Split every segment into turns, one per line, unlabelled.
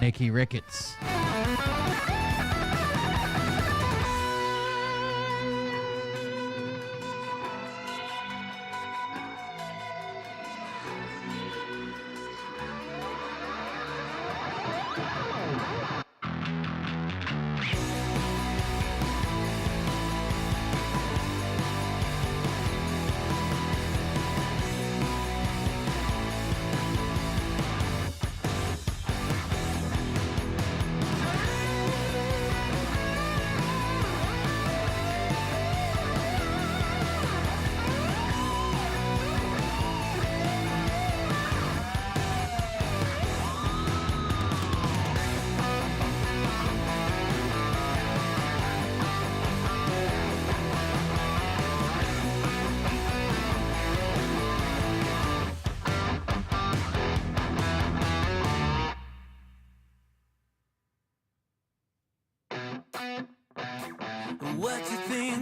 Nikki Ricketts.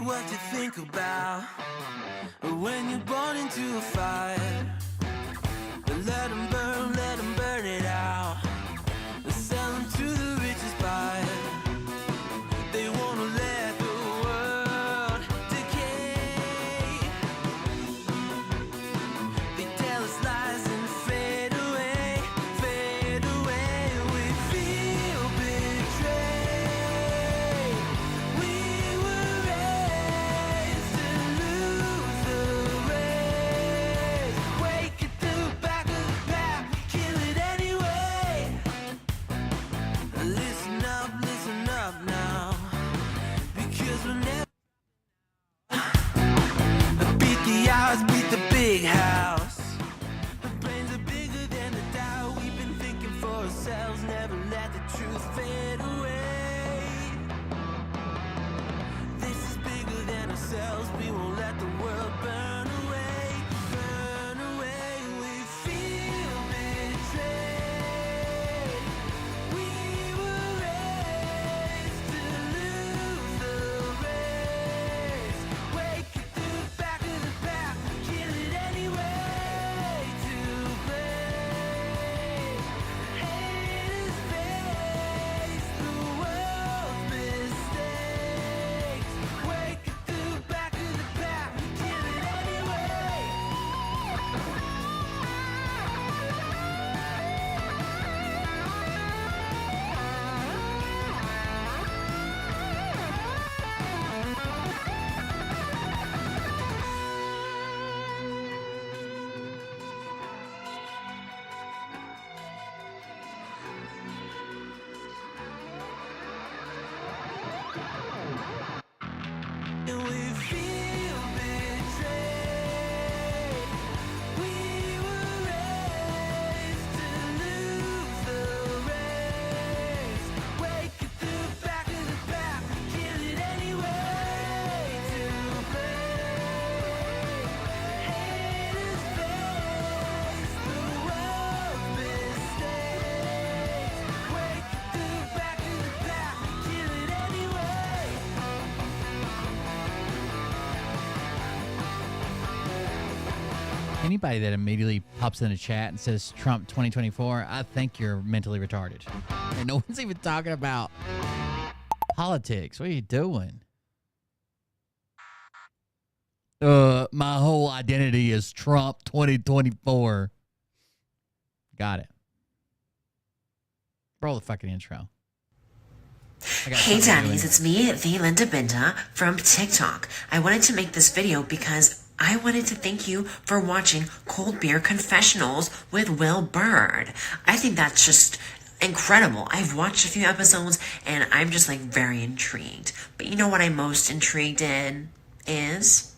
What you think about when you're born into a fire. Let them burn it out. Sell them to the richest buyer. They wanna let the world decay. They tell us lies and fade away, fade away. We feel betrayed. We were raised to lose the race. Wait.
Anybody that immediately pops in the chat and says Trump 2024, I think you're mentally retarded. And no one's even talking about politics. What are you doing? My whole identity is Trump 2024. Got it. Roll the fucking intro.
Hey daddies, it's me, the Linda Binda from TikTok. I wanted to make this video because I wanted to thank you for watching Cold Beer Confessionals with Will Bird. I think that's just incredible. I've watched a few episodes and I'm just like very intrigued. But you know what I'm most intrigued in is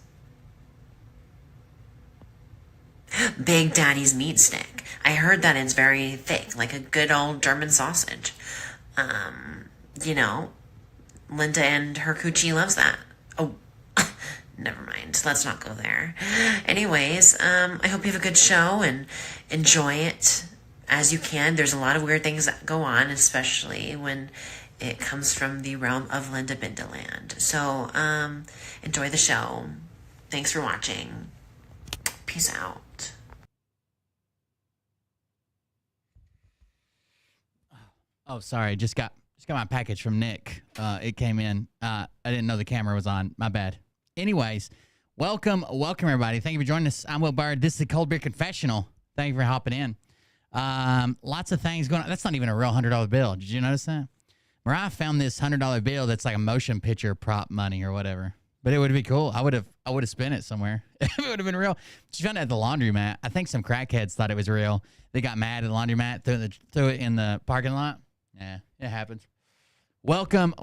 Big Daddy's meat stick. I heard that it's very thick, like a good old German sausage. You know, Linda and her coochie loves that. Oh, never mind. Let's not go there. Anyways, I hope you have a good show and enjoy it as you can. There's a lot of weird things that go on, especially when it comes from the realm of Linda Bindaland. So, enjoy the show. Thanks for watching. Peace out.
Oh, sorry. Just got my package from Nick. It came in. I didn't know the camera was on. My bad. Anyways, welcome everybody. Thank you for joining us. I'm Will Bird. This is the Cold Beer Confessional. Thank you for hopping in. Lots of things going on. That's not even a real $100 bill. Did you notice that? Mariah found this $100 bill that's like a motion picture prop money or whatever. But it would be cool. I would have spent it somewhere. It would have been real. She found it at the laundromat. I think some crackheads thought it was real. They got mad at the laundromat, threw it in the parking lot. Yeah, it happens. Welcome.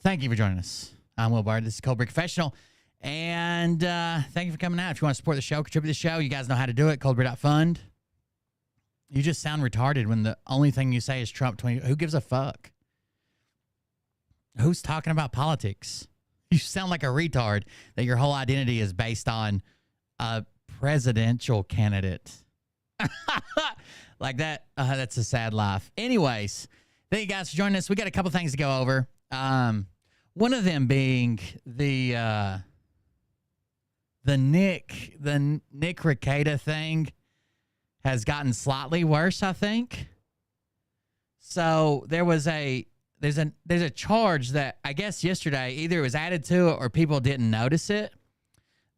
Thank you for joining us. I'm Will Bard. This is Cold Beer Confessional. And thank you for coming out. If you want to support the show, contribute to the show, you guys know how to do it. Coldbeer.fund. You just sound retarded when the only thing you say is Trump 20. Who gives a fuck? Who's talking about politics? You sound like a retard that your whole identity is based on a presidential candidate. Like that, that's a sad life. Anyways, thank you guys for joining us. We got a couple things to go over. One of them being the Nick Ricada thing has gotten slightly worse, I think. So there's a charge that I guess yesterday either it was added to it or people didn't notice it.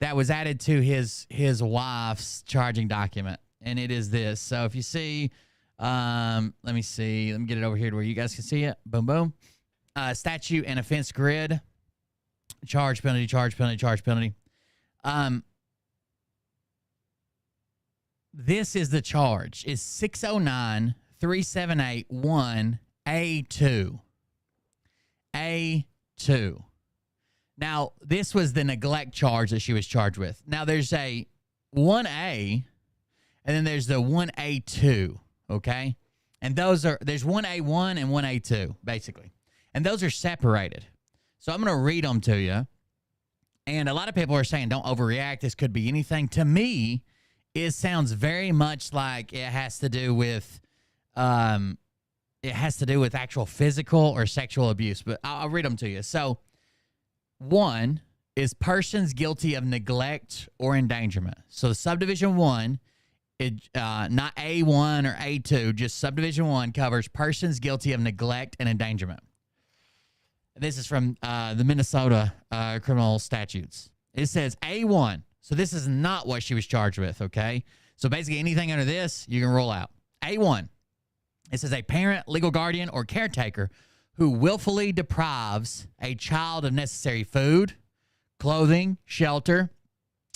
That was added to his wife's charging document. And it is this. So if you see, let me get it over here to where you guys can see it. Boom, boom. Statute and offense grid. Charge penalty. This is the charge. It's 609-378-1A2. A2. Now, this was the neglect charge that she was charged with. Now, there's a 1A, and then there's the 1A2, okay? And there's 1A1 and 1A2, basically. And those are separated. So I'm going to read them to you. And a lot of people are saying, don't overreact. This could be anything. To me, it sounds very much like it has to do with actual physical or sexual abuse. But I'll read them to you. So 1 is persons guilty of neglect or endangerment. So subdivision 1, not A1 or A2, just subdivision 1 covers persons guilty of neglect and endangerment. This is from the Minnesota criminal statutes. It says A1. So this is not what she was charged with, okay? So basically anything under this, you can roll out. A1. It says a parent, legal guardian, or caretaker who willfully deprives a child of necessary food, clothing, shelter,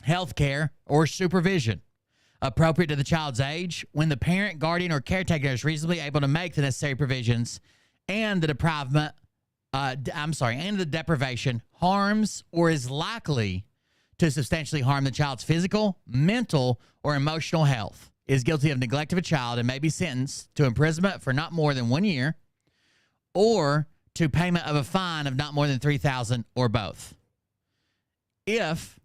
health care, or supervision appropriate to the child's age when the parent, guardian, or caretaker is reasonably able to make the necessary provisions and the deprivation harms or is likely to substantially harm the child's physical, mental, or emotional health, is guilty of neglect of a child and may be sentenced to imprisonment for not more than 1 year or to payment of a fine of not more than $3,000 or both. If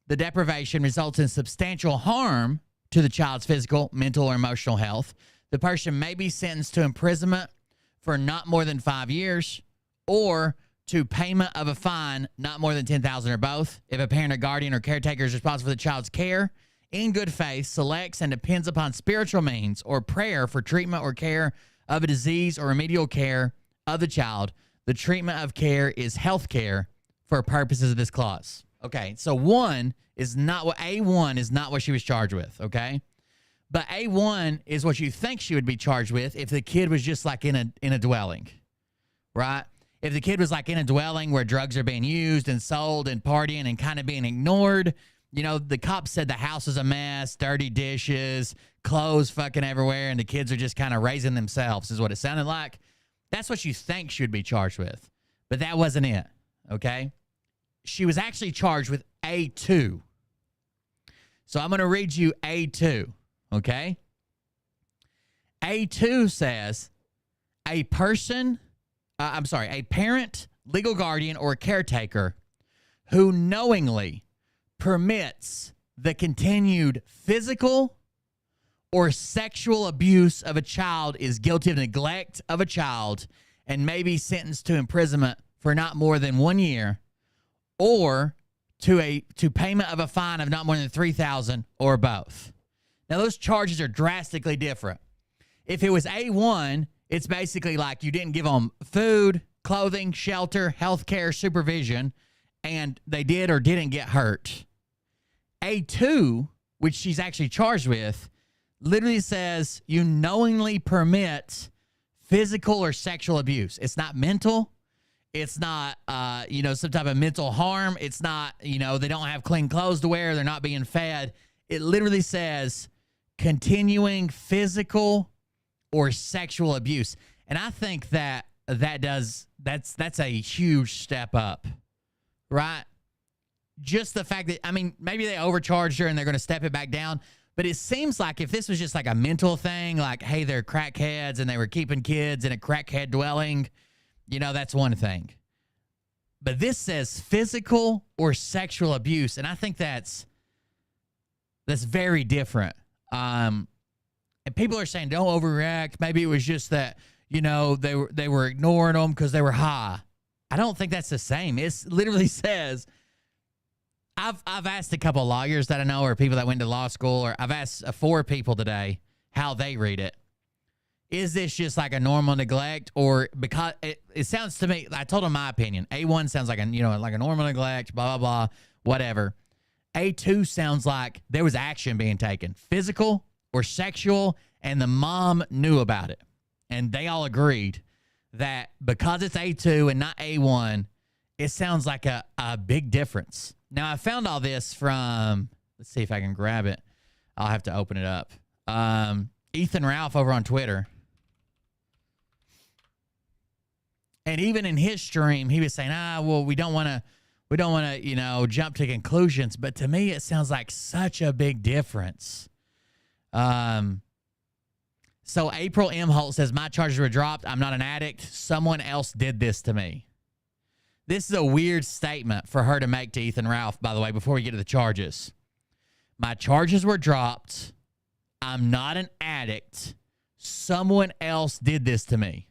the deprivation results in substantial harm to the child's physical, mental, or emotional health, the person may be sentenced to imprisonment for not more than 5 years or to payment of a fine not more than $10,000 or both. If a parent or guardian or caretaker is responsible for the child's care, in good faith, selects and depends upon spiritual means or prayer for treatment or care of a disease or remedial care of the child, the treatment of care is health care for purposes of this clause. Okay, so A1 is not what she was charged with, okay? But A1 is what you think she would be charged with if the kid was just like in a dwelling, right? If the kid was like in a dwelling where drugs are being used and sold and partying and kind of being ignored, you know, the cops said the house is a mess, dirty dishes, clothes fucking everywhere, and the kids are just kind of raising themselves is what it sounded like. That's what you think she would be charged with. But that wasn't it, okay? She was actually charged with A2. So I'm going to read you A2, okay? A2 says a parent, legal guardian, or caretaker who knowingly permits the continued physical or sexual abuse of a child is guilty of neglect of a child and may be sentenced to imprisonment for not more than 1 year or to payment of a fine of not more than $3,000 or both. Now, those charges are drastically different. If it was A1, it's basically like you didn't give them food, clothing, shelter, health care, supervision, and they did or didn't get hurt. A2, which she's actually charged with, literally says you knowingly permit physical or sexual abuse. It's not mental. It's not, some type of mental harm. It's not, they don't have clean clothes to wear. They're not being fed. It literally says continuing physical or sexual abuse. And I think that's a huge step up, right? Just the fact that, maybe they overcharged her and they're going to step it back down. But it seems like if this was just like a mental thing, like, hey, they're crackheads and they were keeping kids in a crackhead dwelling, that's one thing. But this says physical or sexual abuse. And I think that's very different. And people are saying, don't overreact. Maybe it was just that, they were ignoring them because they were high. I don't think that's the same. It literally says, I've asked a couple of lawyers that I know or people that went to law school, or I've asked 4 people today how they read it. Is this just like a normal neglect, or because it sounds to me, I told them my opinion. A1 sounds like a normal neglect, blah, blah, blah, whatever. A2 sounds like there was action being taken, physical or sexual, and the mom knew about it. And they all agreed that because it's A2 and not A1, it sounds like a big difference. Now, I found all this from, let's see if I can grab it. I'll have to open it up. Ethan Ralph over on Twitter. And even in his stream, he was saying, we don't want to, jump to conclusions. But to me, it sounds like such a big difference. So April M. Holt says, my charges were dropped. I'm not an addict. Someone else did this to me. This is a weird statement for her to make to Ethan Ralph, by the way, before we get to the charges. My charges were dropped. I'm not an addict. Someone else did this to me.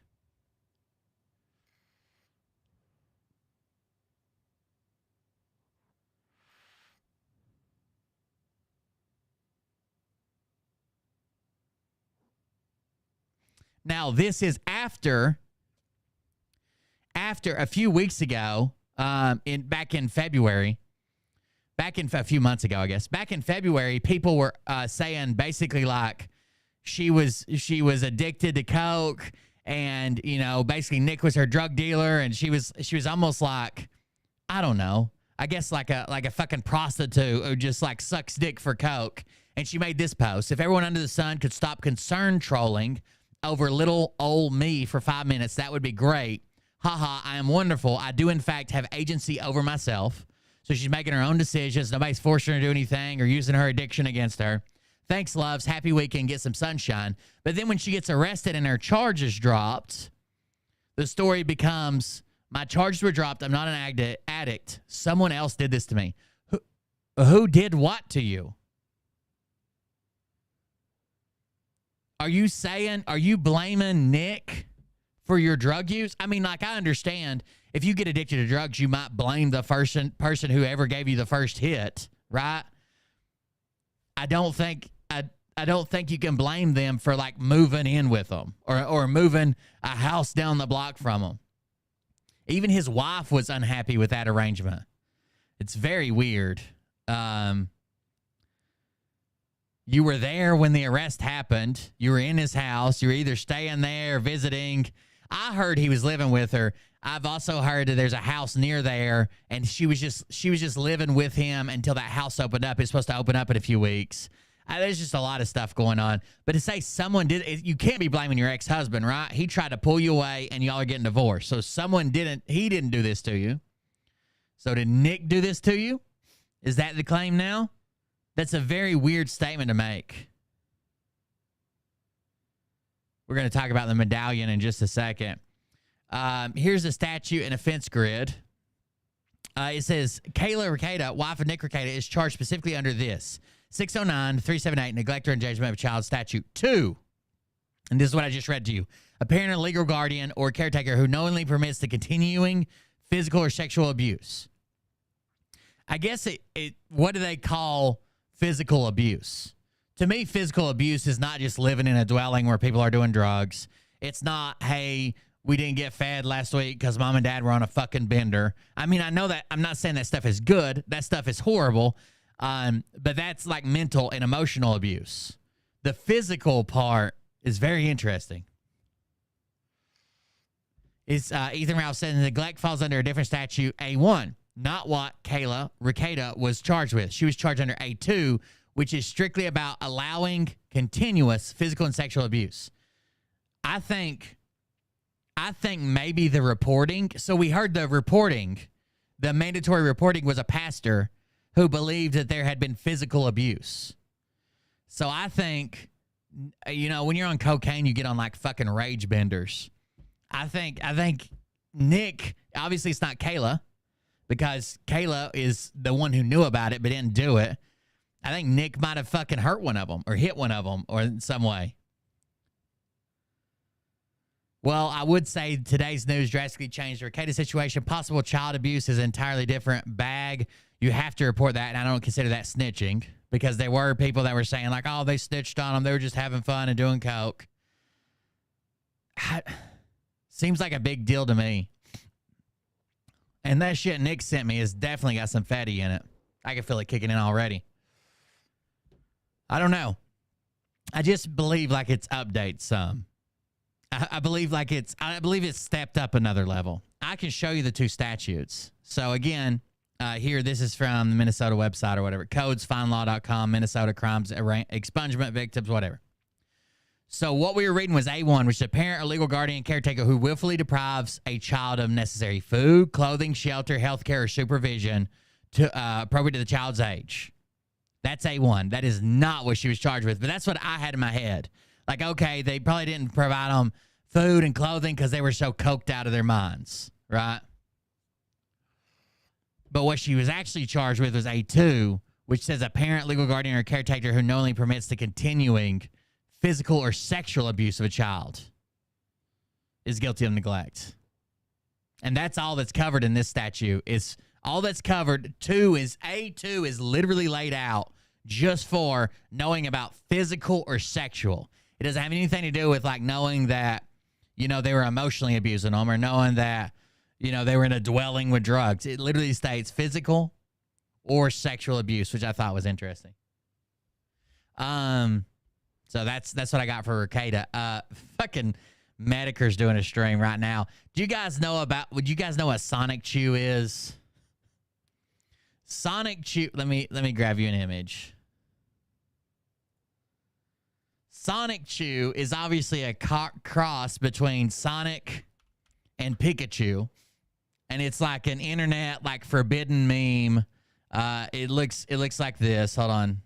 Now, this is after a few weeks ago, back in February, a few months ago, I guess, back in February, people were saying basically like she was addicted to coke, and basically Nick was her drug dealer, and she was almost like, I don't know, I guess like a fucking prostitute who just like sucks dick for coke. And she made this post: if everyone under the sun could stop concern trolling over little old me for 5 minutes, that would be great. Haha, I am wonderful. I do, in fact, have agency over myself. So she's making her own decisions. Nobody's forcing her to do anything or using her addiction against her. Thanks, loves. Happy weekend. Get some sunshine. But then when she gets arrested and her charges dropped, the story becomes, my charges were dropped. I'm not an addict. Someone else did this to me. Who did what to you? Are you blaming Nick for your drug use. I mean, like, I understand if you get addicted to drugs, you might blame the person who ever gave you the first hit, right? I don't think you can blame them for like moving in with them or moving a house down the block from them. Even his wife was unhappy with that arrangement. It's very weird. You were there when the arrest happened. You were in his house. You were either staying there or visiting. I heard he was living with her. I've also heard that there's a house near there, and she was just living with him until that house opened up. It's supposed to open up in a few weeks. There's just a lot of stuff going on. But to say someone did, you can't be blaming your ex-husband, right? He tried to pull you away, and y'all are getting divorced. So he didn't do this to you. So did Nick do this to you? Is that the claim now? That's a very weird statement to make. We're going to talk about the medallion in just a second. Here's a statute and offense grid. It says, Kayla Ricada, wife of Nick Ricada, is charged specifically under this. 609-378, neglect or endangerment of a child statute. 2, and this is what I just read to you. A parent, a legal guardian, or caretaker who knowingly permits the continuing physical or sexual abuse. I guess what do they call physical abuse? To me, physical abuse is not just living in a dwelling where people are doing drugs. It's not, hey, we didn't get fed last week because mom and dad were on a fucking bender. I mean, I know that. I'm not saying that stuff is good. That stuff is horrible. But that's like mental and emotional abuse. The physical part is very interesting. It's Ethan Ralph said neglect falls under a different statute, A1, not what Kayla Ricada was charged with. She was charged under A2, which is strictly about allowing continuous physical and sexual abuse. I think maybe the reporting. So we heard the reporting, the mandatory reporting was a pastor who believed that there had been physical abuse. So I think, when you're on cocaine, you get on like fucking rage benders. I think Nick, obviously it's not Kayla, because Kayla is the one who knew about it but didn't do it. I think Nick might have fucking hurt one of them or hit one of them or in some way. Well, I would say today's news drastically changed the Ricada situation. Possible child abuse is an entirely different bag. You have to report that, and I don't consider that snitching because there were people that were saying, like, oh, they snitched on them. They were just having fun and doing coke. Seems like a big deal to me. And that shit Nick sent me has definitely got some fatty in it. I can feel it kicking in already. I don't know. I just believe like it's updated some. I believe it's stepped up another level. I can show you the 2 statutes. So again, here, this is from the Minnesota website or whatever. Codes, finelaw.com, Minnesota crimes, expungement victims, whatever. So what we were reading was A1, which is a parent or legal guardian caretaker who willfully deprives a child of necessary food, clothing, shelter, health care, or supervision appropriate to the child's age. That's A1. That is not what she was charged with, but that's what I had in my head. Like, okay, they probably didn't provide them food and clothing because they were so coked out of their minds, right? But what she was actually charged with was A2, which says a parent, legal guardian, or caretaker who knowingly permits the continuing physical or sexual abuse of a child is guilty of neglect. And that's all that's covered in this statute. Is all that's covered. A2 is literally laid out just for knowing about physical or sexual. It doesn't have anything to do with like knowing that, they were emotionally abusing them or knowing that, they were in a dwelling with drugs. It literally states physical or sexual abuse, which I thought was interesting. So that's what I got for Ricada. Fucking Medicare's doing a stream right now. Would you guys know what Sonichu is? Sonichu, let me grab you an image. Sonichu is obviously a cross between Sonic and Pikachu. And it's like an internet, like forbidden meme. It looks like this. Hold on.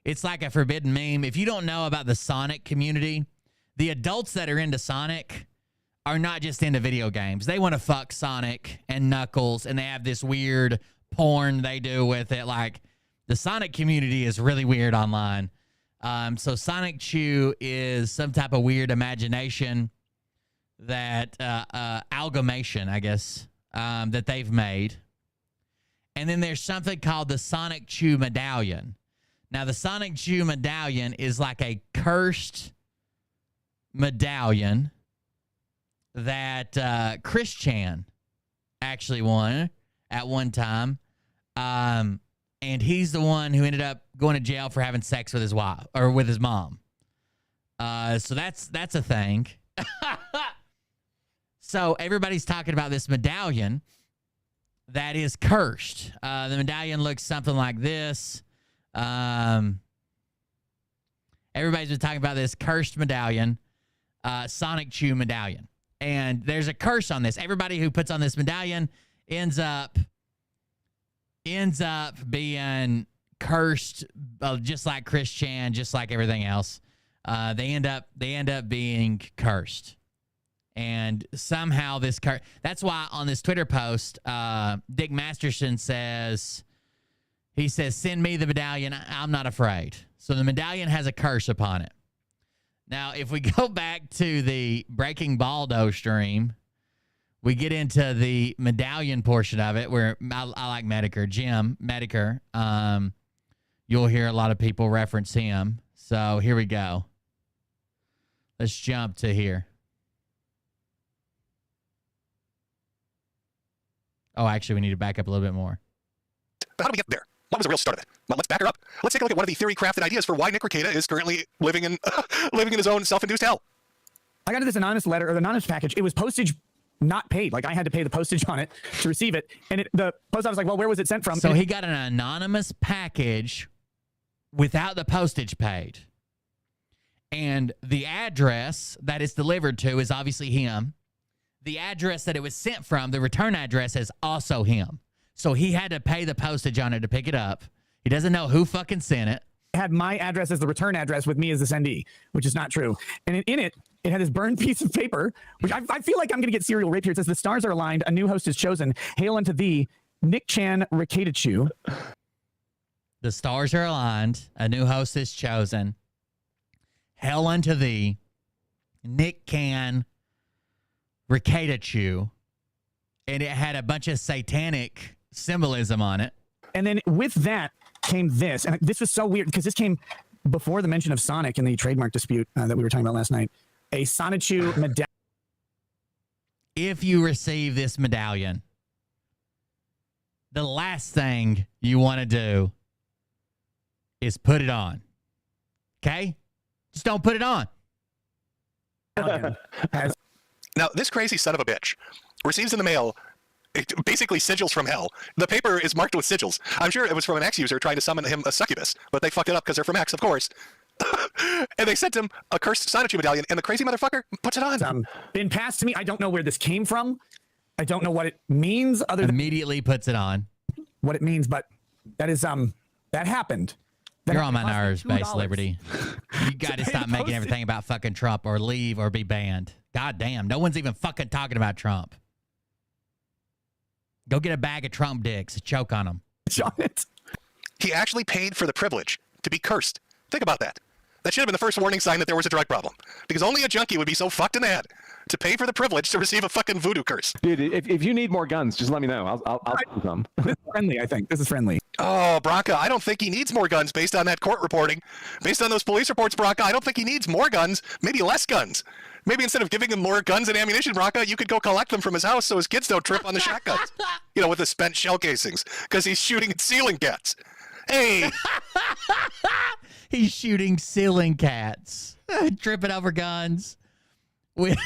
It's like a forbidden meme. If you don't know about the Sonic community, the adults that are into Sonic are not just into video games. They want to fuck Sonic and Knuckles, and they have this weird porn they do with it. Like, the Sonic community is really weird online. So Sonichu is some type of weird imagination that amalgamation, I guess, that they've made. And then there's something called the Sonichu medallion. Now, the Sonichu medallion is like a cursed medallion that Chris Chan actually won at one time. And he's the one who ended up going to jail for having sex with his wife or with his mom. So that's a thing. So everybody's talking about this medallion that is cursed. The medallion looks something like this. Everybody's been talking about this cursed medallion, Sonichu medallion. And there's a curse on this. Everybody who puts on this medallion ends up being cursed, just like Chris Chan, just like everything else. They end up being cursed. And somehow this curse, that's why on this Twitter post, Dick Masterson says, send me the medallion. I'm not afraid. So the medallion has a curse upon it. Now, if we go back to the Breaking Baldo stream, we get into the medallion portion of it where I like Medicare, Jim Medicare. You'll hear a lot of people reference him. So here we go. Let's jump to here. Oh, actually, we need to back up a little bit more.
But how do we get there? What was the real start of it? Well, let's back her up. Let's take a look at one of the theory-crafted ideas for why Nick Rekieta is currently living in his own self-induced hell.
I got this anonymous letter or the anonymous package. It was postage not paid. Like I had to pay the postage on it to receive it. And the post office was like, well, where was it sent from?
So he got an anonymous package without the postage paid. And the address that it's delivered to is obviously him. The address that it was sent from, the return address, is also him. So he had to pay the postage on it to pick it up. He doesn't know who fucking sent it.
It had my address as the return address with me as the sendee, which is not true. And in it, it had this burned piece of paper, which I feel like I'm going to get serial rape here. It says, the stars are aligned. A new host is chosen. Hail unto thee, Nick Chan Rekieta.
The stars are aligned. A new host is chosen. Hail unto thee, Nick Chan Rekieta. And it had a bunch of satanic symbolism on it.
And then with that came this. And this was so weird because this came before the mention of Sonic in the trademark dispute that we were talking about last night. A Sonichu medallion.
If you receive this medallion, the last thing you want to do is put it on. Okay? Just don't put it on.
Now, this crazy son of a bitch receives in the mail basically sigils from hell. The paper is marked with sigils. I'm sure it was from an X user trying to summon him a succubus, but they fucked it up because they're from X, of course. And they sent him a cursed Sonichu medallion, and the crazy motherfucker puts it on.
Been passed to me. I don't know where this came from. I don't know what it means other than
immediately puts it on.
What it means, but that is that happened.
You're on my nerves, Base Liberty. You got to stop making everything about fucking Trump or leave or be banned. God damn, no one's even fucking talking about Trump. Go get a bag of Trump dicks, choke on them.
He actually paid for the privilege to be cursed. Think about that. That should have been the first warning sign that there was a drug problem. Because only a junkie would be so fucked in the head to pay for the privilege to receive a fucking voodoo curse.
Dude, if you need more guns, just let me know. I'll do some.
This is friendly, I think. This is friendly.
Oh, Bronca, I don't think he needs more guns based on that court reporting. Based on those police reports, Bronca, I don't think he needs more guns, maybe less guns. Maybe instead of giving him more guns and ammunition, Bronca, you could go collect them from his house so his kids don't trip on the shotguns. You know, with the spent shell casings, because he's shooting at ceiling cats. Hey!
He's shooting ceiling cats. Tripping over guns. With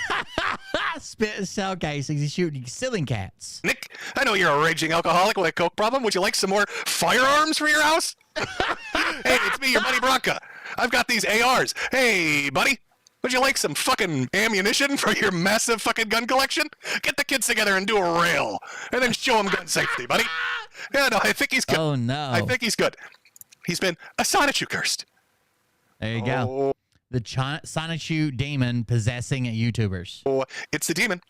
spit shell casings. He's shooting ceiling cats.
Nick, I know you're a raging alcoholic with a coke problem. Would you like some more firearms for your house? Hey, it's me, your buddy Bronca. I've got these ARs. Hey, buddy. Would you like some fucking ammunition for your massive fucking gun collection? Get the kids together and do a rail. And then show them gun safety, buddy. Yeah, no, I think he's good.
Oh, no.
I think he's good. He's been a Sonichu cursed.
There you go. The Sonichu demon possessing YouTubers.
Oh, it's the demon.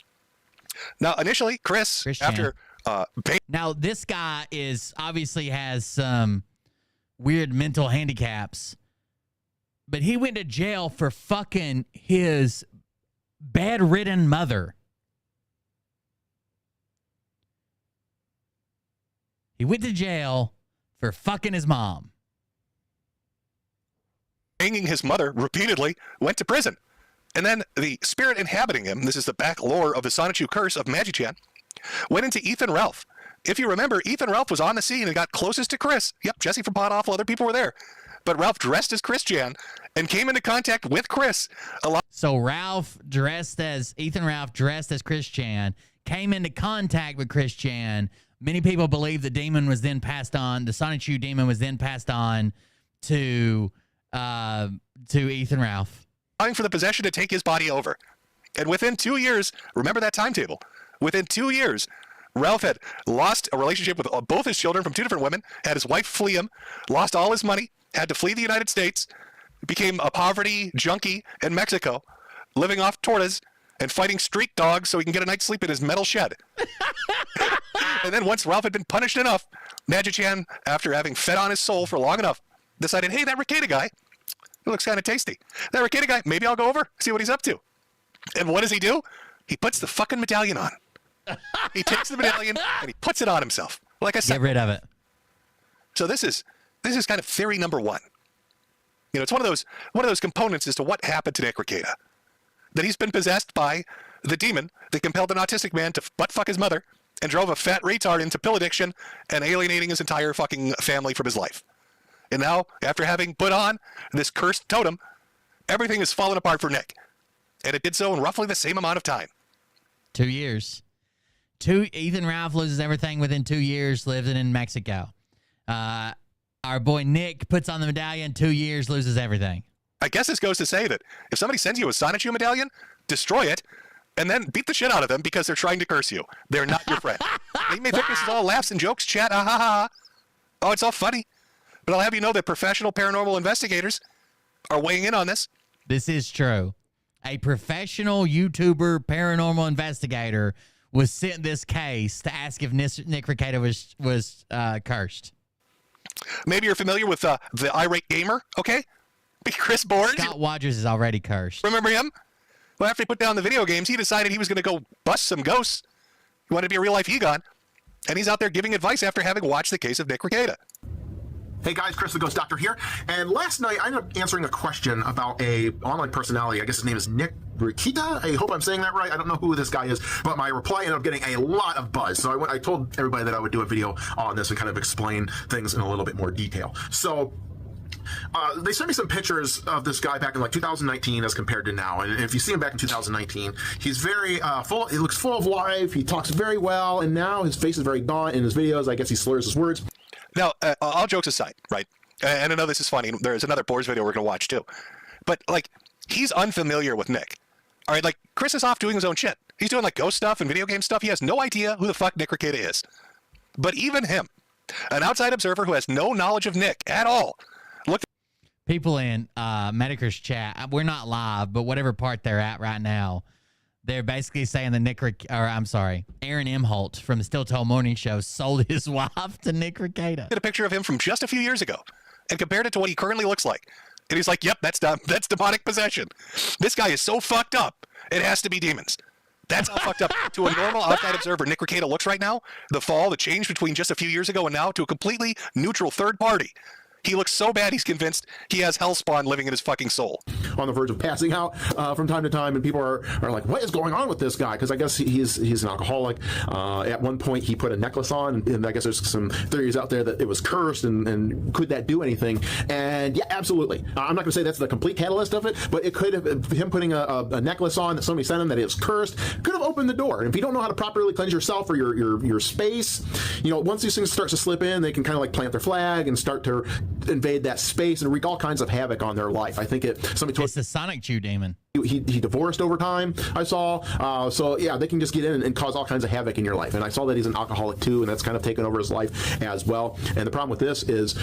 Now, initially, Chris after...
now, this guy is obviously has some weird mental handicaps. but he went to jail for fucking his bedridden mother. He went to jail for fucking his mom.
Banging his mother repeatedly, went to prison. And then the spirit inhabiting him, this is the back lore of the Sonichu curse of Magi-chan, went into Ethan Ralph. If you remember, Ethan Ralph was on the scene and got closest to Chris. Yep, Jesse from Pod Awful, other people were there. But Ralph dressed as Chris Chan and came into contact with Chris.
So Ethan Ralph dressed as Chris Chan came into contact with Chris Chan. Many people believe the demon was then passed on. The Sonichu demon was then passed on to Ethan Ralph.
Allowing for the possession to take his body over. And within 2 years, remember that timetable, within 2 years, Ralph had lost a relationship with both his children from 2 different women, had his wife flee him, lost all his money, had to flee the United States, became a poverty junkie in Mexico, living off tortas and fighting street dogs so he can get a night's sleep in his metal shed. And then once Ralph had been punished enough, Magi-chan, after having fed on his soul for long enough, decided, hey, that Ricada guy, it looks kind of tasty. That Ricada guy, maybe I'll go over, see what he's up to. And what does he do? He puts the fucking medallion on. He takes the medallion and he puts it on himself. Like I said,
Get rid of it.
So this is kind of theory number 1. You know, it's one of those components as to what happened to Nick Ricada. That he's been possessed by the demon that compelled an autistic man to butt fuck his mother and drove a fat retard into pill addiction and alienating his entire fucking family from his life. And now, after having put on this cursed totem, everything has fallen apart for Nick. And it did so in roughly the same amount of time.
2 years. Ethan Ralph loses everything within 2 years, living in Mexico. Our boy Nick puts on the medallion, 2 years, loses everything.
I guess this goes to say that if somebody sends you a Sonichu medallion, destroy it, and then beat the shit out of them because they're trying to curse you. They're not your friend. You may think this is all laughs and jokes, chat, ha ha ha. Oh, it's all funny. But I'll have you know that professional paranormal investigators are weighing in on this.
This is true. A professional YouTuber paranormal investigator was sent this case to ask if Nick Ricada was cursed.
Maybe you're familiar with the irate gamer, okay? Chris Board.
Scott Rogers is already cursed.
Remember him? Well, after he put down the video games, he decided he was going to go bust some ghosts. He wanted to be a real-life Egon. And he's out there giving advice after having watched the case of Nick Ricada.
Hey guys, Chris the Ghost Doctor here. And last night I ended up answering a question about a online personality. I guess his name is Nick Ricada. I hope I'm saying that right. I don't know who this guy is, but my reply ended up getting a lot of buzz. So I told everybody that I would do a video on this and kind of explain things in a little bit more detail. So they sent me some pictures of this guy back in like 2019 as compared to now. And if you see him back in 2019, he's very full. He looks full of life. He talks very well. And now his face is very gaunt in his videos. I guess he slurs his words.
Now, all jokes aside, right? And I know this is funny. There's another Boars video we're going to watch too. But like, he's unfamiliar with Nick. All right, like Chris is off doing his own shit. He's doing like ghost stuff and video game stuff. He has no idea who the fuck Nick Ricada is. But even him, an outside observer who has no knowledge of Nick at all, look.
People in Medicare's chat, we're not live, but whatever part they're at right now, they're basically saying that Aaron Imholt from the Still Tall Morning Show sold his wife to Nick Ricada.
Did a picture of him from just a few years ago and compared it to what he currently looks like. And he's like, yep, that's demonic possession. This guy is so fucked up, it has to be demons. That's how fucked up to a normal outside observer Nick Ricada looks right now. The change between just a few years ago and now to a completely neutral third party. He looks so bad he's convinced he has hellspawn living in his fucking soul.
On the verge of passing out from time to time, and people are like, what is going on with this guy? Because I guess he's an alcoholic. At one point he put a necklace on, and I guess there's some theories out there that it was cursed, and could that do anything? And yeah, absolutely. I'm not going to say that's the complete catalyst of it, but it could have, him putting a necklace on that somebody sent him that it was cursed, could have opened the door. And if you don't know how to properly cleanse yourself or your space, once these things start to slip in, they can kind of like plant their flag and start to invade that space and wreak all kinds of havoc on their life. I think it's the
Sonichu demon.
He divorced over time, I saw. So yeah, they can just get in and cause all kinds of havoc in your life. And I saw that he's an alcoholic too, and that's kind of taken over his life as well. And the problem with this is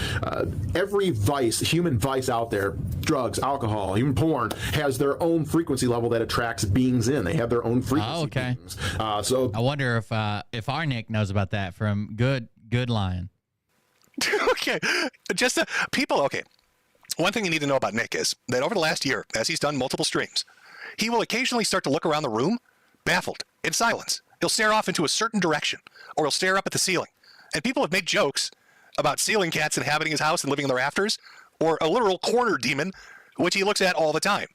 every vice, human vice out there, drugs, alcohol, even porn, has their own frequency level that attracts beings in. They have their own frequency.
Oh, okay.
Beings. So
I wonder if our Nick knows about that from Good Lion.
Okay, people. Okay, One thing you need to know about Nick is that over the last year, as he's done multiple streams, he will occasionally start to look around the room, baffled, in silence. He'll stare off into a certain direction, or he'll stare up at the ceiling. And people have made jokes about ceiling cats inhabiting his house and living in the rafters, or a literal corner demon, which he looks at all the time.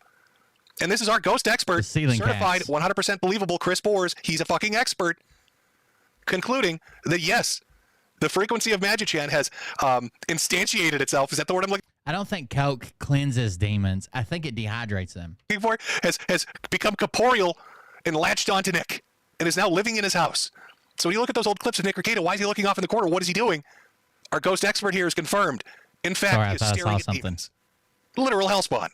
And this is our ghost expert, certified,
cats.
100% believable Chris Boers. He's a fucking expert, concluding that yes, the frequency of Magichan has instantiated itself. Is that the word I'm looking
I don't think Coke cleanses demons. I think it dehydrates them.
for? Has become corporeal and latched onto Nick, and is now living in his house. So when you look at those old clips of Nick Rekieta, why is he looking off in the corner? What is he doing? Our ghost expert here is confirmed. In fact,
Sorry, I
he is
thought I
staring
saw
at
something.
demons. Literal hellspawn.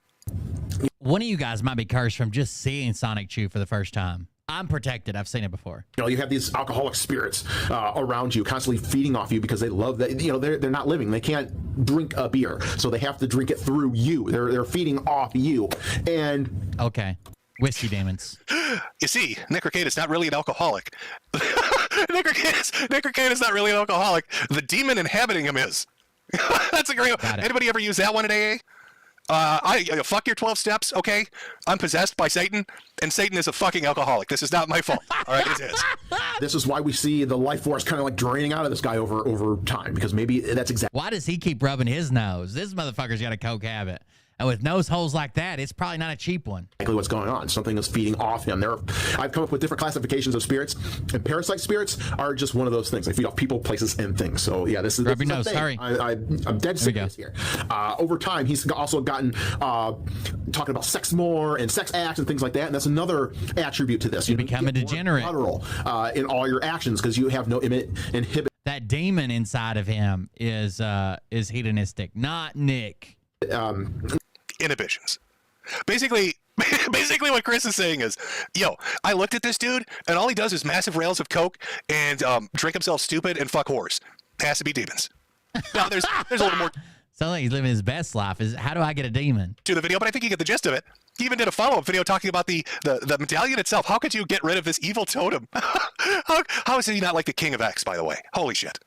One of you guys might be cursed from just seeing Sonichu for the first time. I'm protected. I've seen it before.
You know, you have these alcoholic spirits around you, constantly feeding off you because they love that. You know, they're not living. They can't drink a beer, so they have to drink it through you. They're feeding off you, and
Okay. Whiskey demons.
You see, Nick Rekieta's not really an alcoholic. Nick Rekieta's not really an alcoholic. The demon inhabiting him is. That's a great one.
Got it.
Anybody ever use that one at AA? Fuck your 12 steps, okay? I'm possessed by Satan, and Satan is a fucking alcoholic. This is not my fault. All right, it is.
this is why we see the life force kind of like draining out of this guy over time, because maybe that's exactly
Why does he keep rubbing his nose? This motherfucker's got a coke habit. And with nose holes like that, it's probably not a cheap one.
what's going on. Something is feeding off him. I've come up with different classifications of spirits, and parasite spirits are just one of those things. They feed off people, places, and things. So yeah, this is
Rub your
a
nose,
thing.
sorry.
I'm dead serious here. Over time, he's also gotten talking about sex more and sex acts and things like that, and that's another attribute to this.
You become a degenerate.
Guttural, in all your actions because you have no inhibit.
That demon inside of him is hedonistic, not Nick.
Inhibitions. Basically what Chris is saying is, yo, I looked at this dude, and all he does is massive rails of coke and drink himself stupid and fuck whores. Has to be demons. Now, there's a little more
Sounds like he's living his best life. How do I get a demon?
to the video, but I think you get the gist of it. He even did a follow-up video talking about the medallion itself. How could you get rid of this evil totem? How is he not like the king of X, by the way? Holy shit.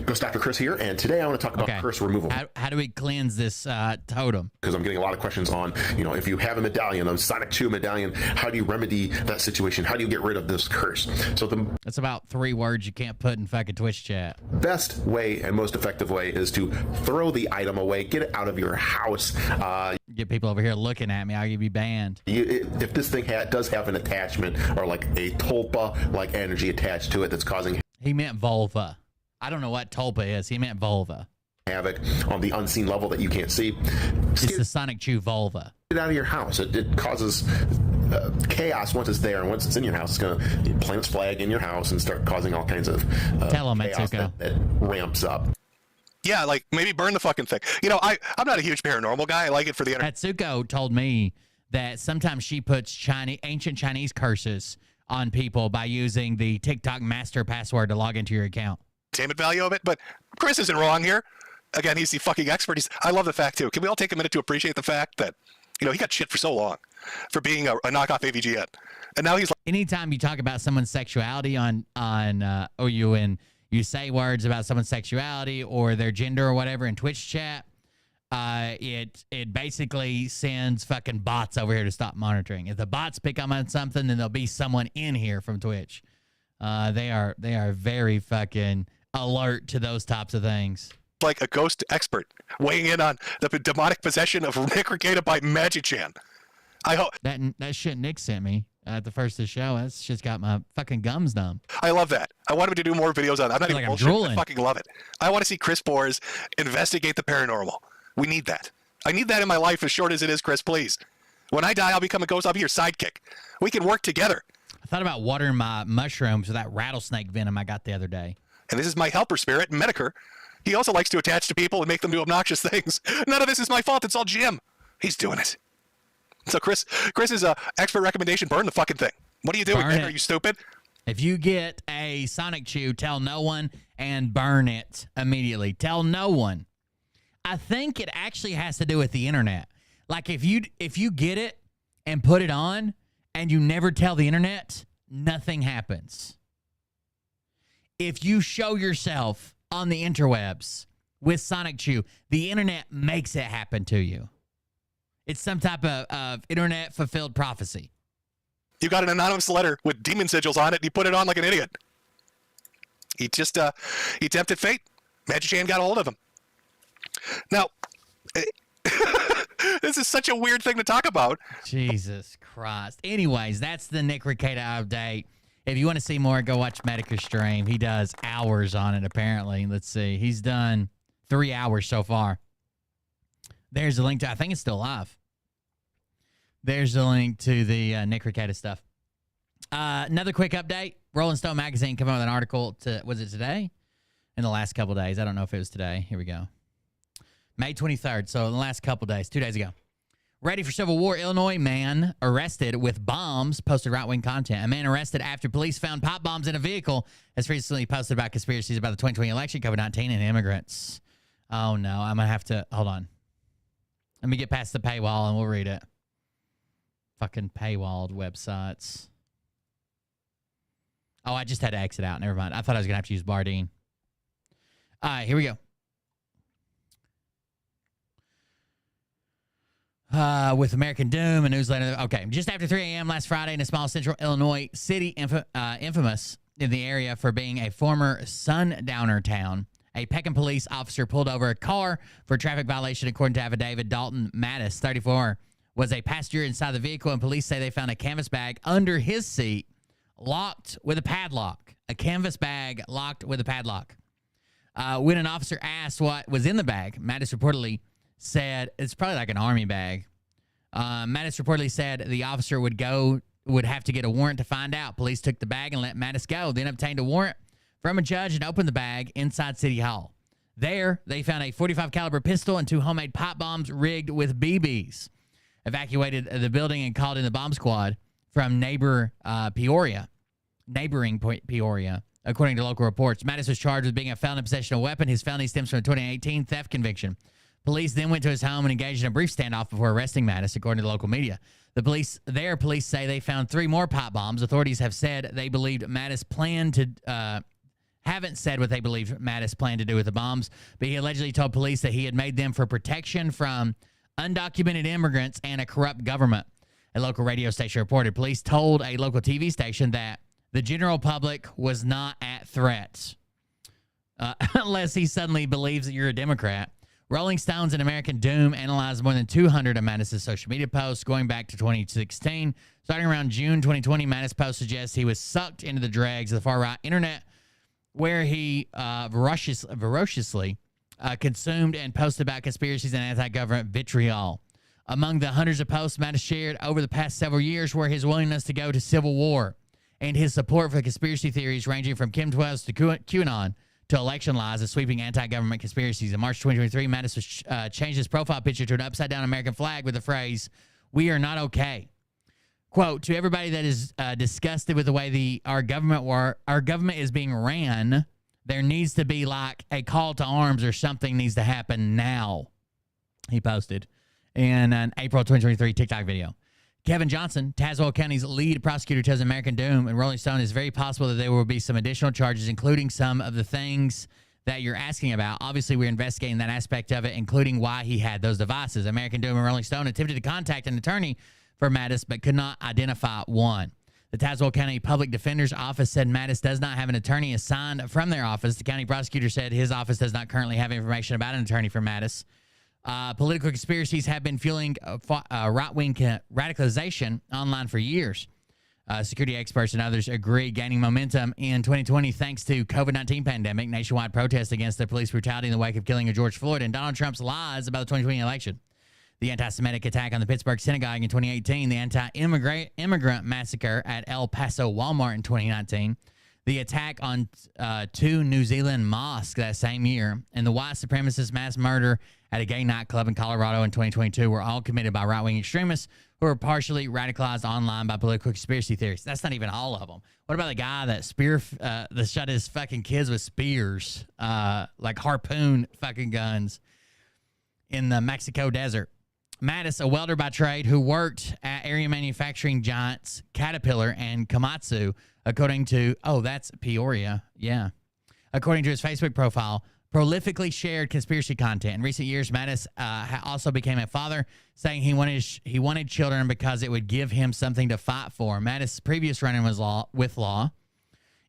Ghost Dr. Chris here, and today I want to talk about curse removal.
How do we cleanse this totem?
Because I'm getting a lot of questions on, if you have a medallion, a Sonichu medallion, how do you remedy that situation? How do you get rid of this curse? So the
That's about 3 words you can't put in fucking Twitch chat.
best way and most effective way is to throw the item away, get it out of your house.
Get people over here looking at me, I'll be banned.
If this thing does have an attachment or like a tulpa-like energy attached to it that's causing
He meant vulva. I don't know what tulpa is. He meant vulva.
havoc on the unseen level that you can't see,
It's
just
the Sonichu vulva.
get it out of your house. It causes chaos once it's there, and once it's in your house, it's going to plant its flag in your house and start causing all kinds of
Tell 'em,
chaos
Atsuko.
that ramps up.
Yeah, like maybe burn the fucking thing. I'm not a huge paranormal guy. I like it for the internet.
Atsuko told me that sometimes she puts ancient Chinese curses on people by using the TikTok master password to log into your account.
Entertainment value of it, but Chris isn't wrong here. Again, he's the fucking expert. I love the fact too. Can we all take a minute to appreciate the fact that he got shit for so long for being a knockoff AVGN, and now he's like,
Anytime you talk about someone's sexuality or you say words about someone's sexuality or their gender or whatever in Twitch chat, it basically sends fucking bots over here to stop monitoring. If the bots pick up on something, then there'll be someone in here from Twitch. They are very fucking alert to those types of things.
like a ghost expert weighing in on the demonic possession of Nick Rekieta by Magichan. I hope
That shit Nick sent me at the first of the show, that's just got my fucking gums numb.
I love that. I want him to do more videos on it. I'm not
Feel
even
like I'm
bullshitting. I
drooling.
fucking love it. I want to see Chris Boers investigate the paranormal. We need that. I need that in my life, as short as it is, Chris, please. When I die, I'll become a ghost. I'll be your sidekick. We can work together.
I thought about watering my mushrooms with that rattlesnake venom I got the other day.
And this is my helper spirit, Medicare. He also likes to attach to people and make them do obnoxious things. None of this is my fault. It's all Jim. He's doing it. So Chris's expert recommendation, burn the fucking thing. What are you doing,
Burn
Nick?
it.
Are you stupid?
If you get a Sonichu, tell no one and burn it immediately. Tell no one. I think it actually has to do with the internet. Like if you get it and put it on and you never tell the internet, nothing happens. If you show yourself on the interwebs with Sonichu. The internet makes it happen to you. It's some type of internet fulfilled prophecy.
You got an anonymous letter with demon sigils on it, and you put it on like an idiot. He just, he tempted fate. Magic Chan got a hold of him. Now, this is such a weird thing to talk about.
Jesus Christ. Anyways, that's the Nick Rekieta update. If you want to see more, go watch Medica's stream. He does hours on it, apparently. Let's see. He's done 3 hours so far. There's a link to, I think it's still live. There's a link to the Nick Rekieta stuff. Another quick update. Rolling Stone magazine came out with an article, was it today? In the last couple days. I don't know if it was today. Here we go. May 23rd. So in the last couple days, 2 days ago. Ready for Civil War, Illinois man arrested with bombs, posted right-wing content. A man arrested after police found pop bombs in a vehicle has recently posted about conspiracies about the 2020 election, COVID-19, and immigrants. Oh, no. I'm going to have to, hold on. Let me get past the paywall and we'll read it. Fucking paywalled websites. Oh, I just had to exit out. Never mind. I thought I was going to have to use Bardeen. All right, here we go. With American Doom, a newsletter. Okay, just after 3 a.m. last Friday in a small central Illinois city infamous in the area for being a former sundowner town, a Pekin police officer pulled over a car for a traffic violation. According to affidavit, Dalton Mattis, 34, was a passenger inside the vehicle, and police say they found a canvas bag under his seat locked with a padlock. A canvas bag locked with a padlock. When an officer asked what was in the bag, Mattis reportedly said it's probably like an army bag. Mattis reportedly said the officer would have to get a warrant to find out. Police took the bag and let Mattis go, then obtained a warrant from a judge and opened the bag inside City Hall. There, they found a .45 caliber pistol and 2 homemade pop bombs rigged with BBs. Evacuated the building and called in the bomb squad from neighboring Peoria. According to local reports, Mattis was charged with being a felon in possession of a weapon. His felony stems from a 2018 theft conviction. Police then went to his home and engaged in a brief standoff before arresting Mattis, according to the local media. Police say they found 3 more pop bombs. Authorities have said they believed Mattis planned to, haven't said what they believe Mattis planned to do with the bombs, but he allegedly told police that he had made them for protection from undocumented immigrants and a corrupt government. A local radio station reported. Police told a local TV station that the general public was not at threat, unless he suddenly believes that you're a Democrat. Rolling Stones and American Doom analyzed more than 200 of Mattis' social media posts going back to 2016. Starting around June 2020, Mattis' post suggests he was sucked into the dregs of the far-right internet, where he voraciously consumed and posted about conspiracies and anti-government vitriol. Among the hundreds of posts Mattis shared over the past several years were his willingness to go to civil war and his support for conspiracy theories ranging from Kim 12 to QAnon to election lies and sweeping anti-government conspiracies. In March 2023, Mattis changed his profile picture to an upside-down American flag with the phrase, "We are not okay." Quote, to everybody that is disgusted with the way our government is being ran, there needs to be like a call to arms or something needs to happen now, he posted in an April 2023 TikTok video. Kevin Johnson, Tazewell County's lead prosecutor, tells American Doom and Rolling Stone it's very possible that there will be some additional charges, including some of the things that you're asking about. Obviously, we're investigating that aspect of it, including why he had those devices. American Doom and Rolling Stone attempted to contact an attorney for Mattis, but could not identify one. The Tazewell County Public Defender's Office said Mattis does not have an attorney assigned from their office. The county prosecutor said his office does not currently have information about an attorney for Mattis. Political conspiracies have been fueling right-wing radicalization online for years. Security experts and others agree, gaining momentum in 2020 thanks to COVID-19 pandemic, nationwide protests against the police brutality in the wake of killing of George Floyd, and Donald Trump's lies about the 2020 election. The anti-Semitic attack on the Pittsburgh synagogue in 2018, the anti-immigrant massacre at El Paso Walmart in 2019, the attack on 2 New Zealand mosques that same year, and the white supremacist mass murder at a gay nightclub in Colorado in 2022 were all committed by right-wing extremists who were partially radicalized online by political conspiracy theories. That's not even all of them. What about the guy that shot his fucking kids with spears, like harpoon fucking guns in the Mexico desert? Mattis, a welder by trade who worked at area manufacturing giants Caterpillar and Komatsu, according to, that's Peoria, yeah. According to his Facebook profile, prolifically shared conspiracy content. In recent years, Mattis also became a father, saying he wanted children because it would give him something to fight for. Mattis' previous run-in was with law,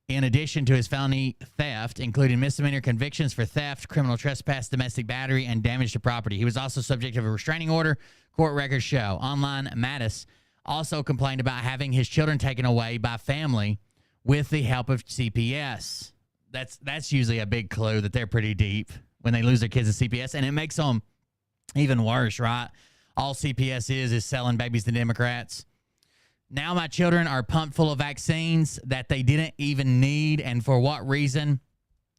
in addition to his felony theft, including misdemeanor convictions for theft, criminal trespass, domestic battery, and damage to property. He was also subject of a restraining order, court records show. Online, Mattis also complained about having his children taken away by family with the help of CPS. That's usually a big clue that they're pretty deep when they lose their kids to CPS, and it makes them even worse, right? All CPS is selling babies to Democrats. Now my children are pumped full of vaccines that they didn't even need, and for what reason?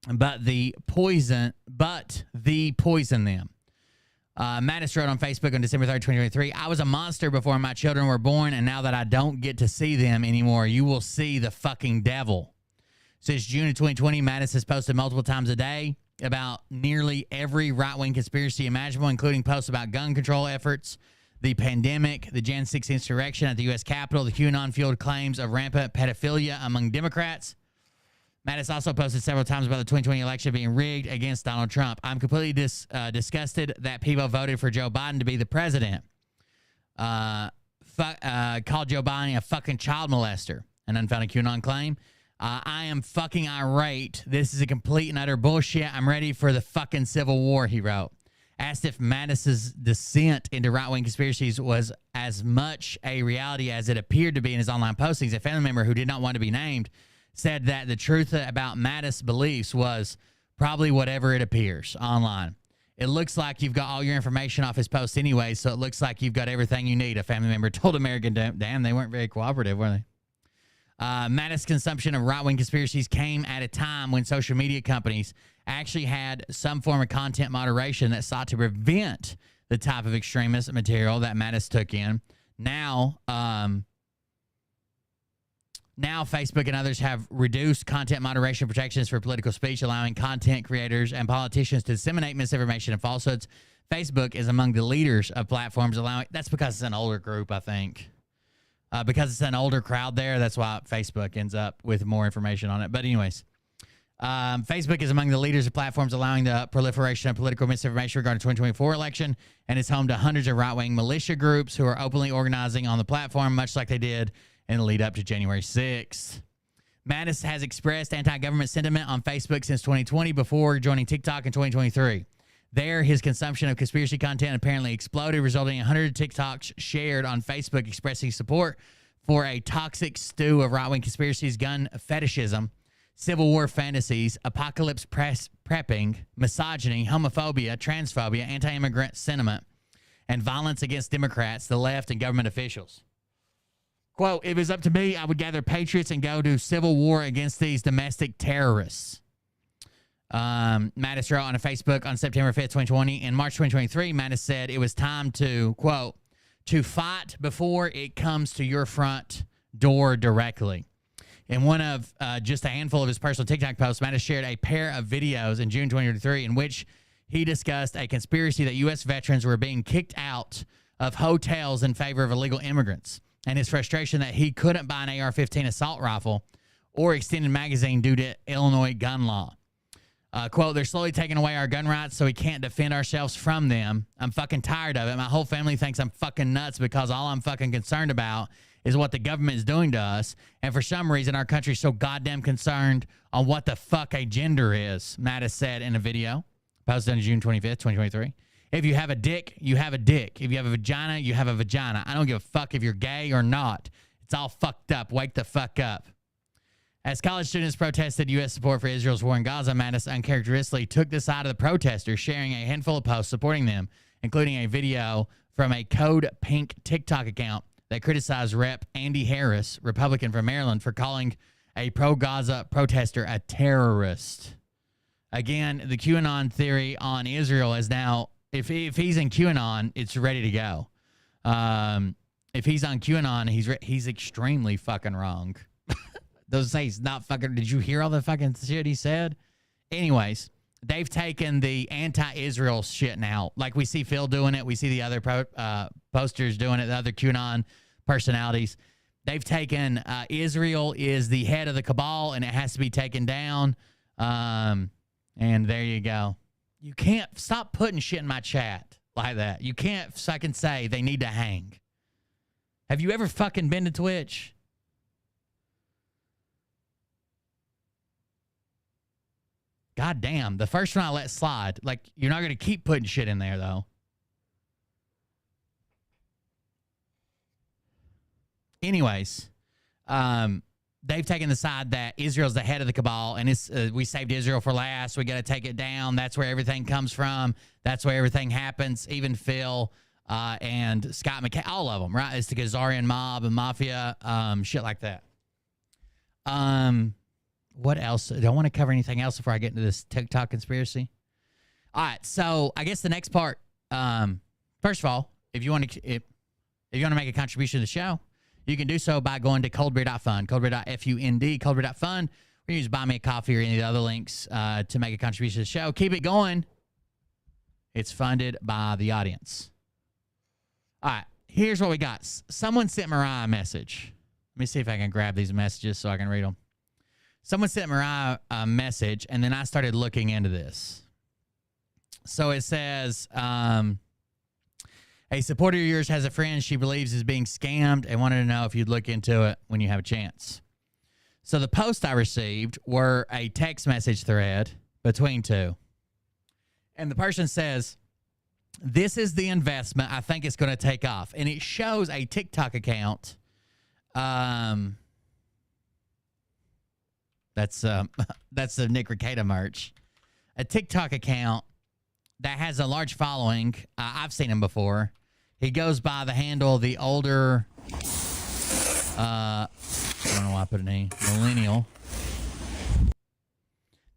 But the poison them. Mattis wrote on Facebook on December 3rd, 2023, I was a monster before my children were born, and now that I don't get to see them anymore, you will see the fucking devil. Since June of 2020, Mattis has posted multiple times a day about nearly every right-wing conspiracy imaginable, including posts about gun control efforts, the pandemic, the Jan 6 insurrection at the U.S. Capitol, the QAnon-fueled claims of rampant pedophilia among Democrats. Mattis also posted several times about the 2020 election being rigged against Donald Trump. I'm completely disgusted that people voted for Joe Biden to be the president. Called Joe Biden a fucking child molester, an unfounded QAnon claim. I am fucking irate. This is a complete and utter bullshit. I'm ready for the fucking Civil War, he wrote. Asked if Mattis's descent into right-wing conspiracies was as much a reality as it appeared to be in his online postings, a family member who did not want to be named said that the truth about Mattis' beliefs was probably whatever it appears online. It looks like you've got all your information off his posts anyway, so it looks like you've got everything you need, a family member told American. Damn, they weren't very cooperative, were they? Mattis' consumption of right-wing conspiracies came at a time when social media companies actually had some form of content moderation that sought to prevent the type of extremist material that Mattis took in. Now Facebook and others have reduced content moderation protections for political speech, allowing content creators and politicians to disseminate misinformation and falsehoods. Facebook is among the leaders of platforms allowing... That's because it's an older group, I think. Because it's an older crowd there, that's why Facebook ends up with more information on it. But anyways, Facebook is among the leaders of platforms allowing the proliferation of political misinformation regarding the 2024 election, and is home to hundreds of right-wing militia groups who are openly organizing on the platform, much like they did in the lead up to January 6th. Mattis has expressed anti-government sentiment on Facebook since 2020 before joining TikTok in 2023. There, his consumption of conspiracy content apparently exploded, resulting in 100 TikToks shared on Facebook expressing support for a toxic stew of right-wing conspiracies, gun fetishism, Civil War fantasies, apocalypse prepping, misogyny, homophobia, transphobia, anti-immigrant sentiment, and violence against Democrats, the left, and government officials. Quote, if it was up to me, I would gather patriots and go to civil war against these domestic terrorists. Mattis wrote on a Facebook on September 5th, 2020. In March 2023, Mattis said it was time to, quote, to fight before it comes to your front door directly. In one of just a handful of his personal TikTok posts, Mattis shared a pair of videos in June 2023 in which he discussed a conspiracy that U.S. veterans were being kicked out of hotels in favor of illegal immigrants, and his frustration that he couldn't buy an AR-15 assault rifle or extended magazine due to Illinois gun law. Quote, they're slowly taking away our gun rights so we can't defend ourselves from them. I'm fucking tired of it. My whole family thinks I'm fucking nuts because all I'm fucking concerned about is what the government is doing to us. And for some reason, our country's so goddamn concerned on what the fuck a gender is, Mattis said in a video posted on June 25th, 2023. If you have a dick, you have a dick. If you have a vagina, you have a vagina. I don't give a fuck if you're gay or not. It's all fucked up. Wake the fuck up. As college students protested U.S. support for Israel's war in Gaza, Mattis uncharacteristically took the side of the protesters, sharing a handful of posts supporting them, including a video from a Code Pink TikTok account that criticized Rep. Andy Harris, Republican from Maryland, for calling a pro-Gaza protester a terrorist. Again, the QAnon theory on Israel is now, if he's in QAnon, it's ready to go. If he's on QAnon, he's extremely fucking wrong. Those say he's not fucking... Did you hear all the fucking shit he said? Anyways, they've taken the anti-Israel shit now. Like we see Phil doing it. We see the other posters doing it, the other QAnon personalities. They've taken Israel is the head of the cabal and it has to be taken down. And And there you go. You can't stop putting shit in my chat like that. You can't fucking say they need to hang. Have you ever fucking been to Twitch? God damn. The first one I let slide. Like, you're not going to keep putting shit in there, though. Anyways, they've taken the side that Israel's the head of the cabal, and it's we saved Israel for last. We got to take it down. That's where everything comes from. That's where everything happens. Even Phil and Scott McKay, all of them, right? It's the Khazarian mob and mafia, shit like that. What else? Do I want to cover anything else before I get into this TikTok conspiracy? All right, so I guess the next part. First of all, if you want to make a contribution to the show, you can do so by going to coldbeer.fund, coldbeer.fund, coldbeer.fund. We use Buy Me a Coffee or any of the other links to make a contribution to the show. Keep it going. It's funded by the audience. All right, here's what we got. Someone sent Mariah a message. Let me see if I can grab these messages so I can read them. Someone sent Mariah a message, and then I started looking into this. So it says... a supporter of yours has a friend she believes is being scammed and wanted to know if you'd look into it when you have a chance. So the post I received were a text message thread between two. And the person says, this is the investment I think it's going to take off. And it shows a TikTok account. That's the Nick Ricada merch. A TikTok account that has a large following. I've seen him before. He goes by the handle the older, I don't know why I put an E, millennial.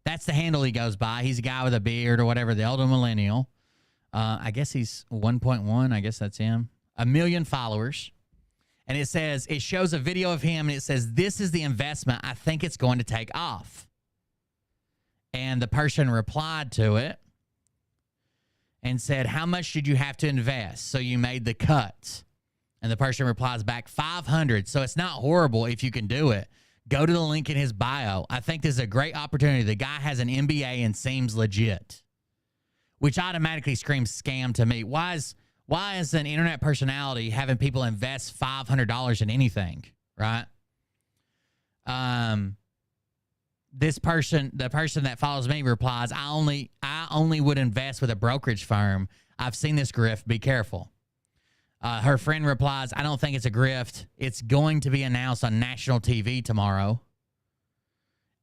That's the handle he goes by. He's a guy with a beard or whatever, the older millennial. I guess he's 1.1. I guess that's him. 1 million followers. And it says, it shows a video of him, and it says, this is the investment I think it's going to take off. And the person replied to it and said, how much did you have to invest so you made the cut? And the person replies back, 500. So it's not horrible if you can do it. Go to the link in his bio. I think this is a great opportunity. The guy has an MBA and seems legit, which automatically screams scam to me. Why is an internet personality having people invest $500 in anything, right? This person, the person that follows me, replies, I only would invest with a brokerage firm. I've seen this grift. Be careful. Her friend replies, I don't think it's a grift. It's going to be announced on national TV tomorrow.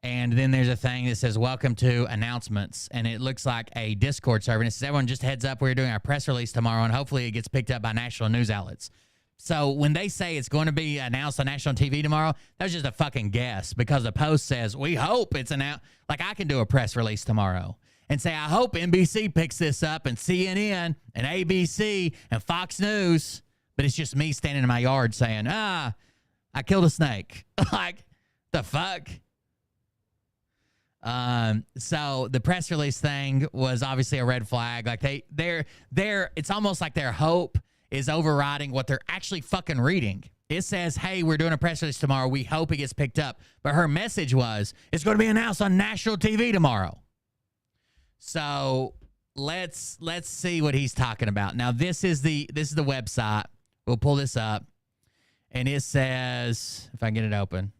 And then there's a thing that says, welcome to announcements. And it looks like a Discord server. And it says, everyone, just heads up, we're doing our press release tomorrow, and hopefully it gets picked up by national news outlets. So when they say it's going to be announced on national TV tomorrow, that was just a fucking guess, because the post says, we hope it's announced. Like, I can do a press release tomorrow and say, I hope NBC picks this up, and CNN and ABC and Fox News. But it's just me standing in my yard saying, I killed a snake. Like, the fuck? So the press release thing was obviously a red flag. Like, it's almost like their hope is overriding what they're actually fucking reading. It says, hey, we're doing a press release tomorrow. We hope it gets picked up. But her message was, it's going to be announced on national TV tomorrow. So let's see what he's talking about. Now, this is the website. We'll pull this up. And it says, if I can get it open,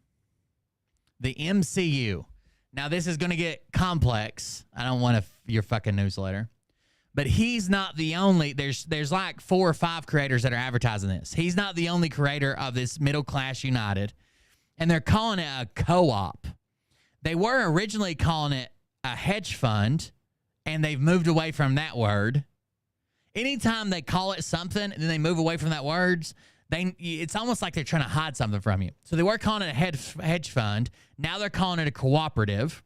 the MCU. Now, this is going to get complex. I don't want your fucking newsletter. But he's not the only. There's like 4 or 5 creators that are advertising this. He's not the only creator of this Middle Class United. And they're calling it a co-op. They were originally calling it a hedge fund, and they've moved away from that word. Anytime they call it something and then they move away from that words, it's almost like they're trying to hide something from you. So they were calling it a hedge fund. Now they're calling it a cooperative.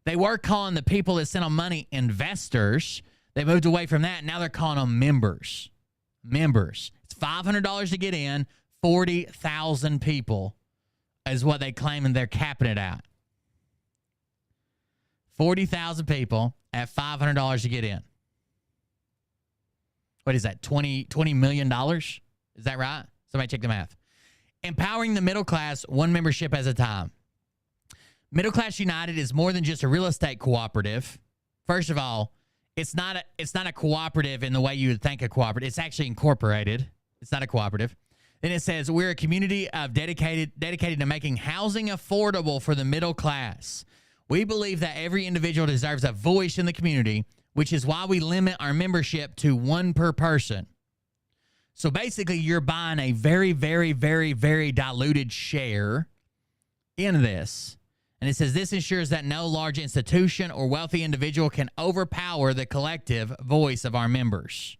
They were calling the people that sent them money investors. They moved away from that. Now they're calling them members. Members. It's $500 to get in. 40,000 people is what they claim, and they're capping it out. 40,000 people at $500 to get in. What is that, $20 million? Is that right? Somebody check the math. Empowering the middle class, one membership at a time. Middle Class United is more than just a real estate cooperative. First of all, it's not a cooperative in the way you would think a cooperative. It's actually incorporated. It's not a cooperative. Then it says we're a community of dedicated to making housing affordable for the middle class. We believe that every individual deserves a voice in the community, which is why we limit our membership to one per person. So basically, you're buying a very, very, very, very diluted share in this. And it says this ensures that no large institution or wealthy individual can overpower the collective voice of our members.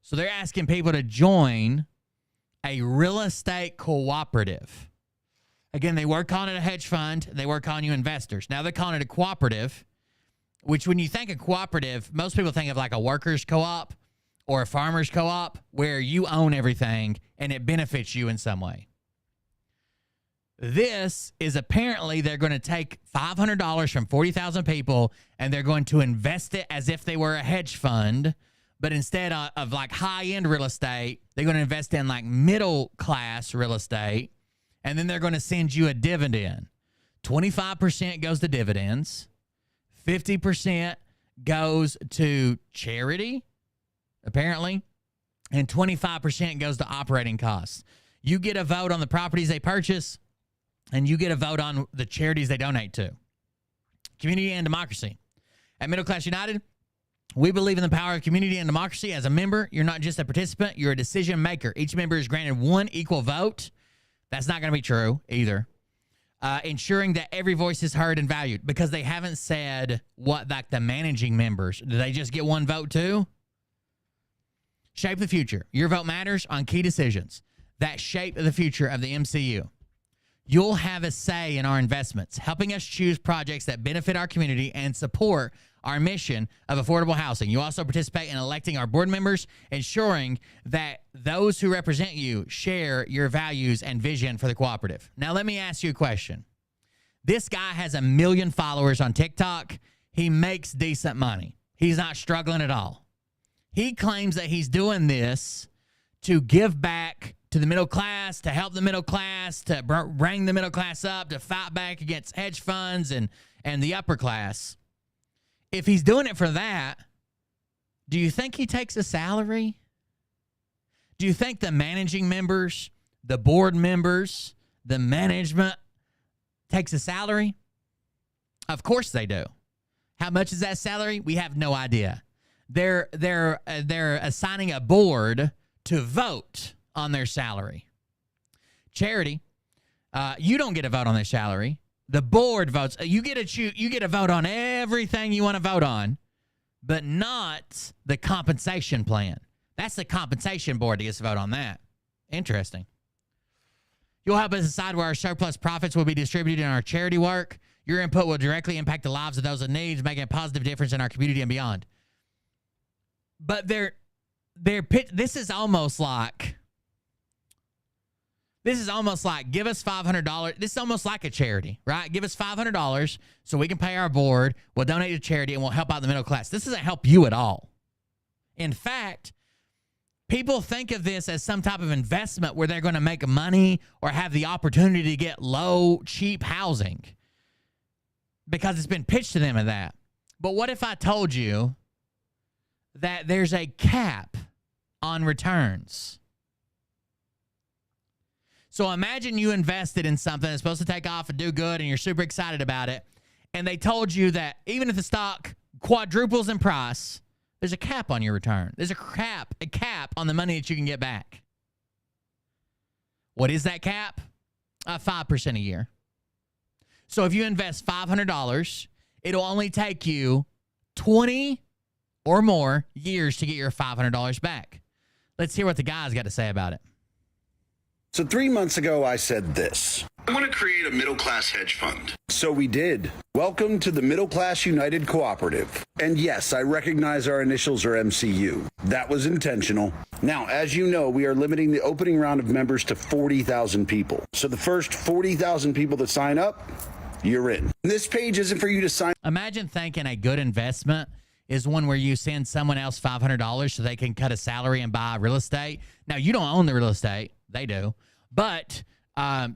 So they're asking people to join a real estate cooperative. Again, they were calling it a hedge fund. They were calling you investors. Now they're calling it a cooperative, which when you think of cooperative, most people think of like a workers' co-op or a farmers' co-op where you own everything and it benefits you in some way. This is apparently they're going to take $500 from 40,000 people and they're going to invest it as if they were a hedge fund. But instead of like high-end real estate, they're going to invest in like middle-class real estate. And then they're going to send you a dividend. 25% goes to dividends. 50% goes to charity, apparently. And 25% goes to operating costs. You get a vote on the properties they purchase, and you get a vote on the charities they donate to. Community and democracy. At Middle Class United, we believe in the power of community and democracy. As a member, you're not just a participant, you're a decision maker. Each member is granted one equal vote. That's not going to be true either. Ensuring that every voice is heard and valued, because they haven't said what like the managing members. Do they just get one vote too? Shape the future. Your vote matters on key decisions that shape the future of the MCU. You'll have a say in our investments, helping us choose projects that benefit our community and support our mission of affordable housing. You also participate in electing our board members, ensuring that those who represent you share your values and vision for the cooperative. Now, let me ask you a question. This guy has 1 million followers on TikTok. He makes decent money. He's not struggling at all. He claims that he's doing this to give back to the middle class, to help the middle class, to bring the middle class up, to fight back against hedge funds and the upper class. If he's doing it for that, do you think he takes a salary? Do you think the managing members, the board members, the management takes a salary? Of course they do. How much is that salary? We have no idea. They're assigning a board to vote on their salary. Charity, you don't get a vote on their salary. The board votes. You get a vote on everything you want to vote on, but not the compensation plan. That's the compensation board that gets to vote on that. Interesting. You'll help us decide where our surplus profits will be distributed in our charity work. Your input will directly impact the lives of those in need, making a positive difference in our community and beyond. But this is almost like give us $500. This is almost like a charity, right? Give us $500 so we can pay our board. We'll donate to charity and we'll help out the middle class. This doesn't help you at all. In fact, people think of this as some type of investment where they're going to make money or have the opportunity to get low, cheap housing because it's been pitched to them as that. But what if I told you that there's a cap on returns? So imagine you invested in something that's supposed to take off and do good and you're super excited about it. And they told you that even if the stock quadruples in price, there's a cap on your return. There's a cap on the money that you can get back. What is that cap? 5% a year. So if you invest $500, it'll only take you 20 or more years to get your $500 back. Let's hear what the guy's got to say about it.
So 3 months ago, I said this.
I want to create a middle-class hedge fund.
So we did. Welcome to the Middle Class United Cooperative. And yes, I recognize our initials are MCU. That was intentional. Now, as you know, we are limiting the opening round of members to 40,000 people. So the first 40,000 people that sign up, you're in. This page isn't for you to sign.
Imagine thinking a good investment is one where you send someone else $500 so they can cut a salary and buy real estate. Now, you don't own the real estate. They do. But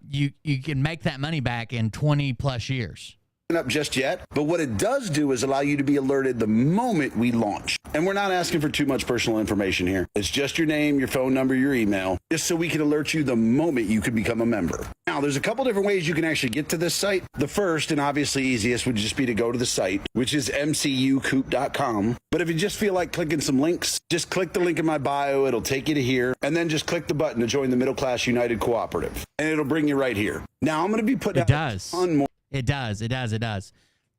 you can make that money back in 20 plus years.
up just yet, but what it does do is allow you to be alerted the moment we launch. And we're not asking for too much personal information here. It's just your name, your phone number, your email, just so we can alert you the moment you could become a member. Now, there's a couple different ways you can actually get to this site. The first and obviously easiest would just be to go to the site, which is mcucoop.com. But if you just feel like clicking some links, just click the link in my bio. It'll take you to here, and then just click the button to join the Middle Class United Cooperative, and it'll bring you right here. Now, I'm going to be putting out a ton more.
It does.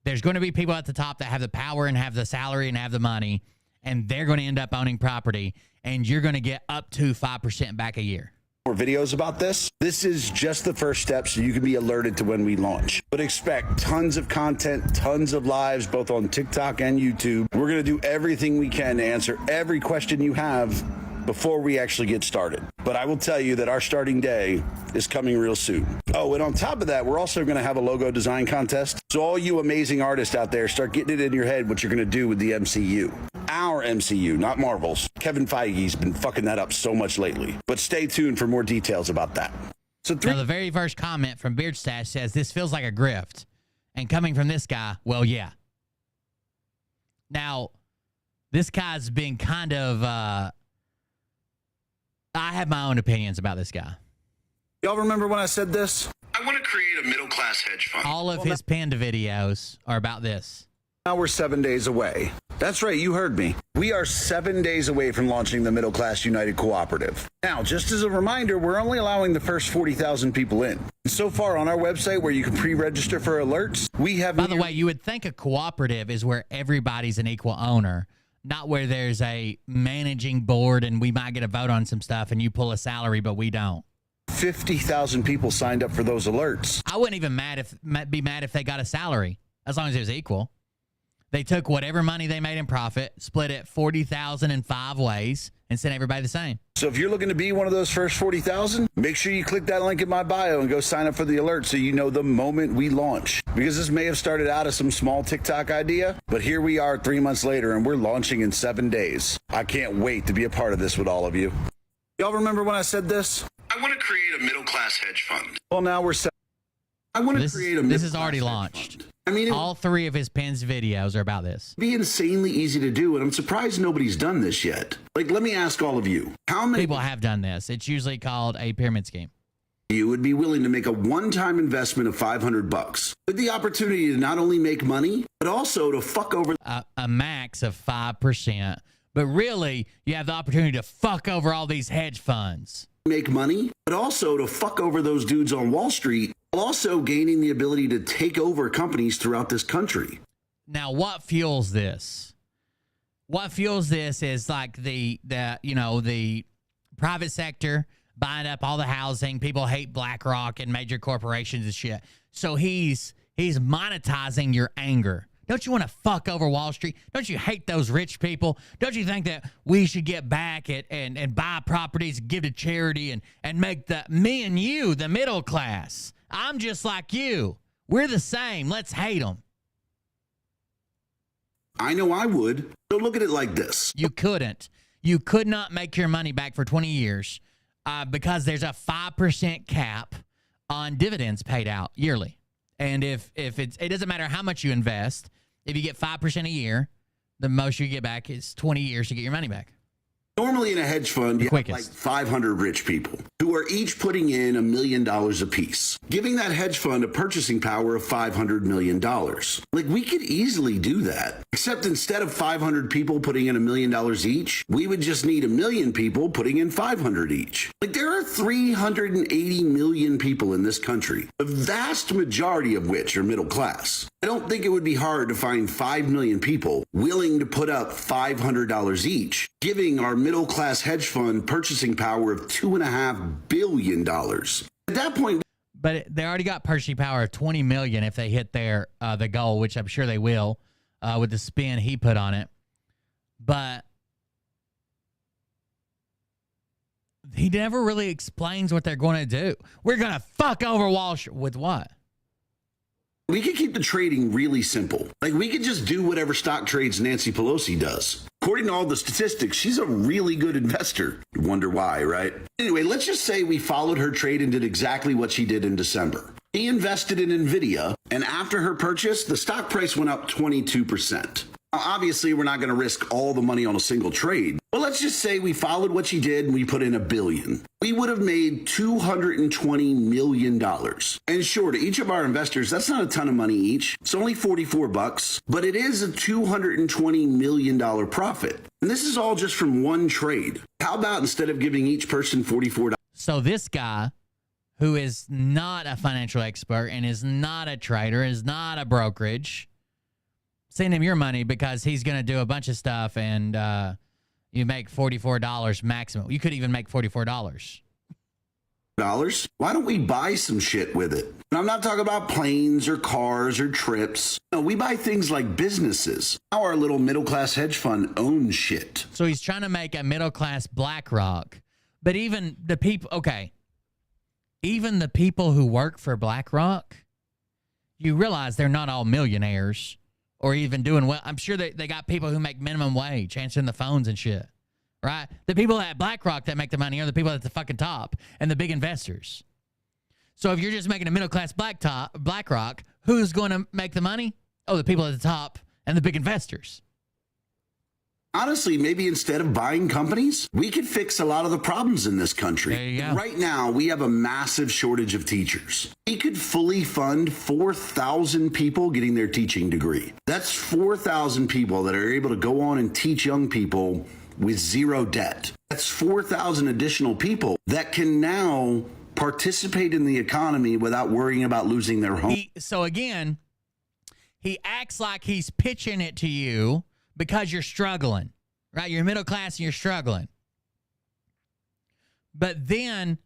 There's going to be people at the top that have the power and have the salary and have the money, and they're going to end up owning property, and you're going to get up to 5% back a year.
More videos about this. This is just the first step so you can be alerted to when we launch. But expect tons of content, tons of lives, both on TikTok and YouTube. We're going to do everything we can to answer every question you have before we actually get started. But I will tell you that our starting day is coming real soon. Oh, and on top of that, we're also going to have a logo design contest. So all you amazing artists out there, start getting it in your head what you're going to do with the MCU. Our MCU, not Marvel's. Kevin Feige's been fucking that up so much lately. But stay tuned for more details about that. So
now, the very first comment from Beard Stash says, this feels like a grift. And coming from this guy, well, yeah. Now, this guy's been kind of... I have my own opinions about this guy.
Y'all remember when I said this?
I want to create a middle-class hedge fund.
All of his panda videos are about this.
Now we're 7 days away. That's right, you heard me. We are 7 days away from launching the Middle Class United Cooperative. Now, just as a reminder, we're only allowing the first 40,000 people in. So far on our website where you can pre-register for alerts, we have...
By the way, you would think a cooperative is where everybody's an equal owner, not where there's a managing board and we might get a vote on some stuff and you pull a salary, but we don't.
50,000 people signed up for those alerts.
I wouldn't even be mad if they got a salary, as long as it was equal. They took whatever money they made in profit, split it 40,000 in 5 ways, and sent everybody the same.
So if you're looking to be one of those first 40,000, make sure you click that link in my bio and go sign up for the alert so you know the moment we launch. Because this may have started out as some small TikTok idea, but here we are 3 months later and we're launching in 7 days. I can't wait to be a part of this with all of you. Y'all remember when I said this?
I want to create a middle-class hedge fund.
Well, now we're set. I want to create a
This is already launched.
I mean,
all 3 of his pins videos are about this.
It'd be insanely easy to do, and I'm surprised nobody's done this yet. Like, let me ask all of you, how many
people have done this? It's usually called a pyramid scheme.
You would be willing to make a one-time investment of $500 with the opportunity to not only make money, but also to fuck over
a max of 5%. But really, you have the opportunity to fuck over all these hedge funds.
Make money, but also to fuck over those dudes on Wall Street, while also gaining the ability to take over companies throughout this country.
Now, what fuels this? What fuels this is like the private sector buying up all the housing. People hate BlackRock and major corporations and shit. So he's monetizing your anger. Don't you want to fuck over Wall Street? Don't you hate those rich people? Don't you think that we should get back and buy properties, give to charity, and make me and you, the middle class? I'm just like you. We're the same. Let's hate them.
I know I would. So look at it like this.
You couldn't. You could not make your money back for 20 years because there's a 5% cap on dividends paid out yearly. And if it doesn't matter how much you invest, if you get 5% a year, the most you get back is 20 years to get your money back.
Normally in a hedge fund, you have like 500 rich people who are each putting in $1 million apiece, giving that hedge fund a purchasing power of $500 million. Like, we could easily do that, except instead of 500 people putting in $1 million each, we would just need 1 million people putting in 500 each. Like, there are 380 million people in this country, the vast majority of which are middle class. I don't think it would be hard to find 5 million people willing to put up $500 each, giving our middle class hedge fund purchasing power of $2.5 billion. At that point,
but they already got purchasing power of 20 million if they hit their the goal, which I'm sure they will with the spin he put on it. But he never really explains what they're going to do. We're going to fuck over Wall Street with what?
We could keep the trading really simple. Like, we could just do whatever stock trades Nancy Pelosi does. According to all the statistics, she's a really good investor. You wonder why, right? Anyway, let's just say we followed her trade and did exactly what she did in December. She invested in NVIDIA, and after her purchase, the stock price went up 22%. Now, obviously, we're not going to risk all the money on a single trade. But let's just say we followed what she did and we put in $1 billion. We would have made $220 million. And sure, to each of our investors, that's not a ton of money each. It's only $44, but it is a $220 million profit. And this is all just from one trade. How about instead of giving each person $44?
So this guy, who is not a financial expert and is not a trader, is not a brokerage, send him your money because he's going to do a bunch of stuff and you make $44 maximum. You could even make $44.
Why don't we buy some shit with it? And I'm not talking about planes or cars or trips. No, we buy things like businesses. Now our little middle-class hedge fund owns shit.
So he's trying to make a middle-class BlackRock. But even the people, okay, even the people who work for BlackRock, you realize they're not all millionaires or even doing well. I'm sure they got people who make minimum wage answering the phones and shit, right? The people at BlackRock that make the money are the people at the fucking top and the big investors. So if you're just making a middle-class BlackRock, who's going to make the money? Oh, the people at the top and the big investors.
Honestly, maybe instead of buying companies, we could fix a lot of the problems in this country.
There you go.
Right now, we have a massive shortage of teachers. We could fully fund 4,000 people getting their teaching degree. That's 4,000 people that are able to go on and teach young people with zero debt. That's 4,000 additional people that can now participate in the economy without worrying about losing their home.
So again, he acts like he's pitching it to you because you're struggling, right? You're middle class and you're struggling. But then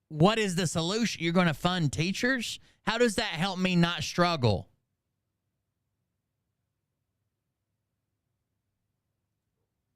what is the solution? You're going to fund teachers? How does that help me not struggle?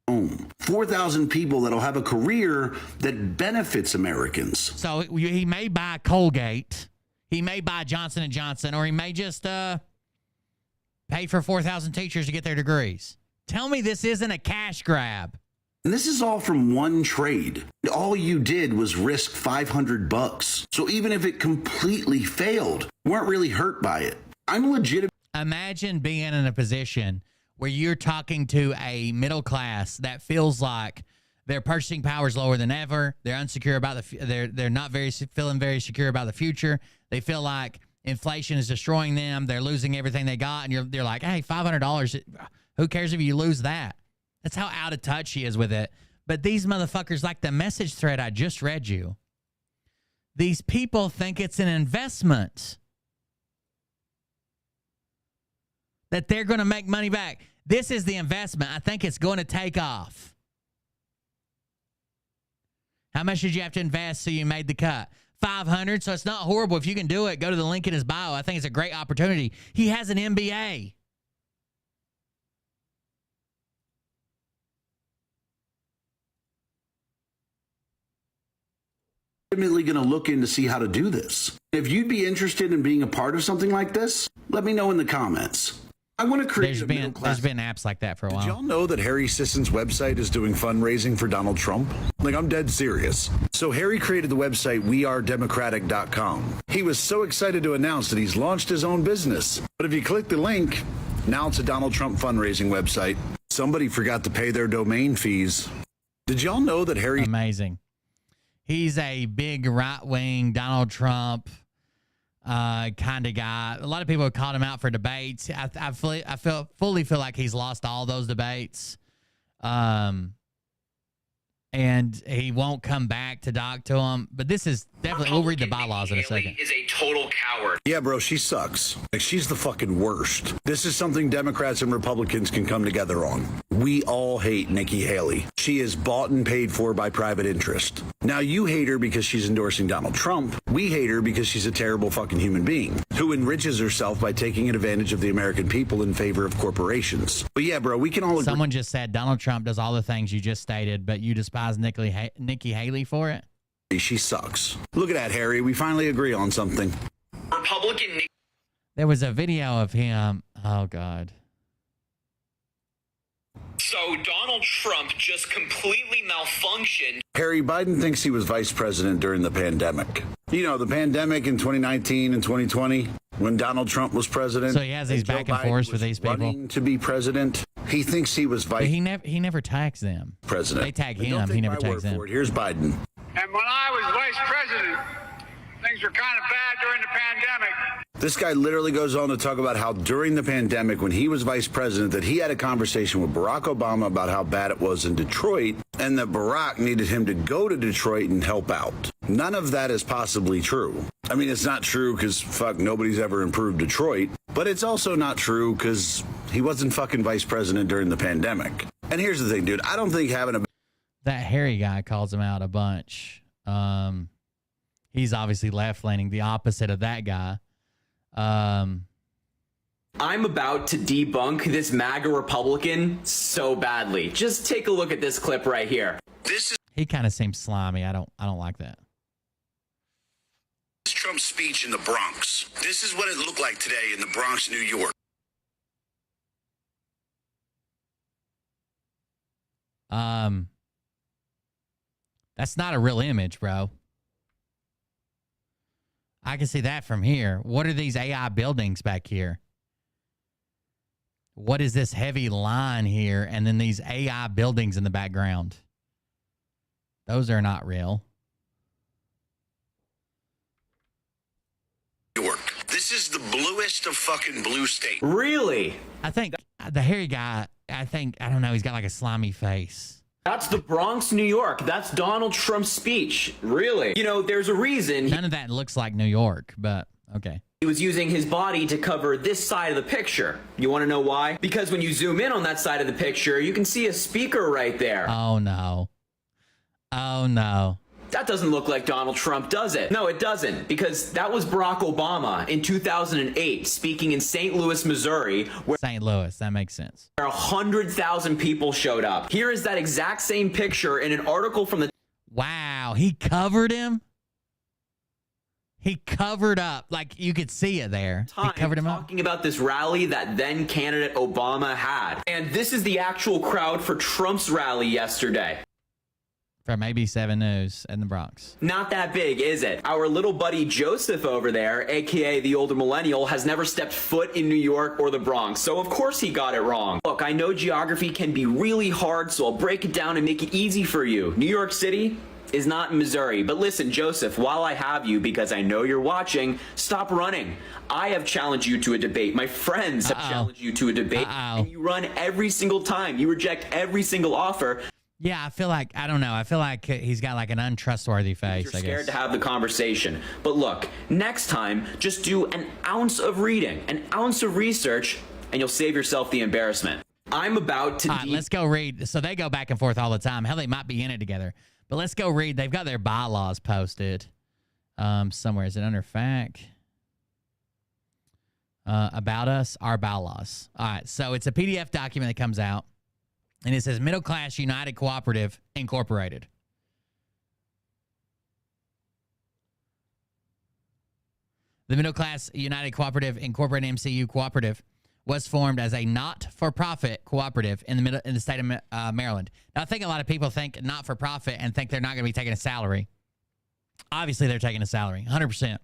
Home. 4,000 people that'll have a career that benefits Americans.
So he may buy Colgate, he may buy Johnson & Johnson, or he may just pay for 4,000 teachers to get their degrees. Tell me this isn't a cash grab.
And this is all from one trade. All you did was risk $500. So even if it completely failed, you weren't really hurt by it. I'm legitimate.
Imagine being in a position where you're talking to a middle class that feels like their purchasing power is lower than ever. They're unsecure about they're not feeling very secure about the future. They feel like inflation is destroying them. They're losing everything they got, and they're like, hey, $500. Who cares if you lose that? That's how out of touch he is with it. But these motherfuckers, like the message thread I just read you, these people think it's an investment, that they're going to make money back. This is the investment. I think it's going to take off. How much did you have to invest so you made the cut? $500. So it's not horrible. If you can do it, go to the link in his bio. I think it's a great opportunity. He has an MBA.
Going to look in to see how to do this. If you'd be interested in being a part of something like this, let me know in the comments. I want to create
there's been apps like that for a while.
Did y'all know that Harry Sisson's website is doing fundraising for Donald Trump? Like, I'm dead serious. So Harry created the website wearedemocratic.com. He was so excited to announce that he's launched his own business. But if you click the link, now it's a Donald Trump fundraising website. Somebody forgot to pay their domain fees. Did y'all know that Harry...
Amazing. He's a big right-wing Donald Trump kind of guy. A lot of people have called him out for debates. I fully feel like he's lost all those debates. And he won't come back to talk to him. But this is definitely, we'll read the bylaws in a second.
Is a total coward.
Yeah, bro, she sucks. Like, she's the fucking worst. This is something Democrats and Republicans can come together on. We all hate Nikki Haley. She is bought and paid for by private interest. Now, you hate her because she's endorsing Donald Trump. We hate her because she's a terrible fucking human being who enriches herself by taking advantage of the American people in favor of corporations. But yeah, bro, we can all agree.
Someone just said Donald Trump does all the things you just stated, but you despise Nikki Haley for it?
She sucks. Look at that, Harry. We finally agree on something.
Republican
There was a video of him. Oh, God.
So Donald Trump just completely malfunctioned.
Harry, Biden thinks he was vice president during the pandemic. You know, the pandemic in 2019 and 2020, when Donald Trump was president.
So he has these
Joe
back and
Biden
forths with
was
these people.
running to be president. He thinks he was
But
vice
he never tags them.
president.
They tag
But don't
him.
take
He never
my
tags
word
them.
for it. Here's Biden.
And when I was vice president, things were kind of bad during the pandemic.
This guy literally goes on to talk about how during the pandemic, when he was vice president, that he had a conversation with Barack Obama about how bad it was in Detroit, and that Barack needed him to go to Detroit and help out. None of that is possibly true. I mean, it's not true because, fuck, nobody's ever improved Detroit. But it's also not true because he wasn't fucking vice president during the pandemic. And here's the thing, dude. I don't think having a...
That Harry guy calls him out a bunch. He's obviously left-leaning, the opposite of that guy.
I'm about to debunk this MAGA Republican so badly. Just take a look at this clip right here.
This
He kind of seems slimy. I don't like that.
is Trump's speech in the Bronx. This is what it looked like today in the Bronx, New York.
That's not a real image, bro. I can see that from here. What are these AI buildings back here? What is this heavy line here? And then these AI buildings in the background. Those are not real.
York. This is the bluest of fucking blue state.
Really?
I think the hairy guy, I don't know, he's got like a slimy face.
That's the Bronx, New York. That's Donald Trump's speech. Really? You know, there's a reason
None of that looks like New York, but okay.
he was using his body to cover this side of the picture. You want to know why? Because when you zoom in on that side of the picture, you can see a speaker right there.
Oh, no. Oh, no.
That doesn't look like Donald Trump, does it? No, it doesn't, because that was Barack Obama in 2008 speaking in St. Louis, Missouri, where
St. Louis, that makes sense.
100,000 people showed up. Here is that exact same picture in an article from the
Wow, he covered him? He covered up, like you could see it there. He
Time
covered him up?
talking about this rally that then candidate Obama had. And this is the actual crowd for Trump's rally yesterday.
From ABC News in the Bronx.
Not that big, is it? Our little buddy Joseph over there, aka the older millennial, has never stepped foot in New York or the Bronx, so of course he got it wrong. Look, I know geography can be really hard, so I'll break it down and make it easy for you. New York City is not Missouri. But listen, Joseph, while I have you, because I know you're watching, stop running. I have challenged you to a debate. My friends have challenged you to a debate, and you run every single time. You reject every single offer.
Yeah, I feel like, I don't know. I feel like he's got like an untrustworthy face,
You're
I
scared
guess.
to have the conversation. But look, next time, just do an ounce of reading, an ounce of research, and you'll save yourself the embarrassment. I'm about to...
All right, let's go read. So they go back and forth all the time. Hell, they might be in it together. But let's go read. They've got their bylaws posted somewhere. Is it under FAQ? About us, our bylaws. All right, so it's a PDF document that comes out. And it says Middle Class United Cooperative Incorporated. The Middle Class United Cooperative Incorporated MCU Cooperative was formed as a not-for-profit cooperative in the state of Maryland. Now, I think a lot of people think not-for-profit and think they're not going to be taking a salary. Obviously, they're taking a salary, 100%.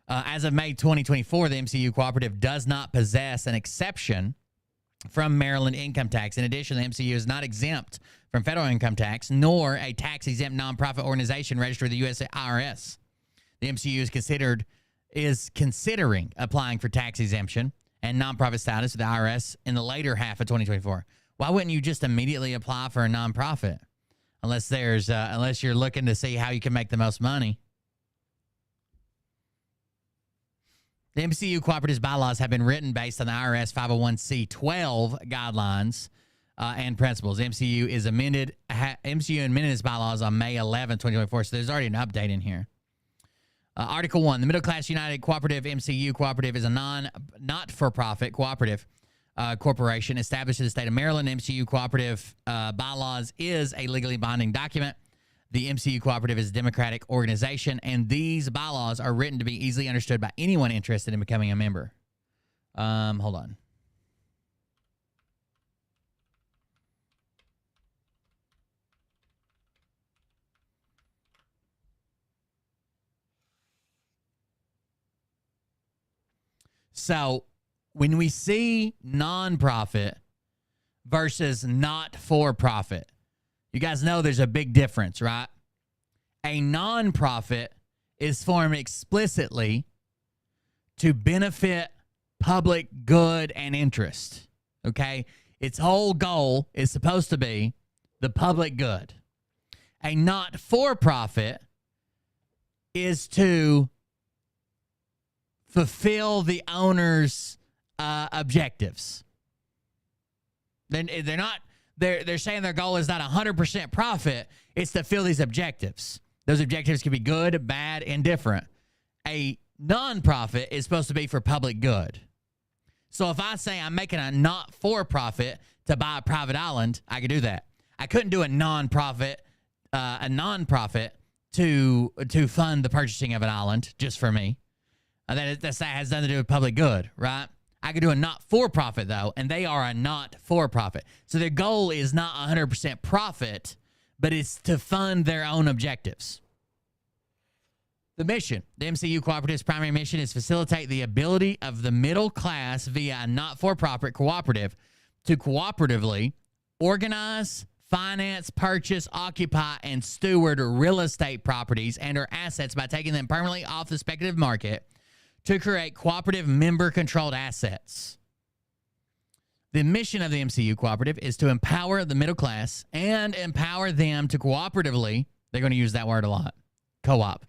As of May 2024, the MCU Cooperative does not possess an exception from Maryland income tax. In addition, the MCU is not exempt from federal income tax, nor a tax-exempt nonprofit organization registered with the U.S. IRS. The MCU is considering applying for tax exemption and nonprofit status with the IRS in the later half of 2024. Why wouldn't you just immediately apply for a nonprofit? Unless you're looking to see how you can make the most money. The MCU Cooperative's bylaws have been written based on the IRS 501c12 guidelines and principles. MCU amended its bylaws on May 11, 2024, so there's already an update in here. Article 1, the Middle Class United Cooperative MCU Cooperative is a not-for-profit cooperative corporation established in the state of Maryland. MCU Cooperative bylaws is a legally binding document The MCU Cooperative is a democratic organization, and these bylaws are written to be easily understood by anyone interested in becoming a member. Hold on. So when we see nonprofit versus not for profit, you guys know there's a big difference, right? A nonprofit is formed explicitly to benefit public good and interest, okay? Its whole goal is supposed to be the public good. A not-for-profit is to fulfill the owner's objectives. They're not. They're saying their goal is not 100% profit. It's to fill these objectives. Those objectives can be good, bad, indifferent. A nonprofit is supposed to be for public good. So if I say I'm making a not-for-profit to buy a private island, I could do that. I couldn't do a nonprofit to fund the purchasing of an island just for me. That has nothing to do with public good, right? I could do a not-for-profit, though, and they are a not-for-profit. So their goal is not 100% profit, but it's to fund their own objectives. The mission. The MCU Cooperative's primary mission is facilitate the ability of the middle class via a not-for-profit cooperative to cooperatively organize, finance, purchase, occupy, and steward real estate properties and or assets by taking them permanently off the speculative market to create cooperative member-controlled assets. The mission of the MCU Cooperative is to empower the middle class and empower them to cooperatively, they're going to use that word a lot, co-op,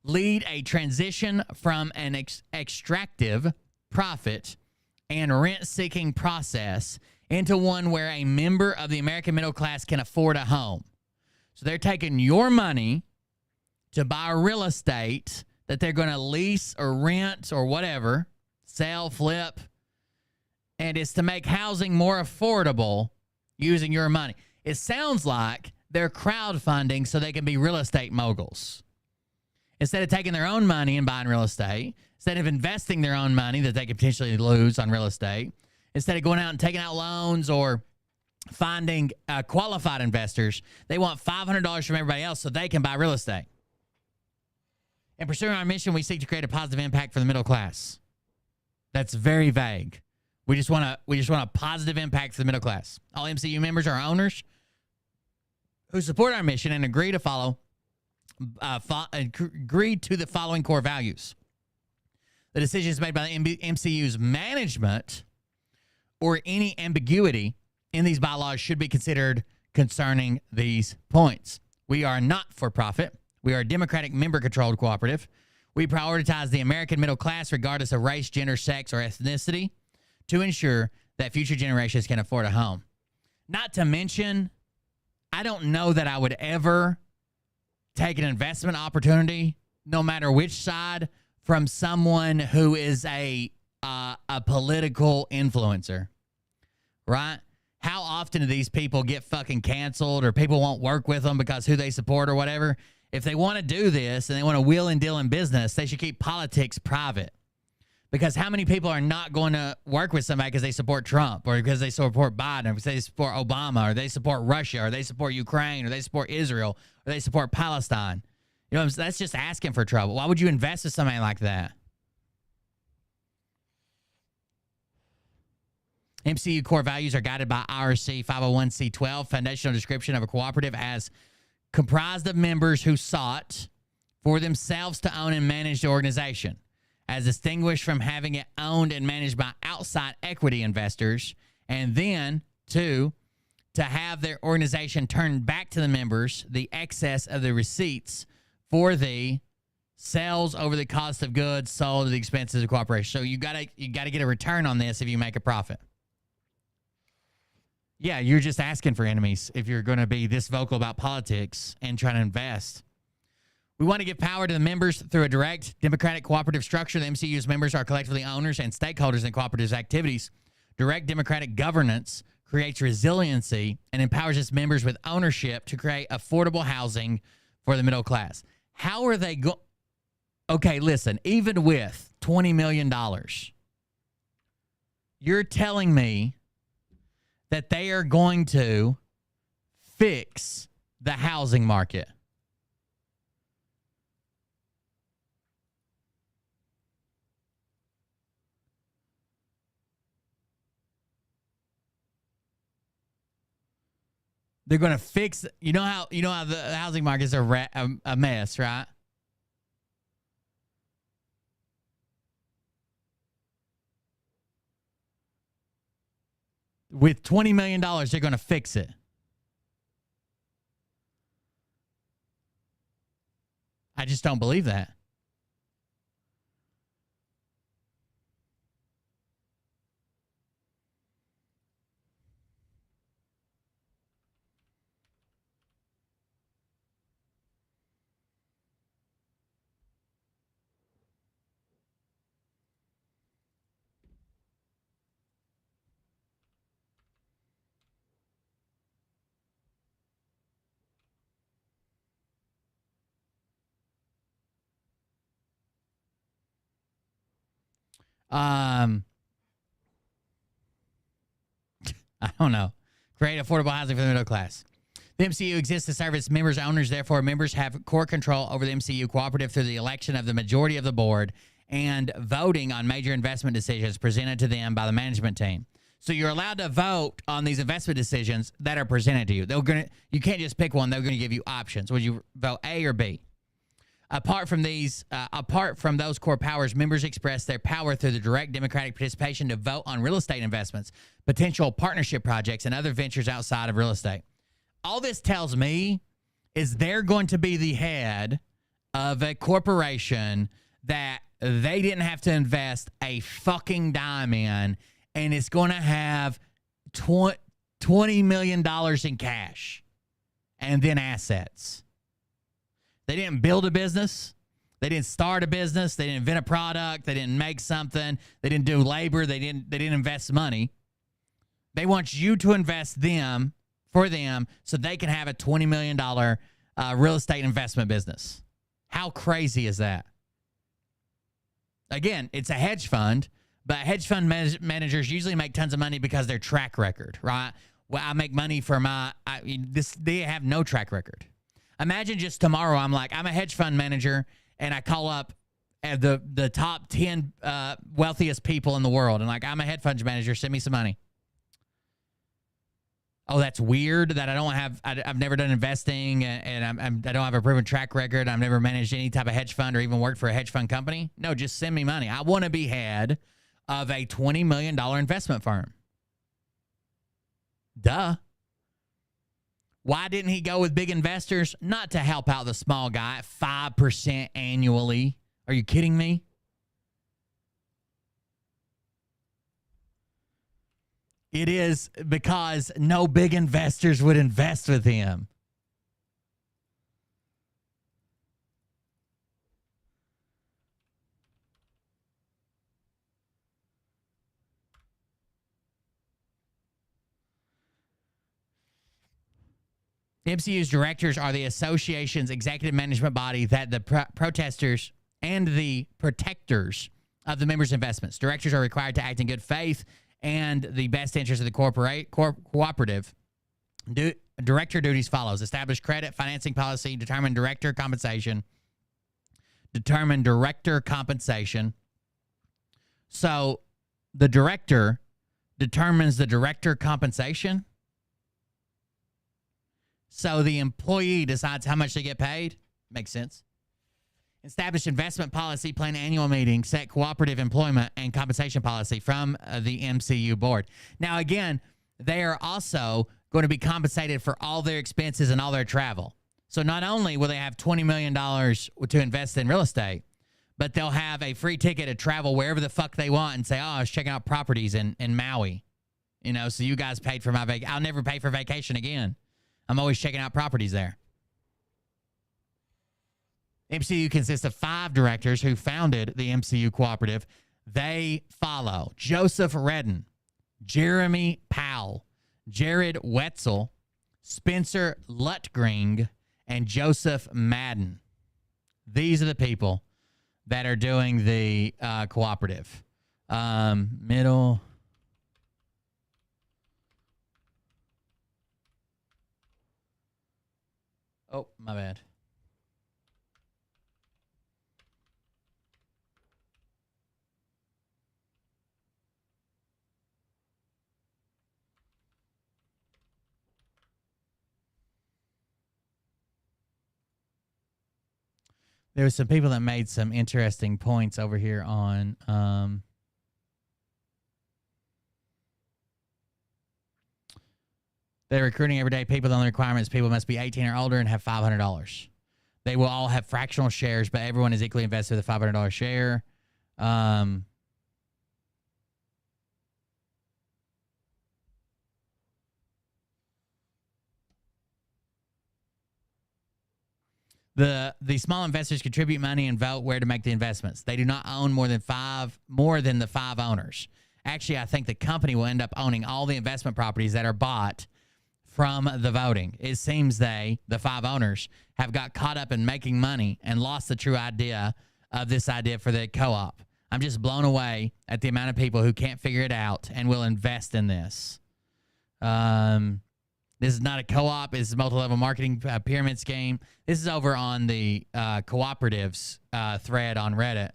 lead a transition from an extractive, profit, and rent-seeking process into one where a member of the American middle class can afford a home. So they're taking your money to buy real estate that they're going to lease or rent or whatever, sell, flip, and it's to make housing more affordable using your money. It sounds like they're crowdfunding so they can be real estate moguls. Instead of taking their own money and buying real estate, instead of investing their own money that they could potentially lose on real estate, instead of going out and taking out loans or finding qualified investors, they want $500 from everybody else so they can buy real estate. In pursuing our mission, we seek to create a positive impact for the middle class. That's very vague. We just want a positive impact for the middle class. All MCU members are owners who support our mission and agree to agree to the following core values. The decisions made by the MCU's management or any ambiguity in these bylaws should be considered concerning these points. We are not for profit. We are a democratic member-controlled cooperative. We prioritize the American middle class regardless of race, gender, sex, or ethnicity to ensure that future generations can afford a home. Not to mention, I don't know that I would ever take an investment opportunity, no matter which side, from someone who is a political influencer, right? How often do these people get fucking canceled or people won't work with them because who they support or whatever? If they want to do this and they want to wheel and deal in business, they should keep politics private. Because how many people are not going to work with somebody because they support Trump or because they support Biden or because they support Obama or they support Russia or they support Ukraine or they support Israel or they support Palestine? You know, that's just asking for trouble. Why would you invest in somebody like that? MCU core values are guided by IRC 501c12, foundational description of a cooperative as comprised of members who sought for themselves to own and manage the organization, as distinguished from having it owned and managed by outside equity investors, and then, two, to have their organization turn back to the members the excess of the receipts for the sales over the cost of goods sold at the expenses of cooperation. So you gotta get a return on this if you make a profit. Yeah, you're just asking for enemies if you're going to be this vocal about politics and trying to invest. We want to give power to the members through a direct, democratic, cooperative structure. The MCU's members are collectively owners and stakeholders in cooperatives activities. Direct democratic governance creates resiliency and empowers its members with ownership to create affordable housing for the middle class. How are they going? Okay, listen, even with $20 million, you're telling me that they are going to fix the housing market. They're going to fix. You know how the housing market's a mess, right? With $20 million, they're going to fix it. I just don't believe that. I don't know. Create affordable housing for the middle class. The MCU exists to serve its members' owners. Therefore, members have core control over the MCU cooperative through the election of the majority of the board and voting on major investment decisions presented to them by the management team. So you're allowed to vote on these investment decisions that are presented to you. You can't just pick one. They're going to give you options. Would you vote A or B? Apart from those core powers, members express their power through the direct democratic participation to vote on real estate investments, potential partnership projects, and other ventures outside of real estate. All this tells me is they're going to be the head of a corporation that they didn't have to invest a fucking dime in, and it's going to have $20 million in cash and then assets. They didn't build a business. They didn't start a business. They didn't invent a product. They didn't make something. They didn't do labor. They didn't invest money. They want you to invest for them so they can have a $20 million real estate investment business. How crazy is that? Again, it's a hedge fund, but hedge fund managers usually make tons of money because their track record, right? Well, I make money for they have no track record. Imagine just tomorrow, I'm a hedge fund manager, and I call up the top 10 wealthiest people in the world, and I'm a hedge fund manager, send me some money. Oh, that's weird that I've never done investing, and I don't have a proven track record. I've never managed any type of hedge fund or even worked for a hedge fund company. No, just send me money. I want to be head of a $20 million investment firm. Duh. Why didn't he go with big investors? Not to help out the small guy at 5% annually. Are you kidding me? It is because no big investors would invest with him. The MCU's directors are the association's executive management body that the protesters and the protectors of the members' investments. Directors are required to act in good faith and the best interest of the cooperative. Director duties follows: establish credit, financing policy, determine director compensation. So the director determines the director compensation. So the employee decides how much they get paid. Makes sense. Establish investment policy, plan annual meeting, set cooperative employment and compensation policy from the MCU board. Now, again, they are also going to be compensated for all their expenses and all their travel. So not only will they have $20 million to invest in real estate, but they'll have a free ticket to travel wherever the fuck they want and say, oh, I was checking out properties in Maui. So you guys paid for my vacation. I'll never pay for vacation again. I'm always checking out properties there. MCU consists of 5 directors who founded the MCU Cooperative. They follow Joseph Redden, Jeremy Powell, Jared Wetzel, Spencer Lutgring, and Joseph Madden. These are the people that are doing the cooperative. Middle. Oh, my bad. There were some people that made some interesting points over here on they're recruiting everyday people. The only requirement is people must be 18 or older and have $500. They will all have fractional shares, but everyone is equally invested with a $500 share. The small investors contribute money and vote where to make the investments. They do not own more than the 5 owners. Actually, I think the company will end up owning all the investment properties that are bought from the voting. It seems the 5 owners, have got caught up in making money and lost the true idea of this idea for the co-op. I'm just blown away at the amount of people who can't figure it out and will invest in this. This is not a co-op. It's a multi-level marketing pyramid scheme. This is over on the cooperatives thread on Reddit.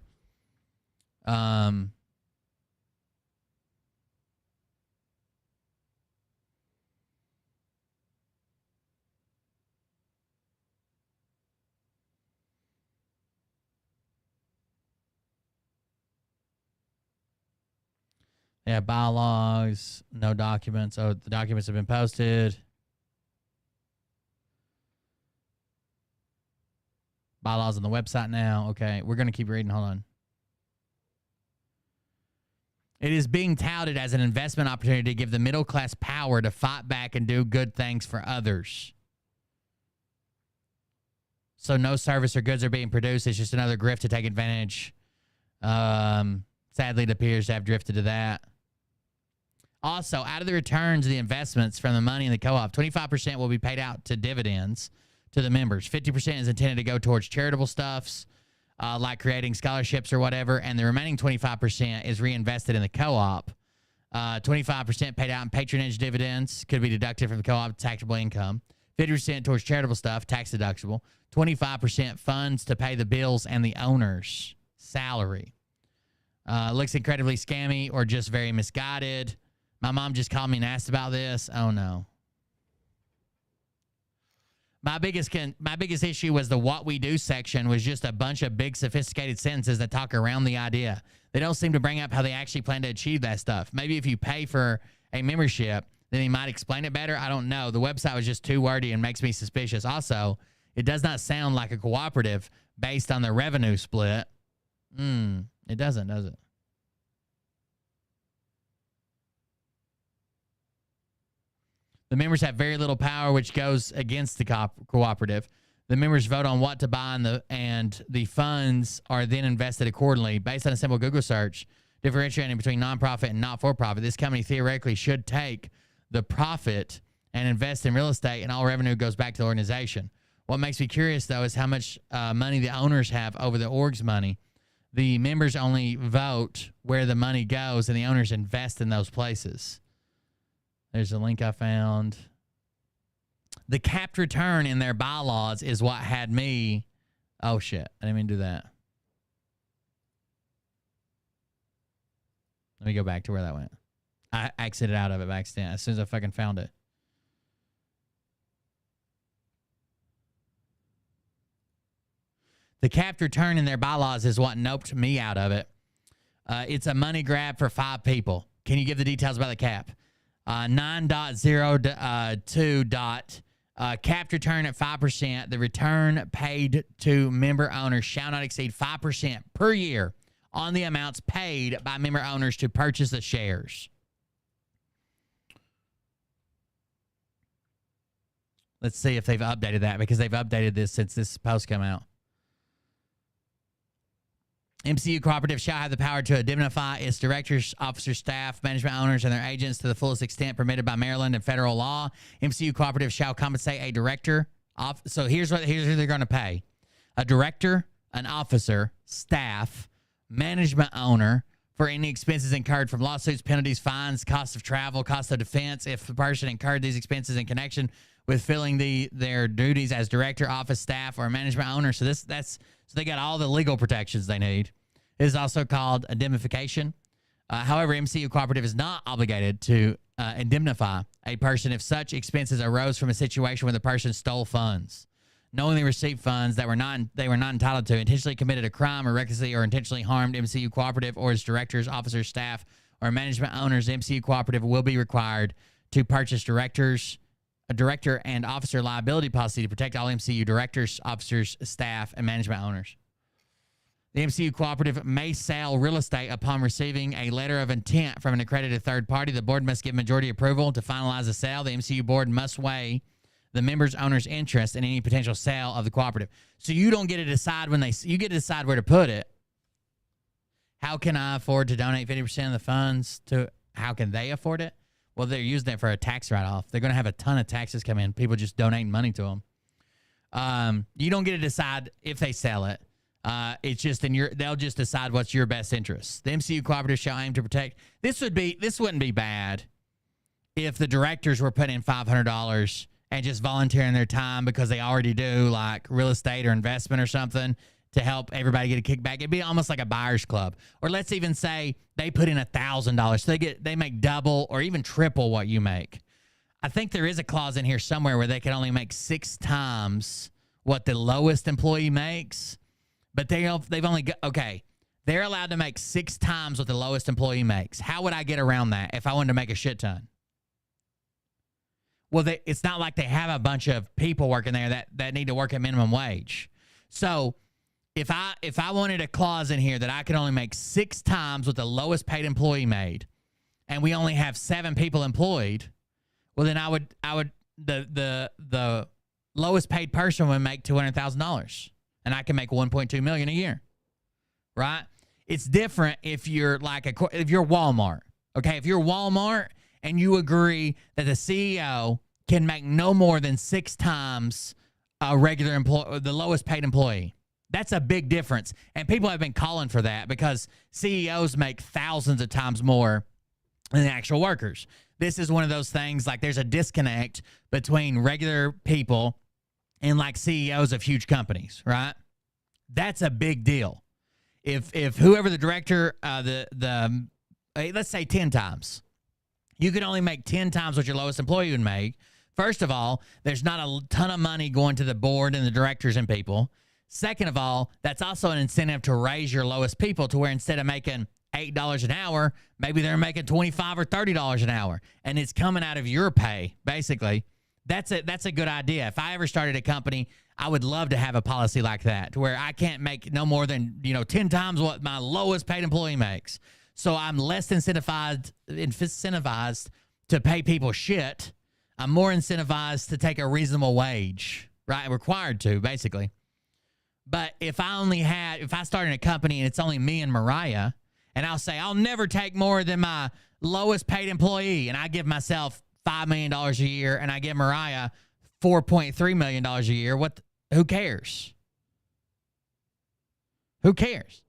Yeah, bylaws, no documents. Oh, the documents have been posted. Bylaws on the website now. Okay, we're going to keep reading. Hold on. It is being touted as an investment opportunity to give the middle class power to fight back and do good things for others. So no service or goods are being produced. It's just another grift to take advantage. Sadly, it appears to have drifted to that. Also, out of the returns of the investments from the money in the co-op, 25% will be paid out to dividends to the members. 50% is intended to go towards charitable stuffs, like creating scholarships or whatever, and the remaining 25% is reinvested in the co-op. 25% paid out in patronage dividends, could be deducted from the co-op taxable income. 50% towards charitable stuff, tax deductible. 25% funds to pay the bills and the owner's salary. Looks incredibly scammy or just very misguided. My mom just called me and asked about this. Oh, no. My biggest issue was the what we do section was just a bunch of big sophisticated sentences that talk around the idea. They don't seem to bring up how they actually plan to achieve that stuff. Maybe if you pay for a membership, then he might explain it better. I don't know. The website was just too wordy and makes me suspicious. Also, it does not sound like a cooperative based on the revenue split. It doesn't, does it? The members have very little power, which goes against the cooperative. The members vote on what to buy, and the funds are then invested accordingly. Based on a simple Google search, differentiating between nonprofit and not-for-profit, this company theoretically should take the profit and invest in real estate, and all revenue goes back to the organization. What makes me curious, though, is how much money the owners have over the org's money. The members only vote where the money goes, and the owners invest in those places. There's a link I found. The capped return in their bylaws is what had me. Oh, shit. I didn't mean to do that. Let me go back to where that went. I exited out of it by accident as soon as I fucking found it. The capped return in their bylaws is what noped me out of it. It's a money grab for 5 people. Can you give the details about the cap? 9.02. Capped return at 5%. The return paid to member owners shall not exceed 5% per year on the amounts paid by member owners to purchase the shares. Let's see if they've updated that, because they've updated this since this post came out. MCU Cooperative shall have the power to indemnify its directors, officers, staff, management owners, and their agents to the fullest extent permitted by Maryland and federal law. MCU Cooperative shall compensate a director, So here's who they're going to pay: a director, an officer, staff, management owner for any expenses incurred from lawsuits, penalties, fines, cost of travel, cost of defense, if the person incurred these expenses in connection with filling their duties as director, office staff, or management owner. So so they got all the legal protections they need. It is also called indemnification. However, MCU Cooperative is not obligated to indemnify a person if such expenses arose from a situation where the person stole funds, knowingly received funds that they were not entitled to, intentionally committed a crime, or recklessly or intentionally harmed MCU Cooperative or its directors, officers, staff, or management owners. MCU Cooperative will be required to purchase a director and officer liability policy to protect all MCU directors, officers, staff, and management owners. The MCU Cooperative may sell real estate upon receiving a letter of intent from an accredited third party. The board must give majority approval to finalize the sale. The MCU board must weigh the members' owners' interest in any potential sale of the cooperative. So you don't get to decide you get to decide where to put it. How can I afford to donate 50% of the funds to, how can they afford it? Well, they're using it for a tax write-off. They're going to have a ton of taxes come in. People just donating money to them. You don't get to decide if they sell it. It's just they'll just decide what's your best interest. The MCU Cooperative shall aim to protect. This wouldn't be bad if the directors were putting in $500 and just volunteering their time because they already do like real estate or investment or something to help everybody get a kickback. It'd be almost like a buyer's club. Or let's even say they put in $1,000. So they make double or even triple what you make. I think there is a clause in here somewhere where they can only make 6 times what the lowest employee makes. But they're allowed to make 6 times what the lowest employee makes. How would I get around that if I wanted to make a shit ton? Well, it's not like they have a bunch of people working there that need to work at minimum wage. So if I wanted a clause in here that I could only make 6 times what the lowest paid employee made, and we only have 7 people employed, well then the lowest paid person would make $200,000. And I can make $1.2 million a year, right? It's different if you're if you're Walmart, okay? If you're Walmart and you agree that the CEO can make no more than 6 times a regular employee, the lowest paid employee, that's a big difference. And people have been calling for that because CEOs make thousands of times more than the actual workers. This is one of those things, like there's a disconnect between regular people and like CEOs of huge companies, right? That's a big deal. If whoever the director, let's say 10 times, you can only make 10 times what your lowest employee would make. First of all, there's not a ton of money going to the board and the directors and people. Second of all, that's also an incentive to raise your lowest people to where instead of making $8 an hour, maybe they're making $25 or $30 an hour, and it's coming out of your pay, basically. That's a good idea. If I ever started a company, I would love to have a policy like that to where I can't make no more than 10 times what my lowest paid employee makes. So I'm less incentivized to pay people shit. I'm more incentivized to take a reasonable wage, right? Required to, basically. But if I started a company and it's only me and Mariah, and I'll say I'll never take more than my lowest paid employee, and I give myself $5 million a year, and I give Mariah $4.3 million a year. Who cares? Who cares?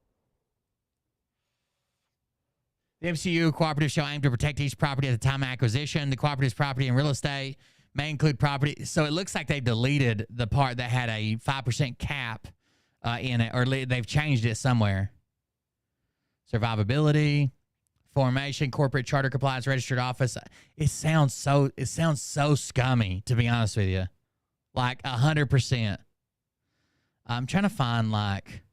The MCU Cooperative shall aim to protect each property at the time of acquisition. The cooperative's property and real estate may include property. So it looks like they deleted the part that had a 5% cap in it, or they've changed it somewhere. Survivability, formation, corporate charter compliance, registered office. It sounds so scummy, to be honest with you. Like 100%. I'm trying to find like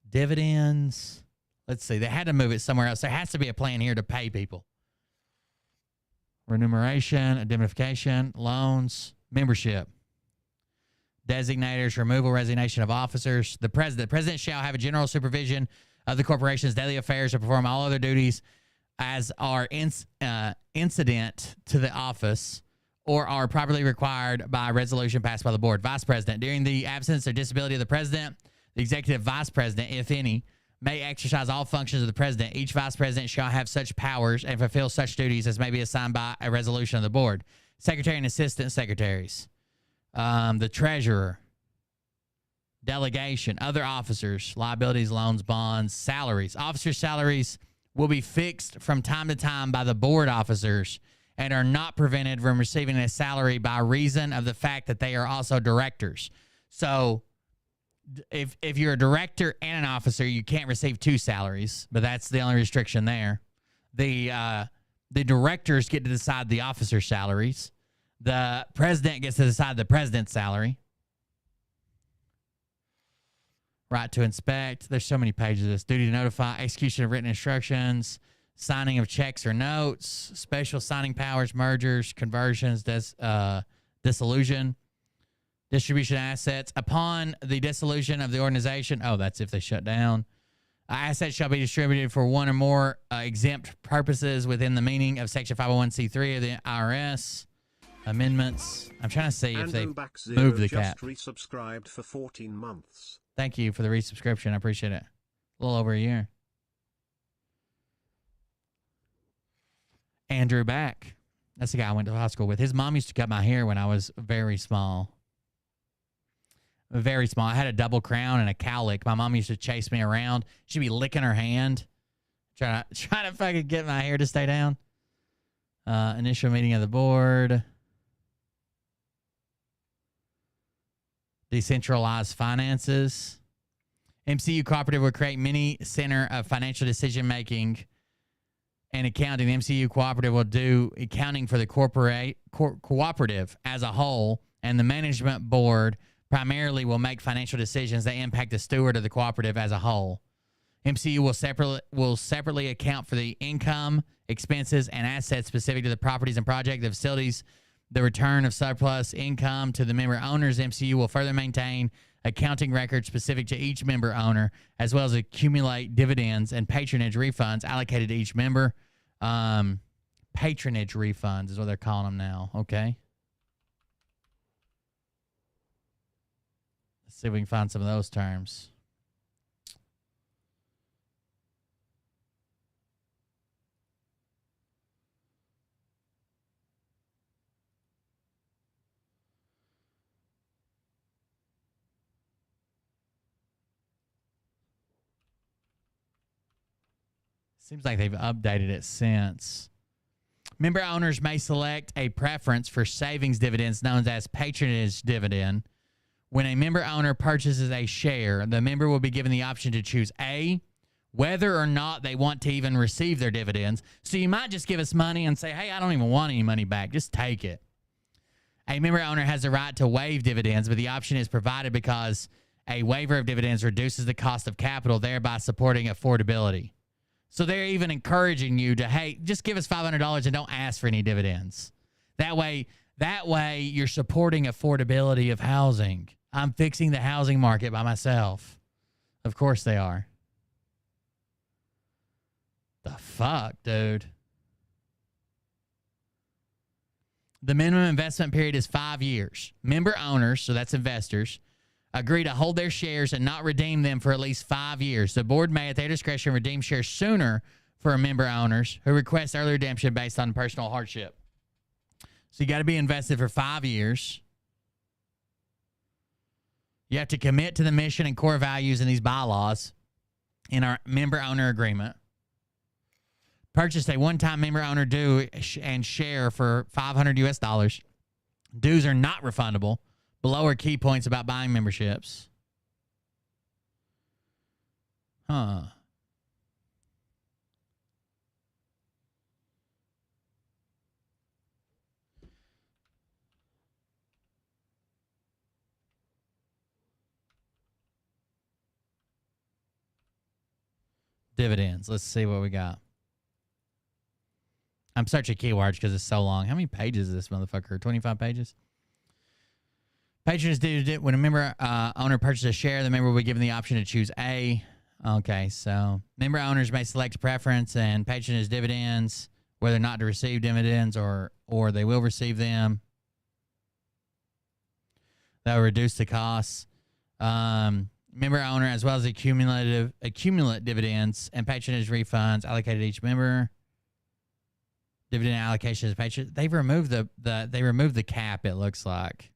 dividends. Let's see. They had to move it somewhere else. There has to be a plan here to pay people. Remuneration, indemnification, loans, membership, designators, removal, resignation of officers. The president shall have a general supervision of the corporation's daily affairs and perform all other duties as are incident to the office or are properly required by resolution passed by the board. Vice president, during the absence or disability of the president, the executive vice president, if any, may exercise all functions of the president. Each vice president shall have such powers and fulfill such duties as may be assigned by a resolution of the board. Secretary and assistant secretaries. the treasurer, delegation, other officers, liabilities, loans, bonds, salaries. Officer salaries will be fixed from time to time by the board officers and are not prevented from receiving a salary by reason of the fact that they are also directors. So if you're a director and an officer, you can't receive two salaries, but that's the only restriction there. The directors get to decide the officer salaries. The president gets to decide the president's salary. Right to inspect. There's so many pages of this. Duty to notify, execution of written instructions, signing of checks or notes, special signing powers, mergers, conversions, dissolution, distribution of assets. Upon the dissolution of the organization, that's if they shut down, assets shall be distributed for one or more exempt purposes within the meaning of Section 501c3 of the IRS. Amendments. I'm trying to see if they move the cap.
Resubscribed for 14 months.
Thank you for the resubscription. I appreciate it. A little over a year. Andrew Back. That's the guy I went to high school with. His mom used to cut my hair when I was very small. Very small. I had a double crown and a cowlick. My mom used to chase me around. She'd be licking her hand, trying to fucking get my hair to stay down. Initial meeting of the board. Decentralized finances. MCU Cooperative will create mini center of financial decision-making and accounting. The MCU Cooperative will do accounting for the cooperative as a whole, and the management board primarily will make financial decisions that impact the steward of the cooperative as a whole. MCU will separately account for the income, expenses, and assets specific to the properties and project, the facilities, the return of surplus income to the member owners. MCU will further maintain accounting records specific to each member owner, as well as accumulate dividends and patronage refunds allocated to each member. Patronage refunds is what they're calling them now. Okay. Let's see if we can find some of those terms. Seems like they've updated it since. Member owners may select a preference for savings dividends known as patronage dividend. When a member owner purchases a share, the member will be given the option to choose A, whether or not they want to even receive their dividends. So you might just give us money and say, hey, I don't even want any money back. Just take it. A member owner has the right to waive dividends, but the option is provided because a waiver of dividends reduces the cost of capital, thereby supporting affordability. So they're even encouraging you to, hey, just give us $500 and don't ask for any dividends. That way you're supporting affordability of housing. I'm fixing the housing market by myself. Of course they are. The fuck, dude? The minimum investment period is 5 years. Member owners, so that's investors, agree to hold their shares and not redeem them for at least 5 years. The board may, at their discretion, redeem shares sooner for member owners who request early redemption based on personal hardship. So you got to be invested for 5 years. You have to commit to the mission and core values in these bylaws in our member owner agreement. Purchase a one-time member owner due and share for $500 US. Dues are not refundable. Below are key points about buying memberships. Dividends. Let's see what we got. I'm searching keywords because it's so long. How many pages is this motherfucker? 25 pages? Patrons do when a member owner purchases a share, the member will be given the option to choose A. Okay, so member owners may select a preference and patronage dividends, whether or not to receive dividends or they will receive them. That will reduce the costs. Member owner, as well as accumulate dividends and patronage refunds allocated to each member. Dividend allocation is patron. They've removed the cap, it looks like.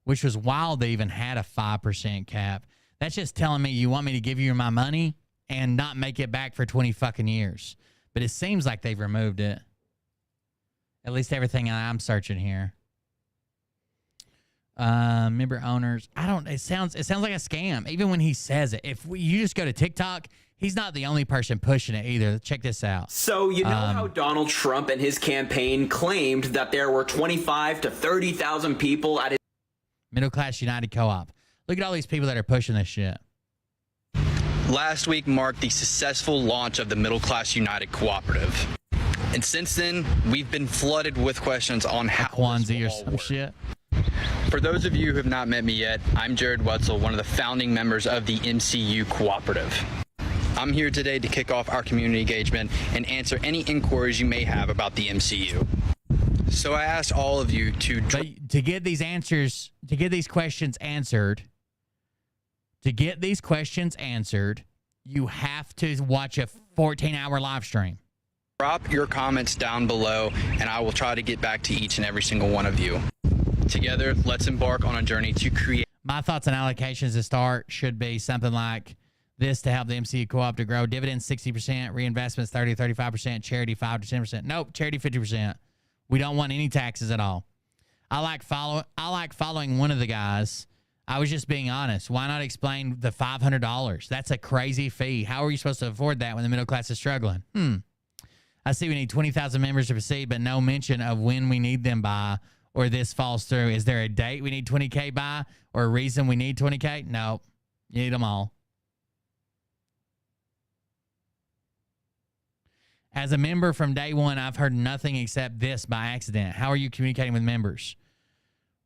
which was wild they even had a 5% cap. That's just telling me you want me to give you my money and not make it back for 20 fucking years. But it seems like they've removed it. At least everything I'm searching here. Member owners. It sounds like a scam. Even when he says it. You just go to TikTok, he's not the only person pushing it either. Check this out.
So you know how Donald Trump and his campaign claimed that there were 25 to 30,000 people at his
Middle Class United Co-op. Look at all these people that are pushing this shit.
Last week marked the successful launch of the Middle Class United Cooperative. And since then, we've been flooded with questions on how
Kwanzaa or some shit.
For those of you who have not met me yet, I'm Jared Wetzel, one of the founding members of the MCU Cooperative. I'm here today to kick off our community engagement and answer any inquiries you may have about the MCU. So I asked all of you to
get these answers, to get these questions answered, you have to watch a 14-hour live stream.
Drop your comments down below, and I will try to get back to each and every single one of you. Together, let's embark on a journey to create.
My thoughts and allocations to start should be something like this to help the MCU Co-op to grow. Dividends 60%, reinvestments 30-35%, charity 5-10%. Nope, charity 50%. We don't want any taxes at all. I like following one of the guys. I was just being honest. Why not explain the $500? That's a crazy fee. How are you supposed to afford that when the middle class is struggling? I see we need 20,000 members to proceed, but no mention of when we need them by or this falls through. Is there a date we need 20K by or a reason we need 20K? No. You need them all. As a member from day one, I've heard nothing except this by accident. How are you communicating with members?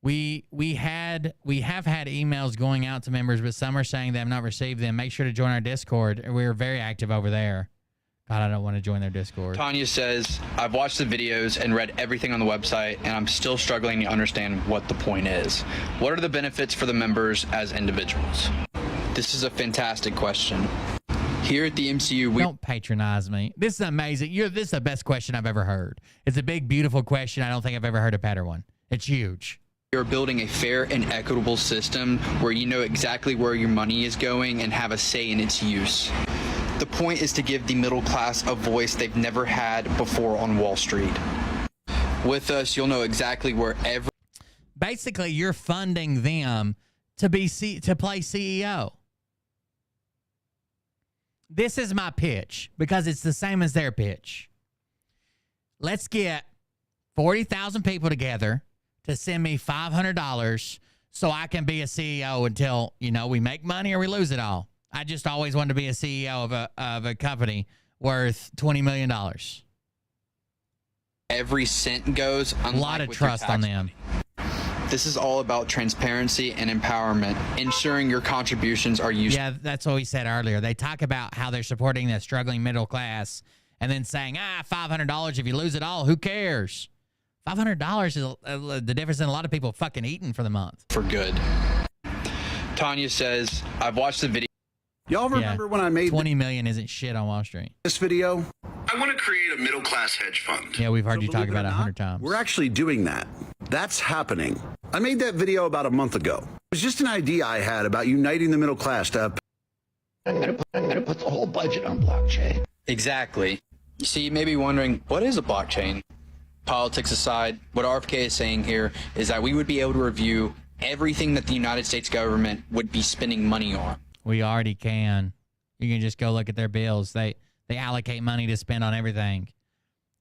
We have had emails going out to members, but some are saying they have not received them. Make sure to join our Discord. We're very active over there. God, I don't want to join their Discord.
Tanya says, I've watched the videos and read everything on the website, and I'm still struggling to understand what the point is. What are the benefits for the members as individuals? This is a fantastic question. Here at the MCU,
don't patronize me. This is amazing. This is the best question I've ever heard. It's a big, beautiful question. I don't think I've ever heard a better one. It's huge.
You're building a fair and equitable system where you know exactly where your money is going and have a say in its use. The point is to give the middle class a voice they've never had before on Wall Street. With us, you'll know exactly where
Basically, you're funding them to play CEO. This is my pitch because it's the same as their pitch. Let's get 40,000 people together to send me $500 so I can be a CEO until, we make money or we lose it all. I just always wanted to be a CEO of a company worth $20 million.
Every cent goes.
A lot of trust on them.
This is all about transparency and empowerment, ensuring your contributions are used.
Yeah, that's what we said earlier. They talk about how they're supporting the struggling middle class and then saying, $500 if you lose it all, who cares? $500 is the difference in a lot of people fucking eating for the month.
For good. Tanya says, I've watched the video.
Y'all remember when I made
20 million isn't shit on Wall Street.
This video?
I want to create a middle-class hedge fund.
Yeah, we've heard you talk about it 100 times.
We're actually doing that. That's happening. I made that video about a month ago. It was just an idea I had about uniting the middle class to...
I'm gonna put the whole budget on blockchain.
Exactly. You see, you may be wondering, what is a blockchain? Politics aside, what RFK is saying here is that we would be able to review everything that the United States government would be spending money on.
We already can. You can just go look at their bills. They allocate money to spend on everything.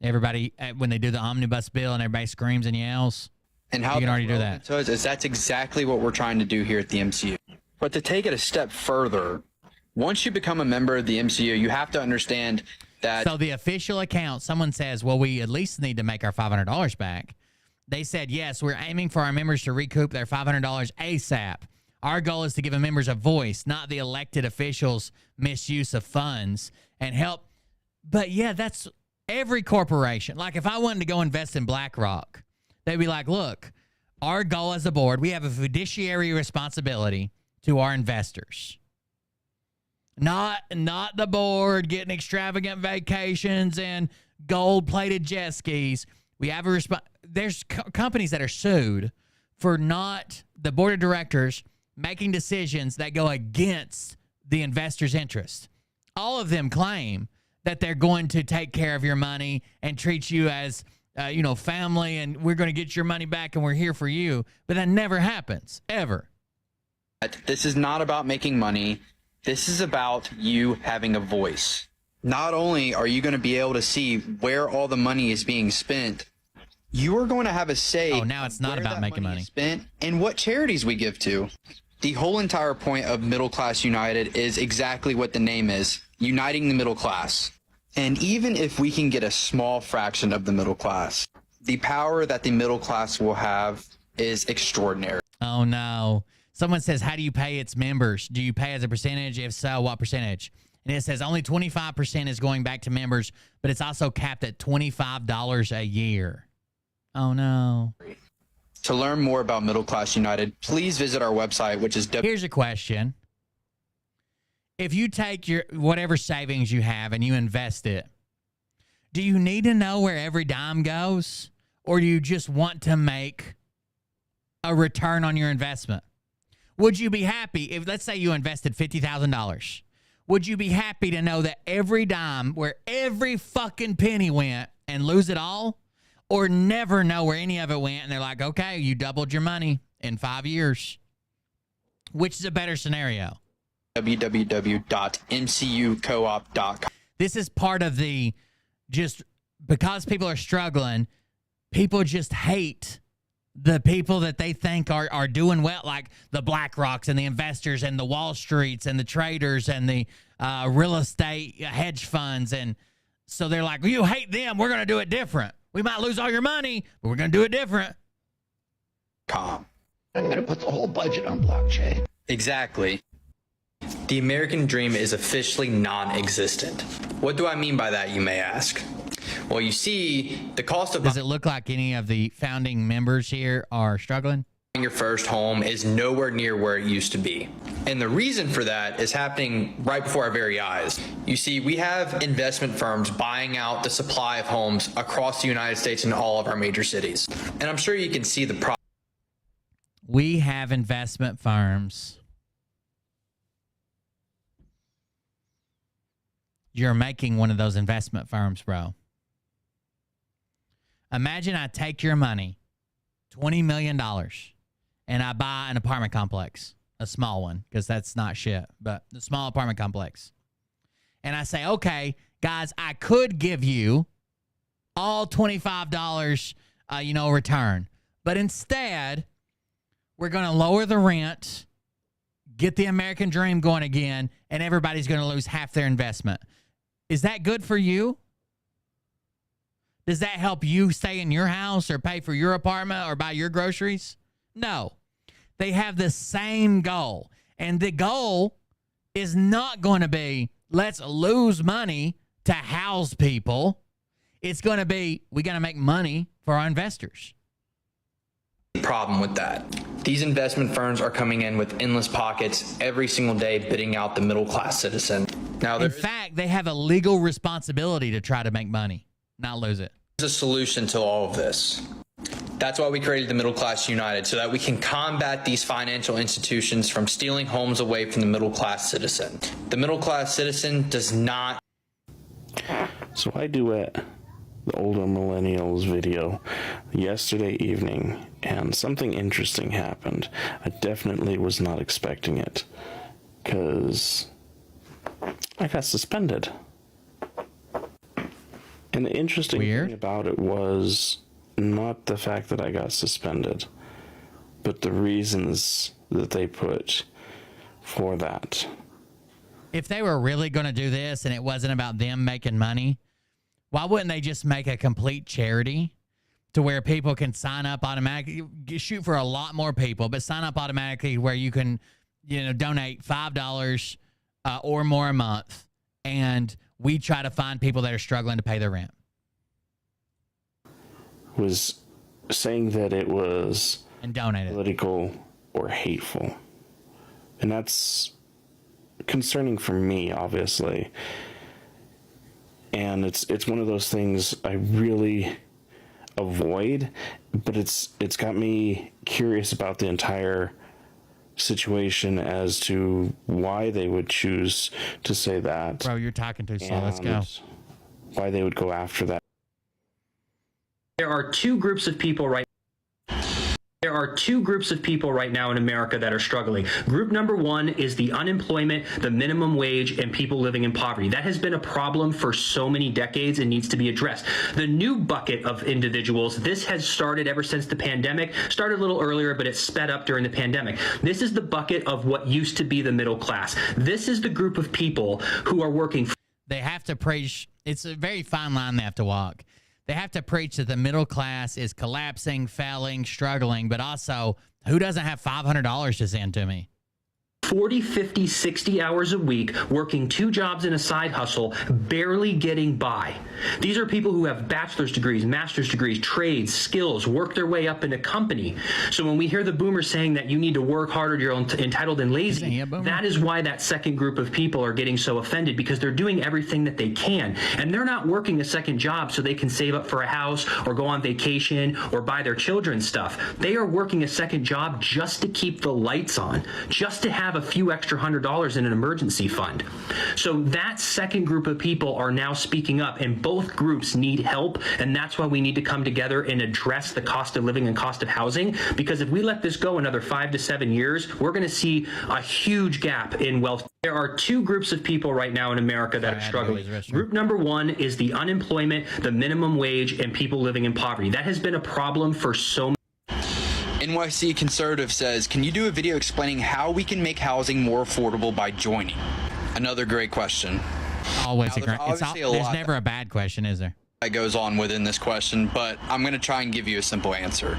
Everybody, when they do the omnibus bill and everybody screams and yells,
and how
you can already do that.
So that's exactly what we're trying to do here at the MCU. But to take it a step further, once you become a member of the MCU, you have to understand that...
So the official account, someone says, well, we at least need to make our $500 back. They said, yes, we're aiming for our members to recoup their $500 ASAP. Our goal is to give the members a voice, not the elected officials' misuse of funds and help. But yeah, that's every corporation. Like if I wanted to go invest in BlackRock, they'd be like, look, our goal as a board, we have a fiduciary responsibility to our investors. Not the board getting extravagant vacations and gold-plated jet skis. We have a there's companies that are sued for not the board of directors making decisions that go against the investor's interest. All of them claim that they're going to take care of your money and treat you as, family, and we're going to get your money back and we're here for you. But that never happens, ever.
This is not about making money. This is about you having a voice. Not only are you going to be able to see where all the money is being spent, you are going to have a say.
Oh, now it's not about making money.
Spent and what charities we give to. The whole entire point of Middle Class United is exactly what the name is, uniting the middle class. And even if we can get a small fraction of the middle class, the power that the middle class will have is extraordinary.
Oh, no. Someone says, how do you pay its members? Do you pay as a percentage? If so, what percentage? And it says only 25% is going back to members, but it's also capped at $25 a year. Oh, no.
To learn more about Middle Class United, please visit our website, which is...
Here's a question. If you take your whatever savings you have and you invest it, do you need to know where every dime goes? Or do you just want to make a return on your investment? Would you be happy if, let's say you invested $50,000, would you be happy to know that every dime, where every fucking penny went, and lose it all? Or never know where any of it went and they're like, okay, you doubled your money in 5 years? Which is a better scenario?
www.mcucoop.com.
This is part of the, just because people are struggling, people just hate the people that they think are doing well, like the BlackRocks and the investors and the Wall Streets and the traders and the real estate hedge funds. And so they're like, you hate them, we're going to do it different. We might lose all your money, but we're going to do it different.
I'm going to put the whole budget on blockchain.
Exactly. The American dream is officially non-existent. What do I mean by that, you may ask? Well, you see, the cost of...
Does it look like any of the founding members here are struggling?
Your first home is nowhere near where it used to be. And the reason for that is happening right before our very eyes. You see, we have investment firms buying out the supply of homes across the United States and all of our major cities. And I'm sure you can see the problem.
We have investment firms. You're making one of those investment firms, bro. Imagine I take your money, $20 million, and I buy an apartment complex, a small one, because that's not shit, but a small apartment complex. And I say, okay, guys, I could give you all $25, return. But instead, we're going to lower the rent, get the American dream going again, and everybody's going to lose half their investment. Is that good for you? Does that help you stay in your house or pay for your apartment or buy your groceries? No. They have the same goal. And the goal is not going to be, let's lose money to house people. It's going to be, we got to make money for our investors.
Problem with that. These investment firms are coming in with endless pockets every single day, bidding out the middle class citizen. Now,
in fact, they have a legal responsibility to try to make money, not lose it.
There's a solution to all of this. That's why we created the Middle Class United, so that we can combat these financial institutions from stealing homes away from the middle class citizen. The middle class citizen does not.
So I duet the older millennials video yesterday evening, and something interesting happened. I definitely was not expecting it, because I got suspended. And the interesting thing about it was not the fact that I got suspended, but the reasons that they put for that.
If they were really going to do this and it wasn't about them making money, why wouldn't they just make a complete charity to where people can sign up automatically, shoot for a lot more people, but sign up automatically where you can, donate $5 or more a month, and we try to find people that are struggling to pay their rent.
Was saying that it was
and donate
political or hateful. And that's concerning for me, obviously. And it's one of those things I avoid, but it's got me curious about the entire situation as to why they would choose to say that.
Bro, you're talking too slow. Let's go.
Why they would go after that.
There are two groups of people right now in America that are struggling. Group number one is the unemployment, the minimum wage, and people living in poverty. That has been a problem for so many decades and needs to be addressed. The new bucket of individuals, this has started ever since the pandemic, started a little earlier, but it sped up during the pandemic. This is the bucket of what used to be the middle class. This is the group of people who are working.
They have to preach. It's a very fine line they have to walk. They have to preach that the middle class is collapsing, failing, struggling, but also, who doesn't have $500 to send to me?
40, 50, 60 hours a week, working 2 jobs and a side hustle, barely getting by. These are people who have bachelor's degrees, master's degrees, trades, skills, work their way up in a company. So when we hear the boomers saying that you need to work harder, you're entitled and lazy, that is why that second group of people are getting so offended, because they're doing everything that they can. And they're not working a second job so they can save up for a house or go on vacation or buy their children stuff. They are working a second job just to keep the lights on, just to have a few extra $100 in an emergency fund. So that second group of people are now speaking up, and both groups need help, and that's why we need to come together and address the cost of living and cost of housing, because if we let this go another 5 to 7 years, we're going to see a huge gap in wealth. There are two groups of people right now in America that are struggling. Group number one is the unemployment, the minimum wage, and people living in poverty. That has been a problem for so many.
NYC Conservative says, can you do a video explaining how we can make housing more affordable by joining? Another great question.
Always a great. There's never a bad question, is there?
That goes on within this question, but I'm going to try and give you a simple answer.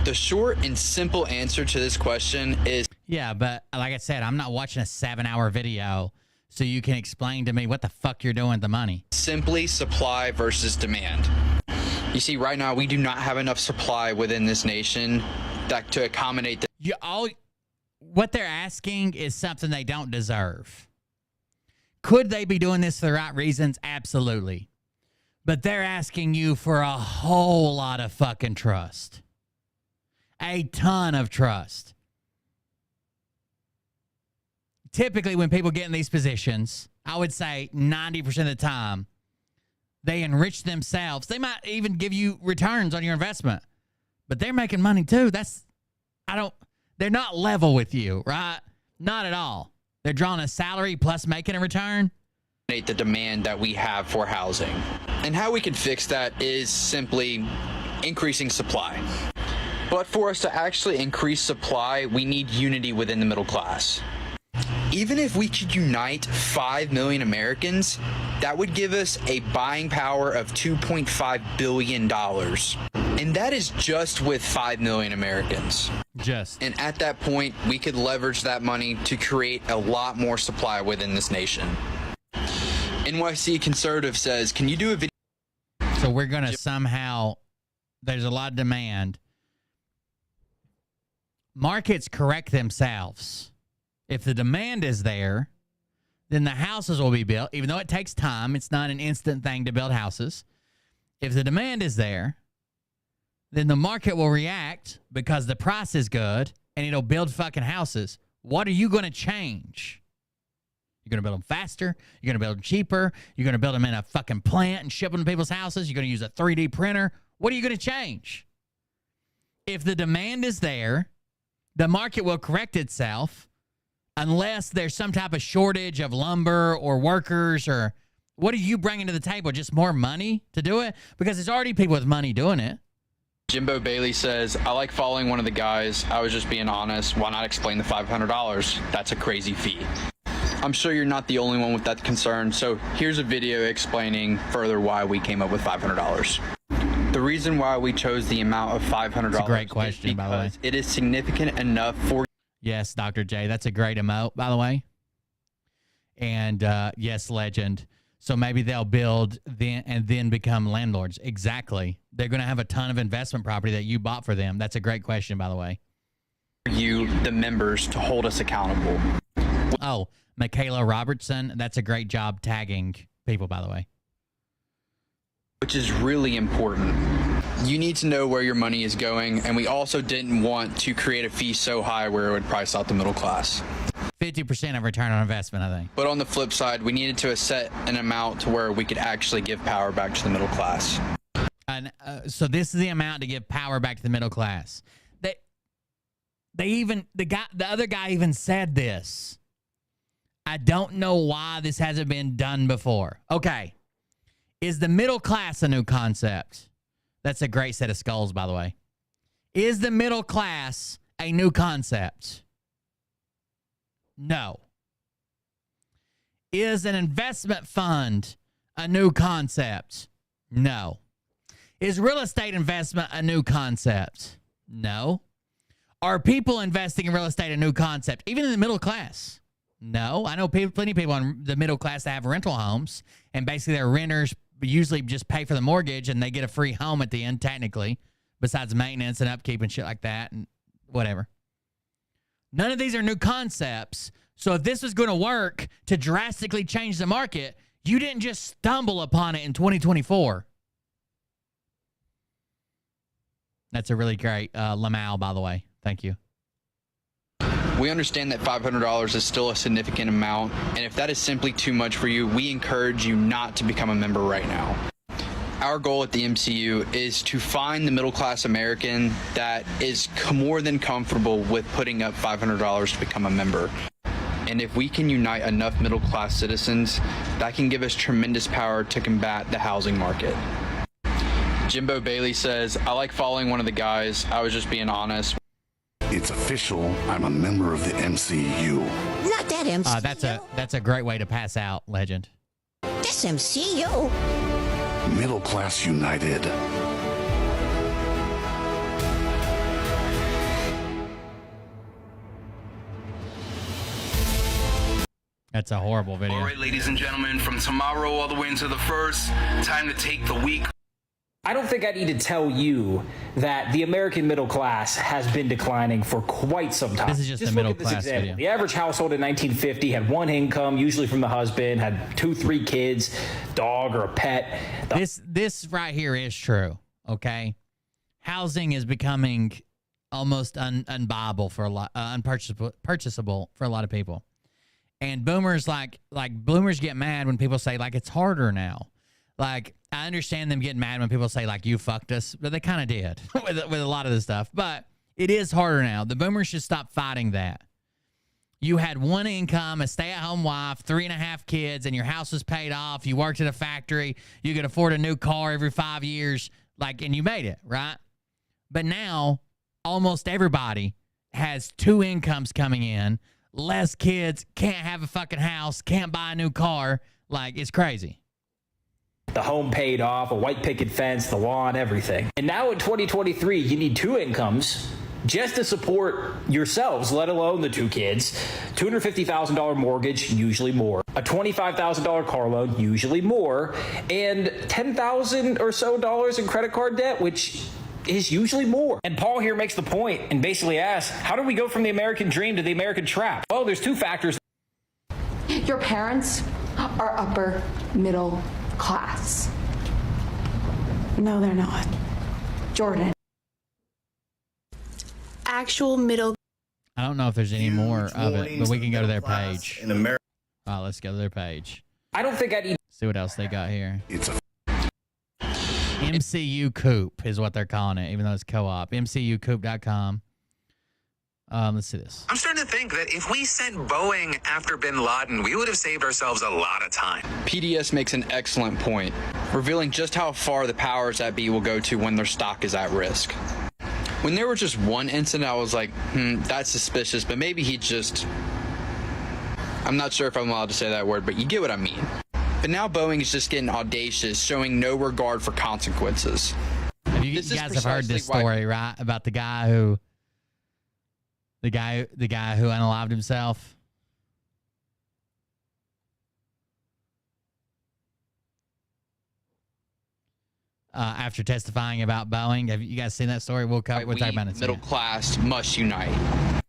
The short and simple answer to this question is...
Yeah, but like I said, I'm not watching a 7-hour video so you can explain to me what the fuck you're doing with the money.
Simply supply versus demand. You see, right now, we do not have enough supply within this nation that to accommodate the...
What they're asking is something they don't deserve. Could they be doing this for the right reasons? Absolutely. But they're asking you for a whole lot of fucking trust. A ton of trust. Typically, when people get in these positions, I would say 90% of the time, they enrich themselves. They might even give you returns on your investment, but they're making money too. They're not level with you, right? Not at all. They're drawing a salary plus making a return.
The demand that we have for housing. And how we can fix that is simply increasing supply. But for us to actually increase supply, we need unity within the middle class. Even if we could unite 5 million Americans, that would give us a buying power of $2.5 billion. And that is just with 5 million Americans. And at that point, we could leverage that money to create a lot more supply within this nation. NYC Conservative says, can you do a video?
So we're going to somehow, there's a lot of demand. Markets correct themselves. If the demand is there, then the houses will be built, even though it takes time. It's not an instant thing to build houses. If the demand is there, then the market will react because the price is good and it'll build fucking houses. What are you going to change? You're going to build them faster. You're going to build them cheaper. You're going to build them in a fucking plant and ship them to people's houses. You're going to use a 3D printer. What are you going to change? If the demand is there, the market will correct itself. Unless there's some type of shortage of lumber or workers, or what are you bringing to the table? Just more money to do it? Because there's already people with money doing it.
Jimbo Bailey says, I like following one of the guys. I was just being honest. Why not explain the $500? That's a crazy fee. I'm sure you're not the only one with that concern. So here's a video explaining further why we came up with $500. The reason why we chose the amount of $500
That's a great question, by the way.
It is significant enough for...
Yes, Dr. J. That's a great emote, by the way. And yes, legend. So maybe they'll build then become landlords. Exactly. They're going to have a ton of investment property that you bought for them. That's a great question, by the way.
You, the members, to hold us accountable.
Oh, Michaela Robertson. That's a great job tagging people, by the way.
Which is really important. You need to know where your money is going, and we also didn't want to create a fee so high where it would price out the middle class.
50% of return on investment, I think.
But on the flip side, we needed to set an amount to where we could actually give power back to the middle class.
And so this is the amount to give power back to the middle class. The other guy even said this. I don't know why this hasn't been done before. Okay. Is the middle class a new concept? That's a great set of skulls, by the way. Is the middle class a new concept? No. Is an investment fund a new concept? No. Is real estate investment a new concept? No. Are people investing in real estate a new concept, even in the middle class? No. I know plenty of people in the middle class that have rental homes, and basically their renters usually just pay for the mortgage and they get a free home at the end, technically, besides maintenance and upkeep and shit like that and whatever. None of these are new concepts. So if this was going to work to drastically change the market, you didn't just stumble upon it in 2024. That's a really great Lamau, by the way. Thank you.
We understand that $500 is still a significant amount, and if that is simply too much for you, we encourage you not to become a member right now. Our goal at the MCU is to find the middle-class American that is more than comfortable with putting up $500 to become a member. And if we can unite enough middle-class citizens, that can give us tremendous power to combat the housing market. Jimbo Bailey says, I like following one of the guys. I was just being honest.
It's official. I'm a member of the MCU.
Not that MCU.
That's a great way to pass out, Legend.
This MCU.
Middle Class United.
That's a horrible video.
All right, ladies and gentlemen, from tomorrow all the way into the first, time to take the week.
I don't think I need to tell you that the American middle class has been declining for quite some time.
This is just a middle class video.
The average household in 1950 had one income, usually from the husband, had 2-3 kids, dog or a pet.
This right here is true, okay? Housing is becoming almost unbuyable for a lot, unpurchasable for a lot of people. And boomers boomers get mad when people say like it's harder now. Like, I understand them getting mad when people say, like, you fucked us, but they kind of did with a lot of this stuff. But it is harder now. The boomers should stop fighting that. You had one income, a stay-at-home wife, 3.5 kids, and your house was paid off. You worked at a factory. You could afford a new car every 5 years, and you made it, right? But now, almost everybody has 2 incomes coming in, less kids, can't have a fucking house, can't buy a new car. It's crazy.
The home paid off, a white picket fence, the lawn, everything. And now in 2023, you need 2 incomes just to support yourselves, let alone the 2 kids. $250,000 mortgage, usually more. A $25,000 car loan, usually more. And $10,000 or so in credit card debt, which is usually more. And Paul here makes the point and basically asks, how do we go from the American dream to the American trap? Well, there's 2 factors.
Your parents are upper middle class. No, they're not. Jordan. Actual middle.
I don't know if there's any more of it, but we can go to their page. In America. Oh, let's go to their page.
I don't think I need.
See what else they got here. It's a MCU Coop is what they're calling it, even though it's co-op. MCUcoop.com. Let's see this.
I'm starting to think that if we sent Boeing after bin Laden, we would have saved ourselves a lot of time.
PDS makes an excellent point, revealing just how far the powers that be will go to when their stock is at risk. When there was just one incident, I was like, that's suspicious, but maybe he just... I'm not sure if I'm allowed to say that word, but you get what I mean. But now Boeing is just getting audacious, showing no regard for consequences.
You guys have heard this story, right? About the guy who... The guy who unalived himself. After testifying about Boeing. Have you guys seen that story? We'll talk about it.
Middle class must unite.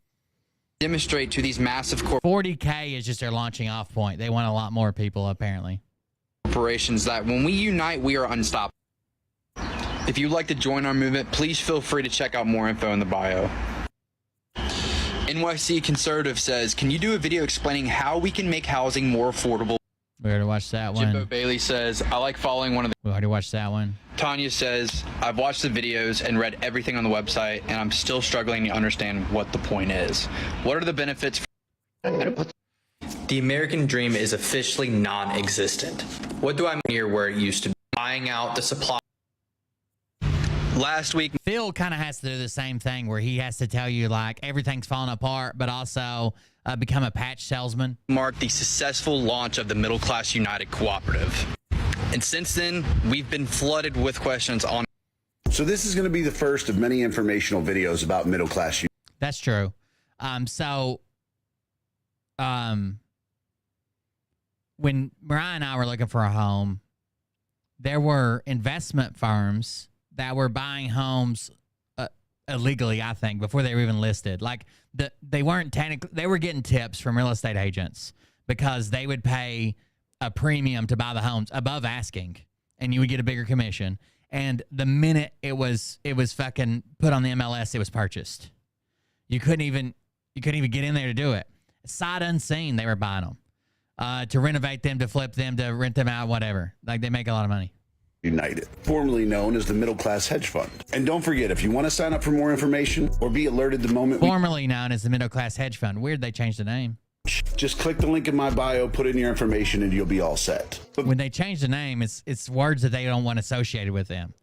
Demonstrate to these massive
40K is just their launching off point. They want a lot more people, apparently.
Corporations that when we unite, we are unstoppable. If you'd like to join our movement, please feel free to check out more info in the bio. NYC Conservative says, can you do a video explaining how we can make housing more affordable?
We already watched that one.
Jimbo Bailey says, I like following one of the...
We already watched that one.
Tanya says, I've watched the videos and read everything on the website, and I'm still struggling to understand what the point is. What are the benefits? The American dream is officially non-existent. What do I mean here where it used to be? Buying out the supply. Last week,
Phil kind of has to do the same thing where he has to tell you like everything's falling apart, but also become a patch salesman.
Marked the successful launch of the Middle Class United Cooperative. And since then, we've been flooded with questions on.
So this is going to be the first of many informational videos about Middle Class United.
That's true. When Mariah and I were looking for a home, there were investment firms that were buying homes illegally, I think, before they were even listed. Like they weren't technically, they were getting tips from real estate agents because they would pay a premium to buy the homes above asking, and you would get a bigger commission. And the minute it was fucking put on the MLS, it was purchased. You couldn't even get in there to do it. Sight unseen, they were buying them to renovate them, to flip them, to rent them out, whatever. Like they make a lot of money.
United, formerly known as the Middle Class Hedge Fund. And don't forget, if you want to sign up for more information or be alerted the moment
formerly known as the Middle Class Hedge Fund. Weird they changed the name.
Just click the link in my bio, put in your information, and you'll be all set. But
when they change the name, it's words that they don't want associated with them,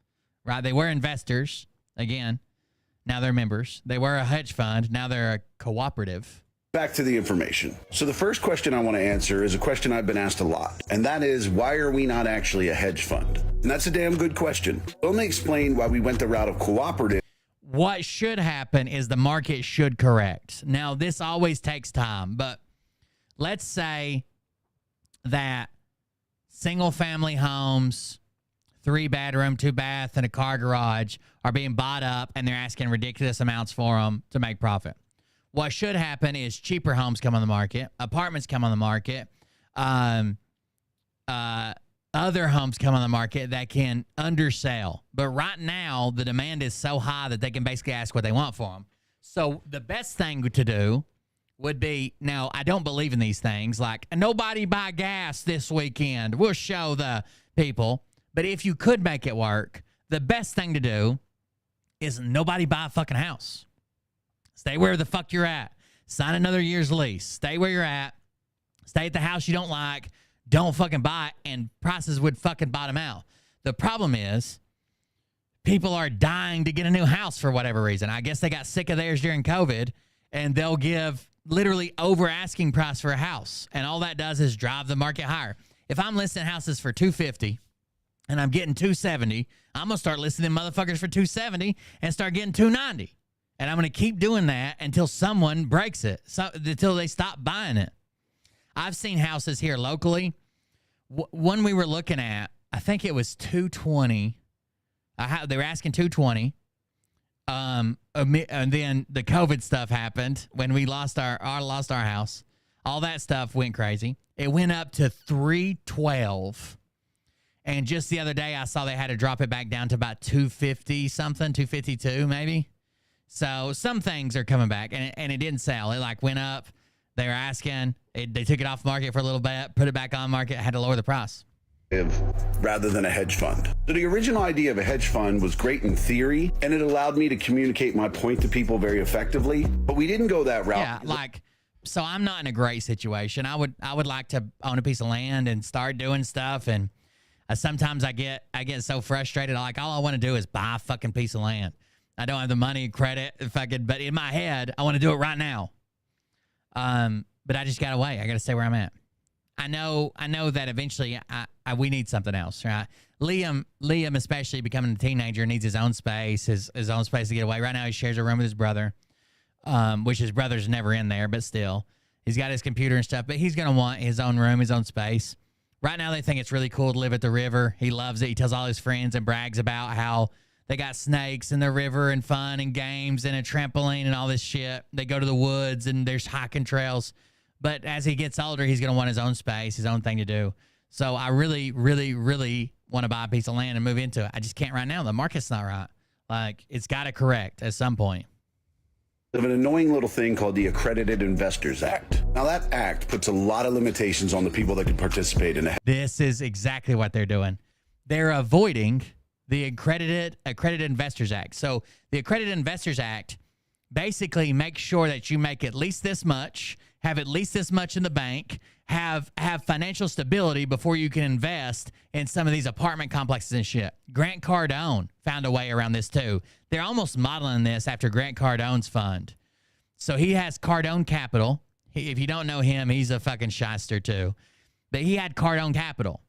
right? They were investors, again. Now they're members. They were a hedge fund. Now they're a cooperative.
Back to the information. So the first question I want to answer is a question I've been asked a lot, and that is, why are we not actually a hedge fund? And that's a damn good question. Let me explain why we went the route of cooperative.
What should happen is the market should correct. Now, this always takes time, but let's say that single-family homes, 3-bedroom, 2-bath, and a car garage are being bought up, and they're asking ridiculous amounts for them to make profit. What should happen is cheaper homes come on the market, apartments come on the market, other homes come on the market that can undersell. But right now, the demand is so high that they can basically ask what they want for them. So the best thing to do would be, now, I don't believe in these things, like, nobody buy gas this weekend. We'll show the people. But if you could make it work, the best thing to do is nobody buy a fucking house. Stay where the fuck you're at. Sign another year's lease. Stay where you're at. Stay at the house you don't like. Don't fucking buy it, and prices would fucking bottom out. The problem is people are dying to get a new house for whatever reason. I guess they got sick of theirs during COVID, and they'll give literally over asking price for a house, and all that does is drive the market higher. If I'm listing houses for $250 and I'm getting $270, I'm going to start listing them motherfuckers for $270 and start getting $290. And I'm going to keep doing that until someone breaks it, until they stop buying it. I've seen houses here locally. One we were looking at, I think it was $220. They were asking $220. And then the COVID stuff happened when we lost our house. All that stuff went crazy. It went up to $312. And just the other day, I saw they had to drop it back down to about $250 something, $252 maybe. So some things are coming back, and it didn't sell. It like went up. They were asking. They took it off market for a little bit, put it back on market, had to lower the price.
Rather than a hedge fund. So the original idea of a hedge fund was great in theory, and it allowed me to communicate my point to people very effectively, but we didn't go that route.
Yeah, so I'm not in a great situation. I would like to own a piece of land and start doing stuff, and sometimes I get so frustrated. Like, all I want to do is buy a fucking piece of land. I don't have the money and credit but in my head, I want to do it right now. But I just got to wait. I got to stay where I'm at. I know that eventually we need something else, right? Liam, especially becoming a teenager, needs his own space, his own space to get away. Right now, he shares a room with his brother, which his brother's never in there, but still, he's got his computer and stuff. But he's gonna want his own room, his own space. Right now, they think it's really cool to live at the river. He loves it. He tells all his friends and brags about how they got snakes in the river and fun and games and a trampoline and all this shit. They go to the woods and there's hiking trails. But as he gets older, he's going to want his own space, his own thing to do. So I really, really, really want to buy a piece of land and move into it. I just can't right now. The market's not right. Like, it's got to correct at some point.
Of an annoying little thing called the Accredited Investors Act. Now, that act puts a lot of limitations on the people that can participate in it.
This is exactly what they're doing. They're avoiding the Accredited Investors Act. So the Accredited Investors Act basically makes sure that you make at least this much, have at least this much in the bank, have financial stability before you can invest in some of these apartment complexes and shit. Grant Cardone found a way around this too. They're almost modeling this after Grant Cardone's fund. So he has Cardone Capital. If you don't know him, he's a fucking shyster too. But he had Cardone Capital.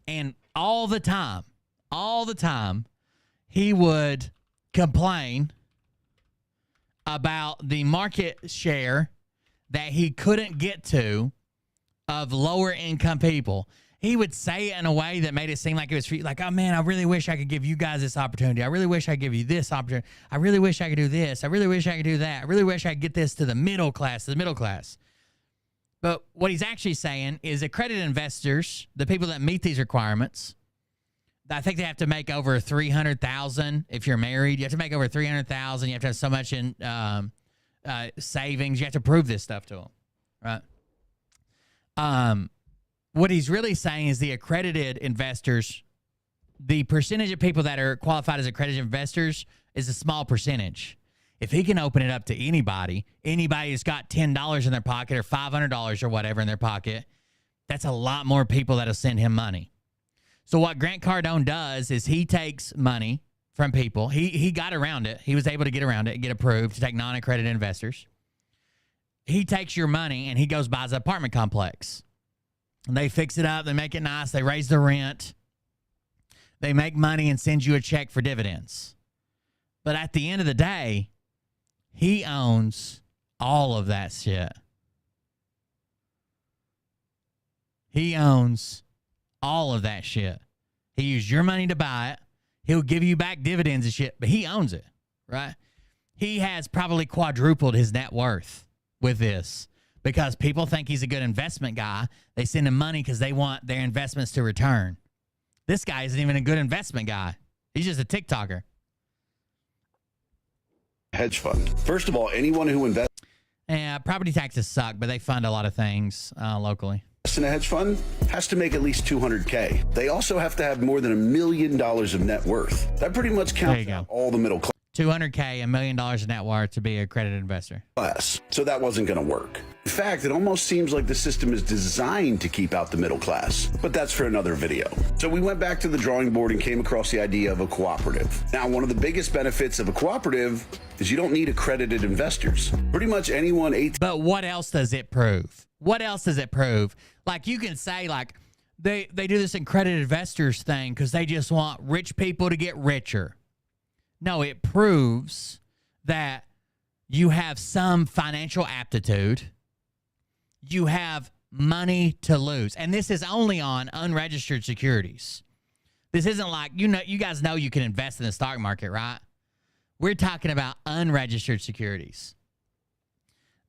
And all the time, he would complain about the market share that he couldn't get to of lower income people. He would say it in a way that made it seem like it was free. Like, oh man, I really wish I could give you guys this opportunity. I really wish I could give you this opportunity. I really wish I could do this. I really wish I could do that. I really wish I could get this to the middle class, But what he's actually saying is accredited investors, the people that meet these requirements, I think they have to make over $300,000 if you're married. You have to make over $300,000. You have to have so much in savings. You have to prove this stuff to them, right? What he's really saying is the accredited investors, the percentage of people that are qualified as accredited investors is a small percentage. If he can open it up to anybody who's got $10 in their pocket or $500 or whatever in their pocket, that's a lot more people that'll send him money. So what Grant Cardone does is he takes money from people. He got around it. He was able to get around it and get approved to take non-accredited investors. He takes your money and he goes buys an apartment complex. And they fix it up. They make it nice. They raise the rent. They make money and send you a check for dividends. But at the end of the day, he owns all of that shit. He owns all of that shit. He used your money to buy it. He'll give you back dividends and shit, but he owns it, right? He has probably quadrupled his net worth with this because people think he's a good investment guy. They send him money because they want their investments to return. This guy isn't even a good investment guy. He's just a TikToker.
Hedge fund. First of all, anyone who invests...
Yeah, property taxes suck, but they fund a lot of things locally.
In a hedge fund has to make at least $200K. They also have to have more than $1 million of net worth. That pretty much counts out all the middle class.
$200K, $1 million in net worth to be an accredited investor.
So that wasn't going to work. In fact, it almost seems like the system is designed to keep out the middle class, but that's for another video. So we went back to the drawing board and came across the idea of a cooperative. Now, one of the biggest benefits of a cooperative is you don't need accredited investors. Pretty much anyone...
But what else does it prove? What else does it prove? Like, you can say, like, they do this accredited investors thing because they just want rich people to get richer. No, it proves that you have some financial aptitude. You have money to lose. And this is only on unregistered securities. This isn't like, you guys know you can invest in the stock market, right? We're talking about unregistered securities.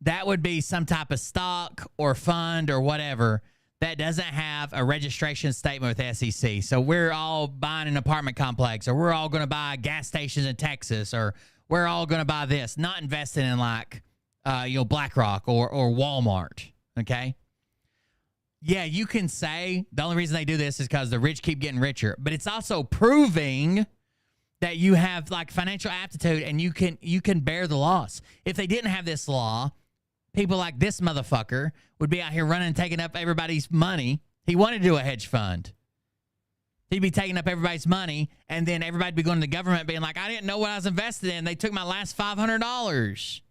That would be some type of stock or fund or whatever that doesn't have a registration statement with the SEC. So we're all buying an apartment complex, or we're all going to buy gas stations in Texas, or we're all going to buy this, not investing in like, BlackRock or Walmart. Okay. Yeah, you can say the only reason they do this is because the rich keep getting richer, but it's also proving that you have like financial aptitude and you can bear the loss. If they didn't have this law, people like this motherfucker would be out here running and taking up everybody's money. He wanted to do a hedge fund. He'd be taking up everybody's money, and then everybody'd be going to the government being like, I didn't know what I was invested in. They took my last $500.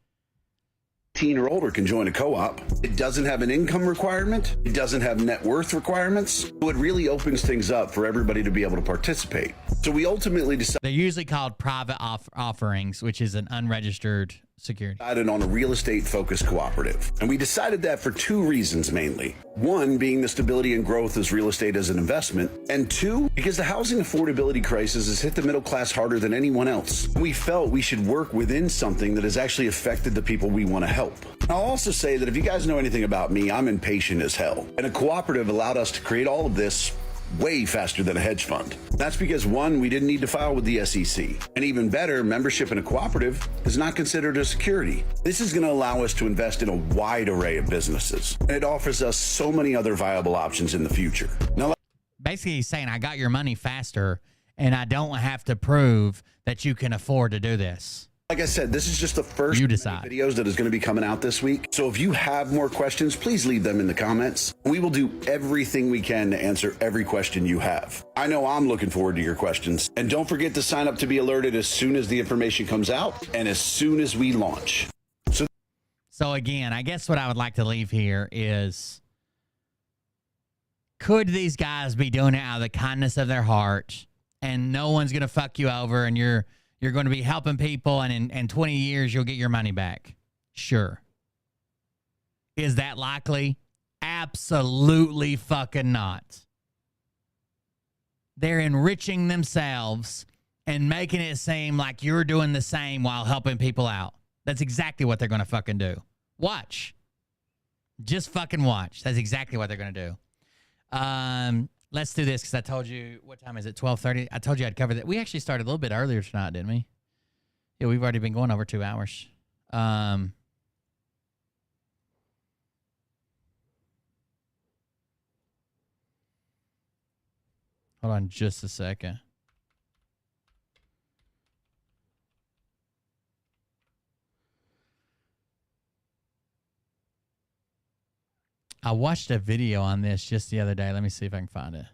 18 or older can join a co-op. It doesn't have an income requirement. It doesn't have net worth requirements. So it really opens things up for everybody to be able to participate. So we ultimately decided...
They're usually called private offerings, which is an unregistered security.
Decided on a real estate focused cooperative. And we decided that for two reasons mainly. One, being the stability and growth as real estate as an investment. And two, because the housing affordability crisis has hit the middle class harder than anyone else. We felt we should work within something that has actually affected the people we want to help. I'll also say that if you guys know anything about me, I'm impatient as hell. And a cooperative allowed us to create all of this way faster than a hedge fund. That's because, one, we didn't need to file with the SEC. And even better, membership in a cooperative is not considered a security. This is going to allow us to invest in a wide array of businesses. And it offers us so many other viable options in the future. Now,
basically, he's saying, I got your money faster, and I don't have to prove that you can afford to do this.
like I said, this is just the first of many videos that is going to be coming out this week. So if you have more questions, please leave them in the comments. We will do everything we can to answer every question you have. I know I'm looking forward to your questions. And don't forget to sign up to be alerted as soon as the information comes out and as soon as we launch.
So again, I guess what I would like to leave here is, could these guys be doing it out of the kindness of their heart, and no one's going to fuck you over, and you're going to be helping people, and in 20 years you'll get your money back? Sure. Is that likely? Absolutely fucking not. They're enriching themselves and making it seem like you're doing the same while helping people out. That's exactly what they're going to fucking do. Watch. Just fucking watch. That's exactly what they're going to do. Let's do this because I told you, what time is it? 12:30. I told you I'd cover that. We actually started a little bit earlier tonight, didn't we? Yeah, we've already been going over 2 hours. Hold on just a second. I watched a video on this just the other day. Let me see if I can find it.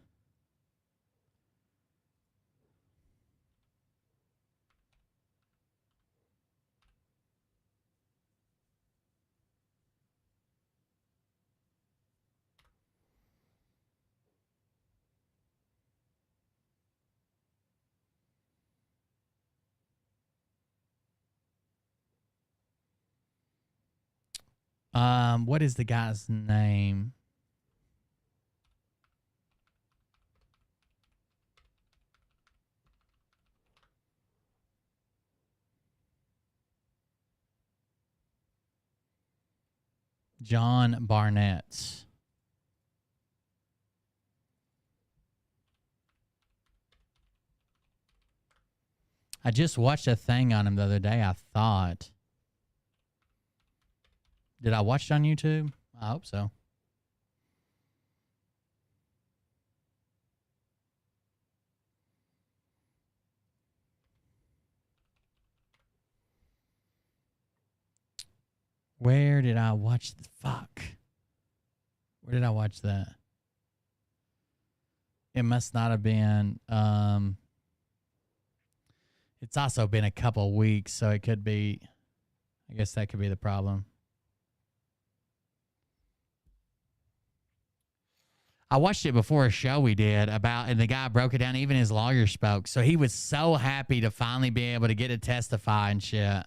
What is the guy's name? John Barnett. I just watched a thing on him the other day, I thought. Did I watch it on YouTube? I hope so. Where did I watch the fuck? Where did I watch that? It must not have been. It's also been a couple weeks, so it could be. I guess that could be the problem. I watched it before a show we did about, and the guy broke it down. Even his lawyer spoke, so he was so happy to finally be able to get to testify and shit.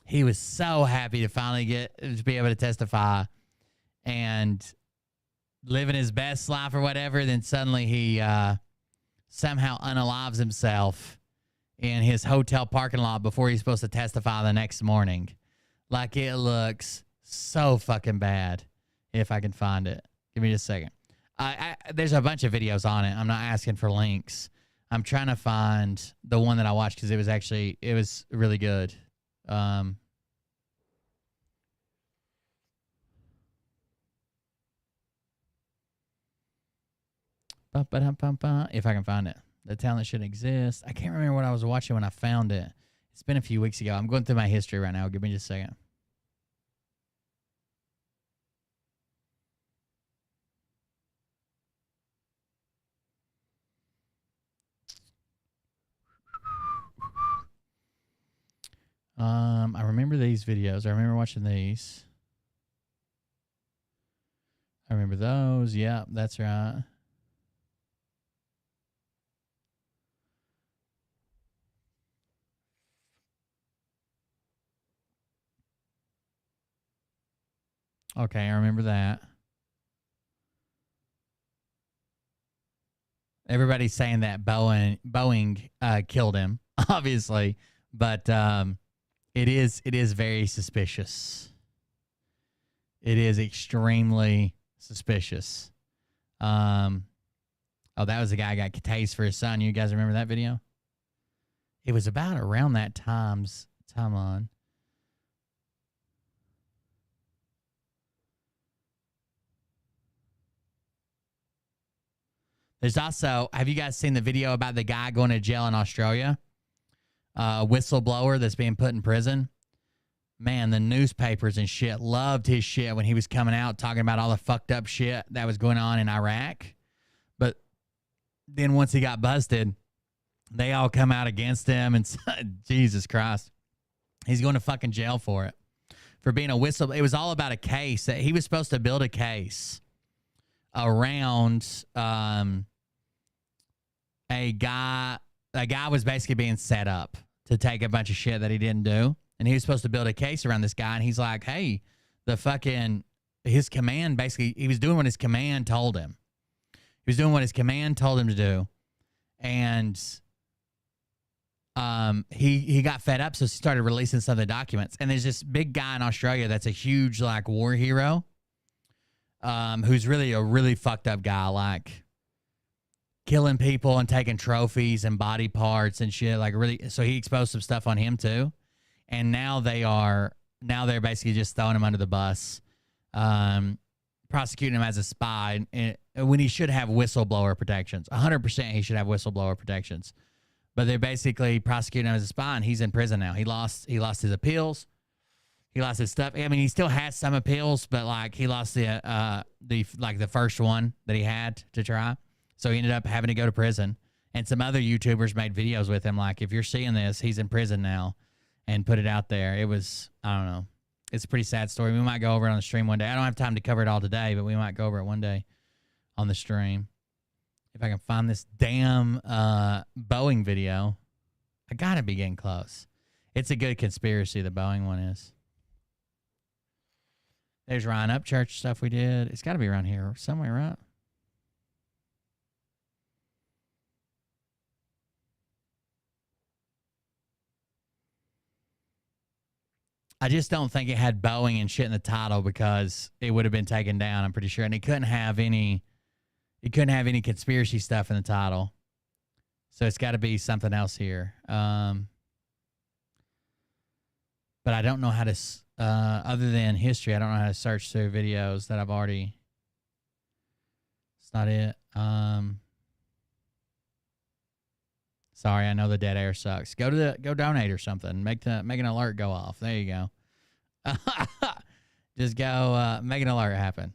He was so happy to finally be able to testify and living his best life or whatever. Then suddenly he somehow unalives himself in his hotel parking lot before he's supposed to testify the next morning. Like, it looks so fucking bad. If I can find it. Give me just a second. There's a bunch of videos on it. I'm not asking for links. I'm trying to find the one that I watched because it was really good. If I can find it. The talent should exist. I can't remember what I was watching when I found it. It's been a few weeks ago. I'm going through my history right now. Give me just a second. I remember these videos. I remember watching these. I remember those. Yeah, that's right. Okay, I remember that. Everybody's saying that Boeing killed him, obviously, but it is very suspicious. It is extremely suspicious. Oh, that was the guy who got tased for his son. You guys remember that video? It was about around that timeline. There's also, have you guys seen the video about the guy going to jail in Australia? A whistleblower that's being put in prison. Man, the newspapers and shit loved his shit when he was coming out talking about all the fucked up shit that was going on in Iraq. But then once he got busted, they all come out against him, and Jesus Christ, he's going to fucking jail for it, for being a whistle. It was all about a case that he was supposed to build a case around a guy. A guy was basically being set up to take a bunch of shit that he didn't do. And he was supposed to build a case around this guy. And he's like, hey, his command, basically, he was doing what his command told him. He was doing what his command told him to do. And he got fed up, so he started releasing some of the documents. And there's this big guy in Australia that's a huge, like, war hero, who's really a really fucked up guy, like killing people and taking trophies and body parts and shit. Like, really, so he exposed some stuff on him, too. And now they're basically just throwing him under the bus, prosecuting him as a spy, when he should have whistleblower protections. 100% he should have whistleblower protections. But they're basically prosecuting him as a spy, and he's in prison now. He lost his appeals. He lost his stuff. I mean, he still has some appeals, but like he lost the first one that he had to try. So he ended up having to go to prison. And some other YouTubers made videos with him, like, if you're seeing this, he's in prison now. And put it out there. It was, I don't know. It's a pretty sad story. We might go over it on the stream one day. I don't have time to cover it all today, but we might go over it one day on the stream. If I can find this damn Boeing video. I gotta be getting close. It's a good conspiracy, the Boeing one is. There's Ryan Upchurch stuff we did. It's gotta be around here somewhere, right? I just don't think it had Boeing and shit in the title because it would have been taken down, I'm pretty sure. And it couldn't have any conspiracy stuff in the title. So it's got to be something else here. But I don't know how to, other than history, I don't know how to search through videos that I've already. It's not it. Sorry, I know the dead air sucks. Go donate or something. Make an alert go off. There you go. Just go make an alert happen.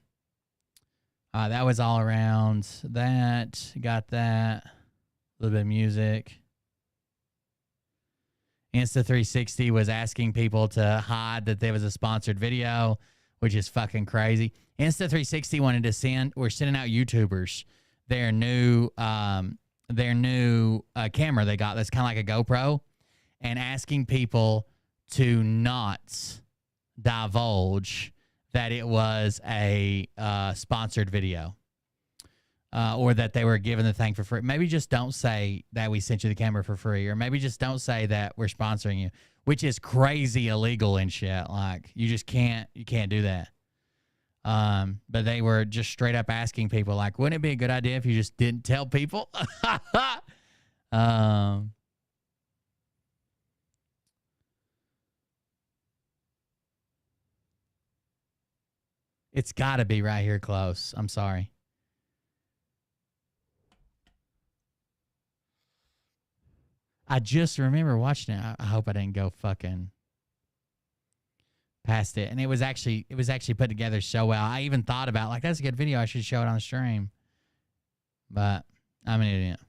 That was all around that. Got that. A little bit of music. Insta360 was asking people to hide that there was a sponsored video, which is fucking crazy. Insta360 wanted to we're sending out YouTubers their new camera they got that's kind of like a GoPro, and asking people to not divulge that it was a sponsored video or that they were given the thing for free. Maybe just don't say that we sent you the camera for free, or maybe just don't say that we're sponsoring you, which is crazy illegal and shit. Like, you can't do that. But they were just straight up asking people, like, wouldn't it be a good idea if you just didn't tell people? It's got to be right here close. I'm sorry. I just remember watching it. I hope I didn't go fucking past it. And it was actually put together so well. I even thought about, like, that's a good video. I should show it on the stream. But I'm an idiot.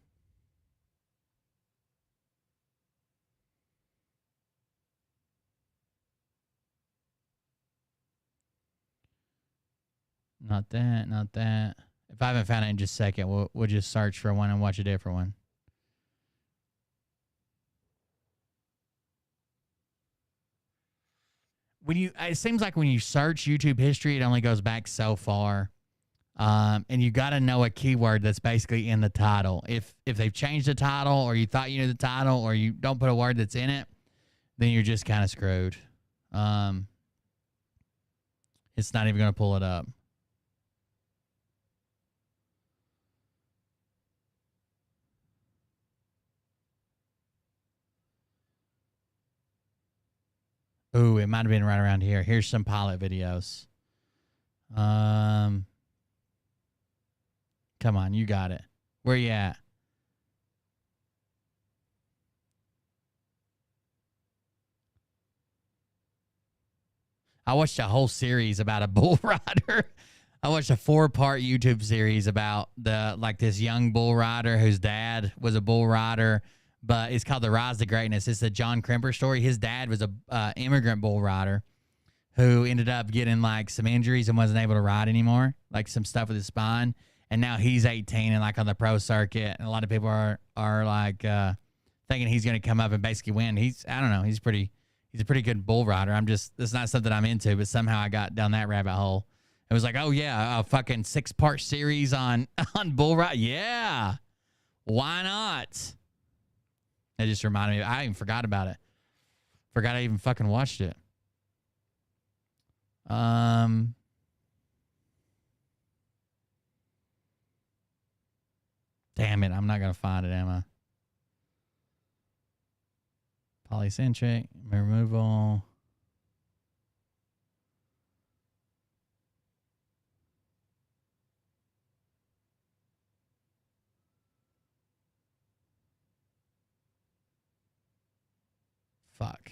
Not that, not that. If I haven't found it in just a second, we'll just search for one and watch a different one. It seems like when you search YouTube history, it only goes back so far. And you got to know a keyword that's basically in the title. If they've changed the title, or you thought you knew the title, or you don't put a word that's in it, then you're just kind of screwed. It's not even going to pull it up. Ooh, it might have been right around here. Here's some pilot videos. Come on, you got it. Where you at? I watched a whole series about a bull rider. I watched a 4-part YouTube series about this young bull rider whose dad was a bull rider, but it's called The Rise to Greatness. It's the John Crimper story. His dad was a immigrant bull rider who ended up getting like some injuries and wasn't able to ride anymore, like some stuff with his spine. And now he's 18 and like on the pro circuit, and a lot of people are like thinking he's going to come up and basically win. I don't know. He's a pretty good bull rider. It's not something I'm into, but somehow I got down that rabbit hole. It was like, oh yeah, a fucking 6-part series on bull ride. Yeah, why not? It just reminded me. I even forgot about it. Forgot I even fucking watched it. Damn it, I'm not gonna find it, am I? Polycentric removal. Fuck.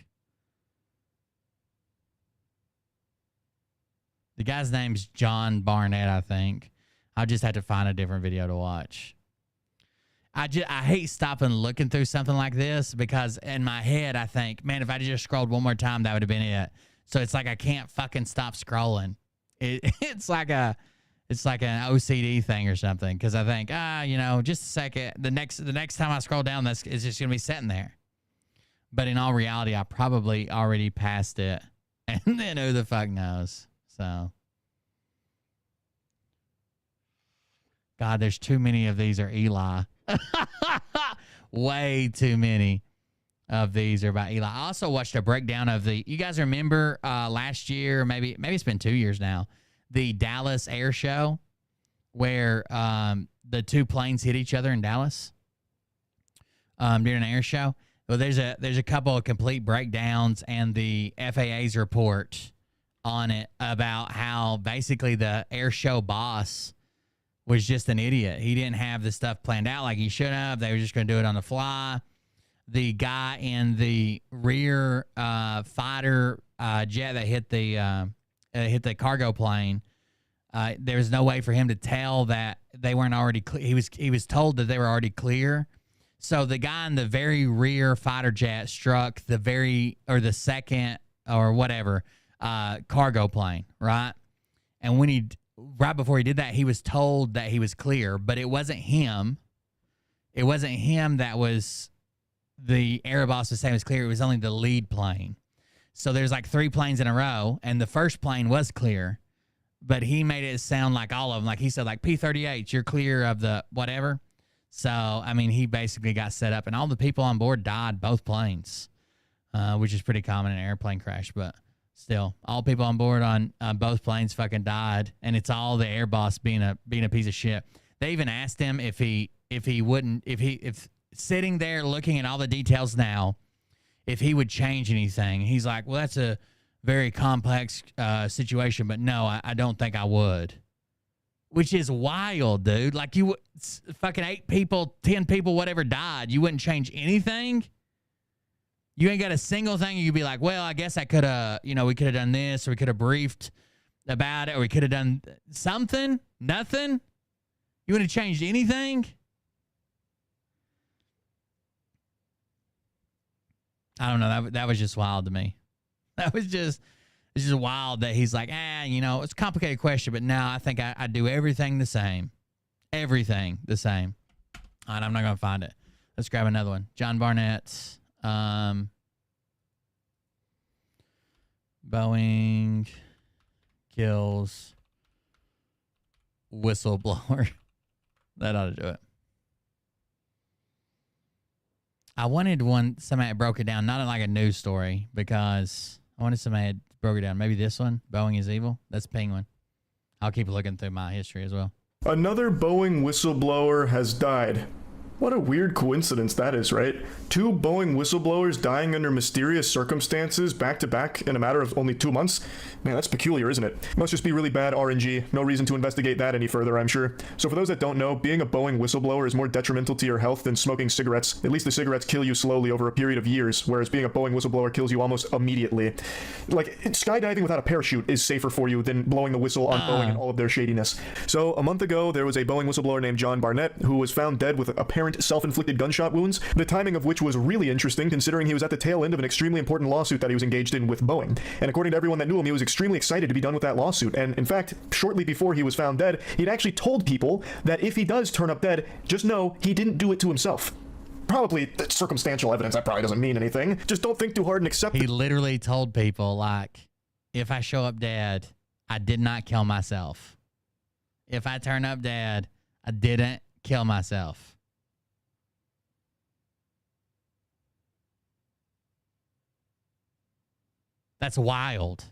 The guy's name's John Barnett, I think. I'll just have to find a different video to watch. I hate stopping looking through something like this because in my head I think, man, if I just scrolled one more time, that would have been it. So it's like I can't fucking stop scrolling. It's like an OCD thing or something because I think, just a second. The next time I scroll down, it's just gonna be sitting there. But in all reality, I probably already passed it, and then who the fuck knows? So, God, there's too many of these are Eli. Way too many of these are about Eli. I also watched a breakdown of you guys remember last year, maybe it's been 2 years now, the Dallas air show where the 2 planes hit each other in Dallas during an air show. Well, there's a couple of complete breakdowns and the FAA's report on it about how basically the air show boss was just an idiot. He didn't have the stuff planned out like he should have. They were just going to do it on the fly. The guy in the rear fighter jet that hit the cargo plane, there was no way for him to tell that they weren't already clear. He was told that they were already clear. So the guy in the very rear fighter jet struck the second or whatever cargo plane, right? And right before he did that, he was told that he was clear, but it wasn't him. It wasn't him that was the air boss was saying was clear. It was only the lead plane. So there's like 3 planes in a row, and the first plane was clear, but he made it sound like all of them. Like he said, like P-38, you're clear of the whatever. So, I mean, he basically got set up, and all the people on board died, both planes, which is pretty common in an airplane crash. But still, all people on board on both planes fucking died, and it's all the air boss being a piece of shit. They even asked him if sitting there looking at all the details now, if he would change anything. He's like, well, that's a very complex situation, but no, I don't think I would. Which is wild, dude. Like fucking 8 people, 10 people, whatever died. You wouldn't change anything? You ain't got a single thing you'd be like, well, I guess I could have, we could have done this, or we could have briefed about it, or we could have done something? Nothing? You wouldn't have changed anything? I don't know. That was just wild to me. It's just wild that he's like, it's a complicated question, but now I think I do everything the same. Everything the same. All right, I'm not going to find it. Let's grab another one. John Barnett. Boeing kills whistleblower. That ought to do it. I wanted somebody that broke it down, not like a news story, because I wanted somebody that broke it down. Maybe this one, Boeing is evil. That's Penguin. I'll keep looking through my history as well.
Another Boeing whistleblower has died. What a weird coincidence that is, right? 2 Boeing whistleblowers dying under mysterious circumstances back to back in a matter of only 2 months? Man, that's peculiar, isn't it? Must just be really bad RNG. No reason to investigate that any further, I'm sure. So for those that don't know, being a Boeing whistleblower is more detrimental to your health than smoking cigarettes. At least the cigarettes kill you slowly over a period of years, whereas being a Boeing whistleblower kills you almost immediately. Like, skydiving without a parachute is safer for you than blowing the whistle on Boeing and all of their shadiness. So a month ago, there was a Boeing whistleblower named John Barnett who was found dead with apparent self-inflicted gunshot wounds, the timing of which was really interesting considering he was at the tail end of an extremely important lawsuit that he was engaged in with Boeing. And according to everyone that knew him, he was extremely excited to be done with that lawsuit. And in fact, shortly before he was found dead, he'd actually told people that if he does turn up dead, just know he didn't do it to himself. Probably circumstantial evidence, that probably doesn't mean anything. Just don't think too hard and accept it.
He literally told people, like, if I show up dead, I did not kill myself. If I turn up dead, I didn't kill myself. That's wild.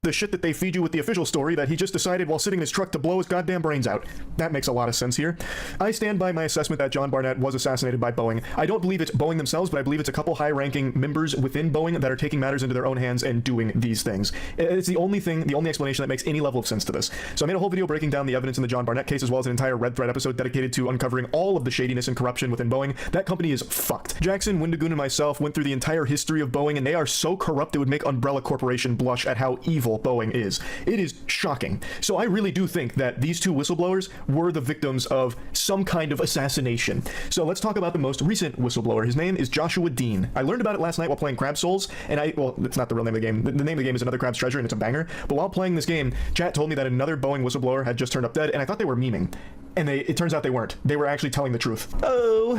The shit that they feed you with the official story that he just decided while sitting in his truck to blow his goddamn brains out. That makes a lot of sense here. I stand by my assessment that John Barnett was assassinated by Boeing. I don't believe it's Boeing themselves, but I believe it's a couple high-ranking members within Boeing that are taking matters into their own hands and doing these things. It's the only explanation that makes any level of sense to this. So I made a whole video breaking down the evidence in the John Barnett case, as well as an entire Red Thread episode dedicated to uncovering all of the shadiness and corruption within Boeing. That company is fucked. Jackson, Windigoon, and myself went through the entire history of Boeing, and they are so corrupt it would make Umbrella Corporation blush at how evil Boeing is. It is shocking. So I really do think that these 2 whistleblowers were the victims of some kind of assassination. So let's talk about the most recent whistleblower. His name is Joshua Dean. I learned about it last night while playing Crab Souls, and well, it's not the real name of the game. The name of the game is Another Crab's Treasure, and it's a banger. But while playing this game, chat told me that another Boeing whistleblower had just turned up dead, and I thought they were memeing. And it turns out they weren't. They were actually telling the truth. Oh.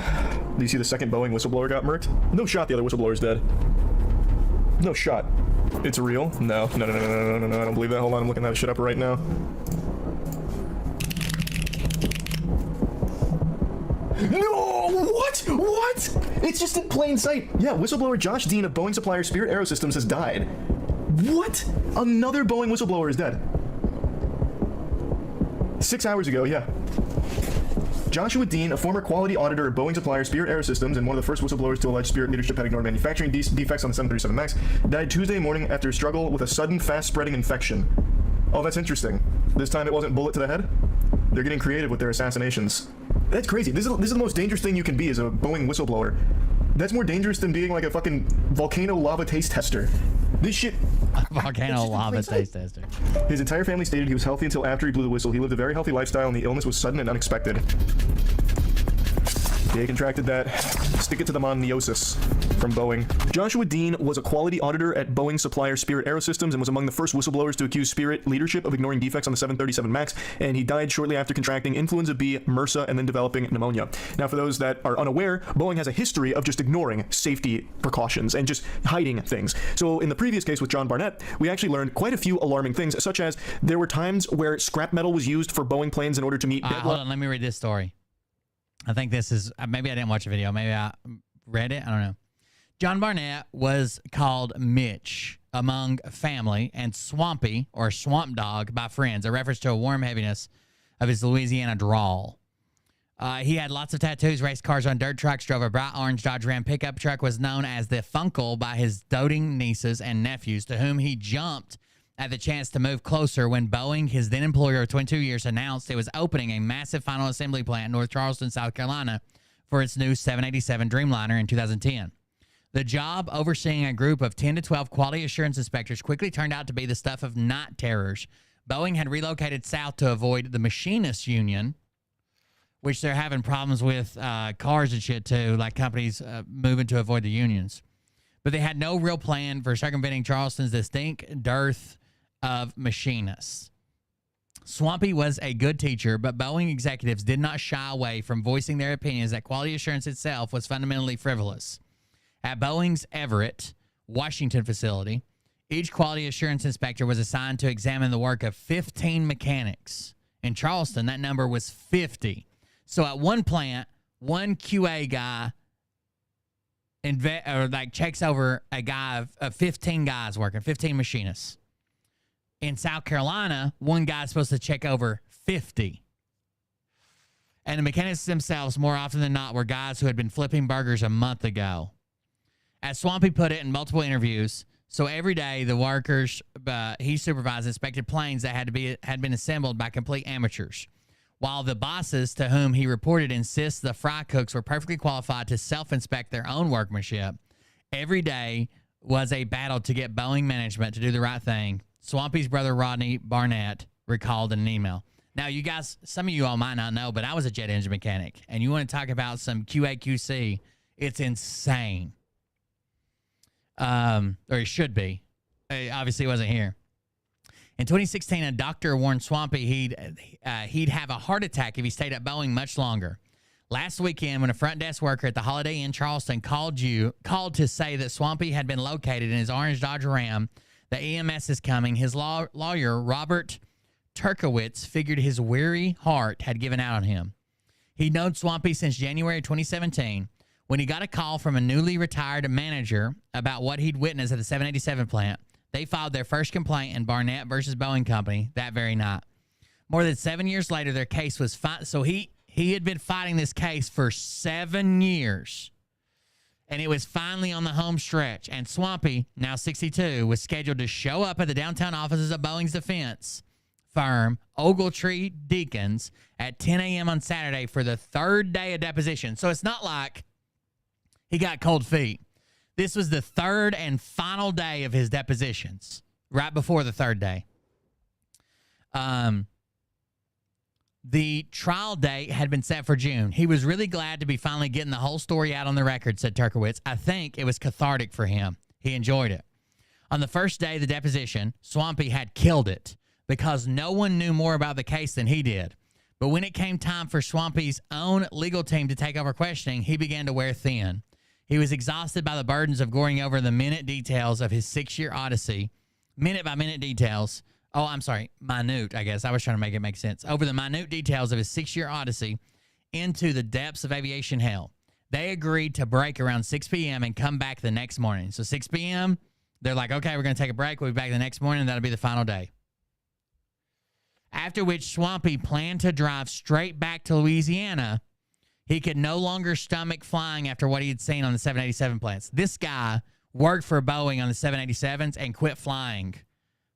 Do you see the second Boeing whistleblower got murked? No shot the other whistleblower's dead. No shot. It's real? No. No, I don't believe that. Hold on, I'm looking that shit up right now. No! What? It's just in plain sight. Yeah, whistleblower Josh Dean of Boeing supplier Spirit Aerosystems has died. What? Another Boeing whistleblower is dead. 6 hours ago, yeah. Joshua Dean, a former quality auditor of Boeing supplier Spirit Aerosystems and one of the first whistleblowers to allege Spirit leadership had ignored manufacturing defects on the 737 MAX, died Tuesday morning after a struggle with a sudden, fast-spreading infection. Oh, that's interesting. This time it wasn't bullet to the head? They're getting creative with their assassinations. That's crazy. This is the most dangerous thing you can be as a Boeing whistleblower. That's more dangerous than being like a fucking volcano lava taste tester. This shit...
Volcano lava taste tester.
His entire family stated he was healthy until after he blew the whistle. He lived a very healthy lifestyle and the illness was sudden and unexpected. They contracted that. Stick it to the moniosis from Boeing. Joshua Dean was a quality auditor at Boeing supplier Spirit Aerosystems and was among the first whistleblowers to accuse Spirit leadership of ignoring defects on the 737 MAX, and he died shortly after contracting influenza B, MRSA, and then developing pneumonia. Now, for those that are unaware, Boeing has a history of just ignoring safety precautions and just hiding things. So in the previous case with John Barnett, we actually learned quite a few alarming things, such as there were times where scrap metal was used for Boeing planes in order to meet deadline.
Hold on, let me read this story. I think this is, maybe I didn't watch a video. Maybe I read it. I don't know. John Barnett was called Mitch among family and Swampy, or Swamp Dog, by friends, a reference to a warm heaviness of his Louisiana drawl. He had lots of tattoos, raced cars on dirt trucks, drove a bright orange Dodge Ram pickup truck, was known as the Funkle by his doting nieces and nephews, to whom he jumped at the chance to move closer when Boeing, his then employer of 22 years, announced it was opening a massive final assembly plant in North Charleston, South Carolina for its new 787 Dreamliner in 2010. The job, overseeing a group of 10 to 12 quality assurance inspectors, quickly turned out to be the stuff of night terrors. Boeing had relocated south to avoid the machinists union, which they're having problems with cars and shit too, like companies moving to avoid the unions. But they had no real plan for circumventing Charleston's distinct dearth of machinists. Swampy was a good teacher, but Boeing executives did not shy away from voicing their opinions that quality assurance itself was fundamentally frivolous. At Boeing's Everett, Washington facility, each quality assurance inspector was assigned to examine the work of 15 mechanics. In Charleston, that number was 50. So at one plant, one QA guy checks over a guy of 15 guys working, 15 machinists. In South Carolina, one guy's supposed to check over 50. And the mechanics themselves, more often than not, were guys who had been flipping burgers a month ago. As Swampy put it in multiple interviews, so every day the workers he supervised inspected planes that had been assembled by complete amateurs, while the bosses to whom he reported insist the fry cooks were perfectly qualified to self-inspect their own workmanship. Every day was a battle to get Boeing management to do the right thing, Swampy's brother Rodney Barnett recalled in an email. Now, you guys, some of you all might not know, but I was a jet engine mechanic, and you want to talk about some QA/QC, it's insane. Or it should be. Obviously, it wasn't here. In 2016, a doctor warned Swampy he'd have a heart attack if he stayed at Boeing much longer. Last weekend, when a front desk worker at the Holiday Inn Charleston called to say that Swampy had been located in his orange Dodge Ram, the EMS is coming, his lawyer, Robert Turkowitz, figured his weary heart had given out on him. He'd known Swampy since January 2017, when he got a call from a newly retired manager about what he'd witnessed at the 787 plant. They filed their first complaint in Barnett versus Boeing Company that very night. More than 7 years later, their case was so he had been fighting this case for 7 years, and it was finally on the home stretch. And Swampy, now 62, was scheduled to show up at the downtown offices of Boeing's defense firm, Ogletree Deacons, at 10 a.m. on Saturday for the third day of deposition. So it's not like he got cold feet. This was the third and final day of his depositions, right before the third day. The trial date had been set for June. He was really glad to be finally getting the whole story out on the record, said Turkowitz. I think it was cathartic for him. He enjoyed it. On the first day of the deposition, Swampy had killed it because no one knew more about the case than he did. But when it came time for Swampy's own legal team to take over questioning, he began to wear thin. He was exhausted by the burdens of going over the minute details of his 6-year odyssey, minute-by-minute details. Oh, I'm sorry, minute, I guess. I was trying to make it make sense. Over the minute details of his 6-year odyssey into the depths of aviation hell. They agreed to break around 6 p.m. and come back the next morning. So 6 p.m., they're like, okay, we're going to take a break. We'll be back the next morning, and that'll be the final day. After which Swampy planned to drive straight back to Louisiana. He could no longer stomach flying after what he had seen on the 787 plants. This guy worked for Boeing on the 787s and quit flying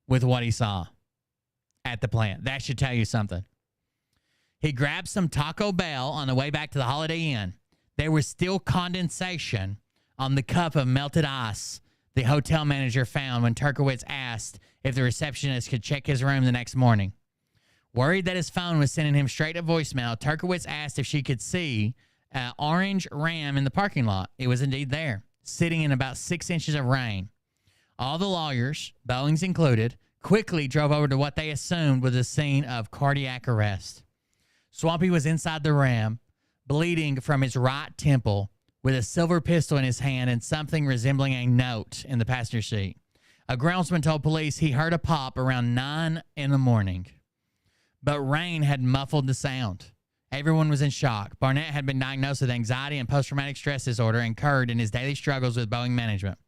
with what he saw at the plant. That should tell you something. He grabbed some Taco Bell on the way back to the Holiday Inn. There was still condensation on the cup of melted ice the hotel manager found when Turkowitz asked if the receptionist could check his room the next morning. Worried that his phone was sending him straight to voicemail, Turkowitz asked if she could see an orange Ram in the parking lot. It was indeed there, sitting in about 6 inches of rain. All the lawyers, Boeing's included, quickly drove over to what they assumed was a scene of cardiac arrest. Swampy was inside the Ram, bleeding from his right temple, with a silver pistol in his hand and something resembling a note in the passenger seat. A groundsman told police he heard a pop around 9 in the morning. But rain had muffled the sound. Everyone was in shock. Barnett had been diagnosed with anxiety and post-traumatic stress disorder incurred in his daily struggles with Boeing management.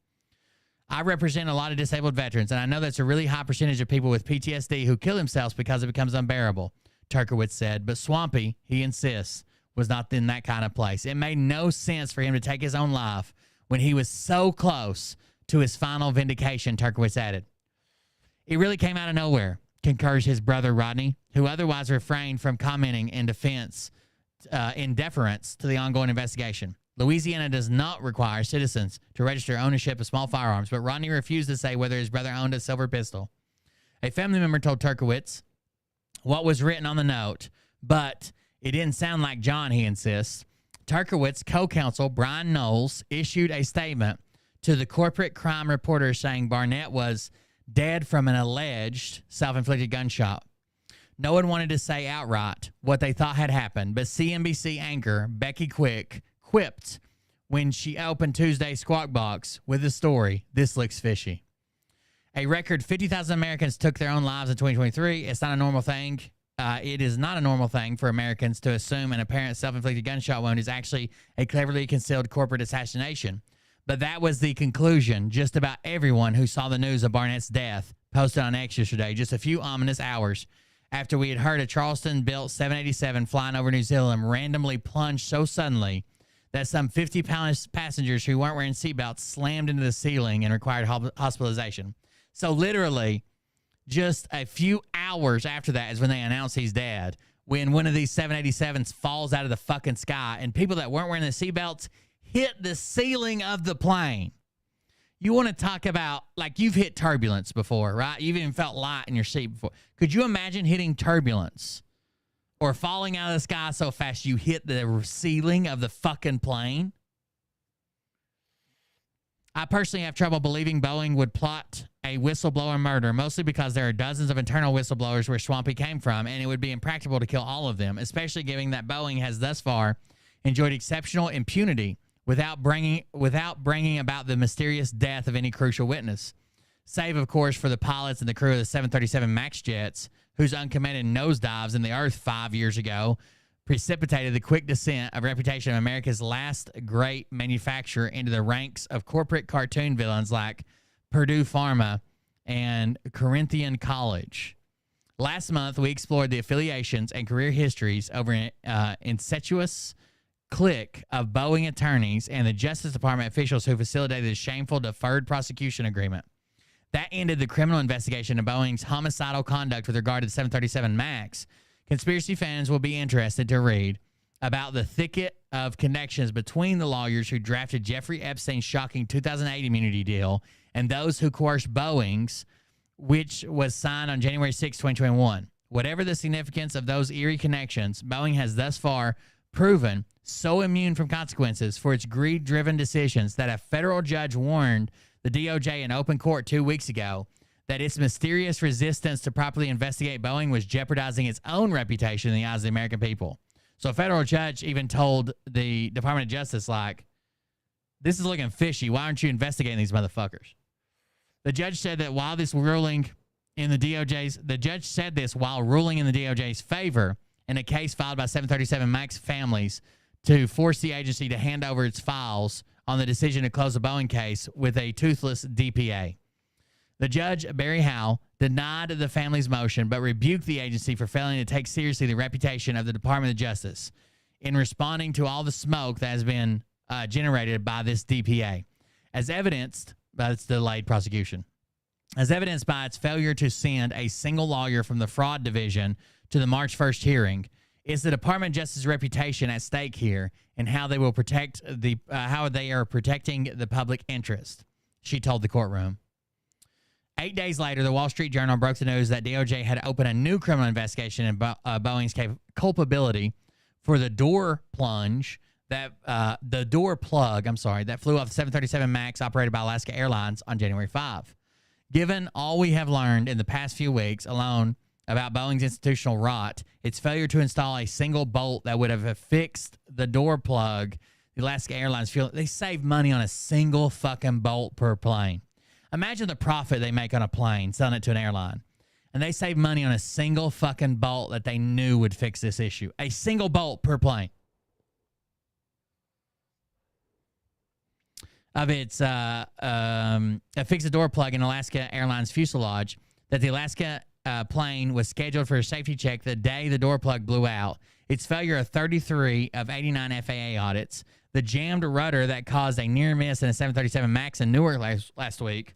I represent a lot of disabled veterans, and I know that's a really high percentage of people with PTSD who kill themselves because it becomes unbearable, Turkowitz said. But Swampy, he insists, was not in that kind of place. It made no sense for him to take his own life when he was so close to his final vindication, Turkowitz added. It really came out of nowhere, concurs his brother Rodney, who otherwise refrained from commenting in deference to the ongoing investigation. Louisiana does not require citizens to register ownership of small firearms, but Rodney refused to say whether his brother owned a silver pistol. A family member told Turkowitz what was written on the note, but it didn't sound like John, he insists. Turkowitz co-counsel Brian Knowles issued a statement to the corporate crime reporter saying Barnett was dead from an alleged self-inflicted gunshot. No one wanted to say outright what they thought had happened, but CNBC anchor Becky Quick quipped when she opened Tuesday's Squawk Box with the story, "This looks fishy." A record 50,000 Americans took their own lives in 2023. It's not a normal thing. It is not a normal thing for Americans to assume an apparent self-inflicted gunshot wound is actually a cleverly concealed corporate assassination. But that was the conclusion just about everyone who saw the news of Barnett's death posted on X yesterday, just a few ominous hours after we had heard a Charleston-built 787 flying over New Zealand randomly plunged so suddenly that some 50 passengers who weren't wearing seatbelts slammed into the ceiling and required hospitalization. So literally, just a few hours after that is when they announced he's dead, when one of these 787s falls out of the fucking sky and people that weren't wearing the seatbelts hit the ceiling of the plane. You want to talk about, like, you've hit turbulence before, right? You've even felt light in your seat before. Could you imagine hitting turbulence or falling out of the sky so fast you hit the ceiling of the fucking plane? I personally have trouble believing Boeing would plot a whistleblower murder, mostly because there are dozens of internal whistleblowers where Swampy came from, and it would be impractical to kill all of them, especially given that Boeing has thus far enjoyed exceptional impunity without bringing about the mysterious death of any crucial witness. Save, of course, for the pilots and the crew of the 737 MAX jets, whose uncommitted nosedives in the earth 5 years ago precipitated the quick descent of reputation of America's last great manufacturer into the ranks of corporate cartoon villains like Purdue Pharma and Corinthian College. Last month, we explored the affiliations and career histories over an incestuous clique of Boeing attorneys and the Justice Department officials who facilitated the shameful deferred prosecution agreement. That ended the criminal investigation of Boeing's homicidal conduct with regard to the 737 MAX. Conspiracy fans will be interested to read about the thicket of connections between the lawyers who drafted Jeffrey Epstein's shocking 2008 immunity deal and those who coerced Boeing's, which was signed on January 6, 2021. Whatever the significance of those eerie connections, Boeing has thus far proven so immune from consequences for its greed-driven decisions that a federal judge warned the DOJ in open court 2 weeks ago that its mysterious resistance to properly investigate Boeing was jeopardizing its own reputation in the eyes of the American people. So a federal judge even told the Department of Justice, like, this is looking fishy. Why aren't you investigating these motherfuckers? The judge said that while this ruling in the judge said this while ruling in the DOJ's favor in a case filed by 737 MAX families to force the agency to hand over its files on the decision to close the Boeing case with a toothless DPA. The judge, Barry Howe, denied the family's motion but rebuked the agency for failing to take seriously the reputation of the Department of Justice in responding to all the smoke that has been generated by this DPA. As evidenced by its delayed prosecution. As evidenced by its failure to send a single lawyer from the fraud division to the March 1st hearing, it's the Department of Justice's reputation at stake here and how they will protect how they are protecting the public interest, she told the courtroom. 8 days later, the Wall Street Journal broke the news that DOJ had opened a new criminal investigation in Boeing's culpability for the door plug that flew off the 737 MAX operated by Alaska Airlines on January 5. Given all we have learned in the past few weeks alone about Boeing's institutional rot, its failure to install a single bolt that would have fixed the door plug, the Alaska Airlines feel they save money on a single fucking bolt per plane. Imagine the profit they make on a plane selling it to an airline. And they save money on a single fucking bolt that they knew would fix this issue. A single bolt per plane. Of its fix the door plug in Alaska Airlines fuselage that the Alaska plane was scheduled for a safety check the day the door plug blew out. Its failure of 33 of 89 FAA audits. The jammed rudder that caused a near miss in a 737 MAX in Newark last week.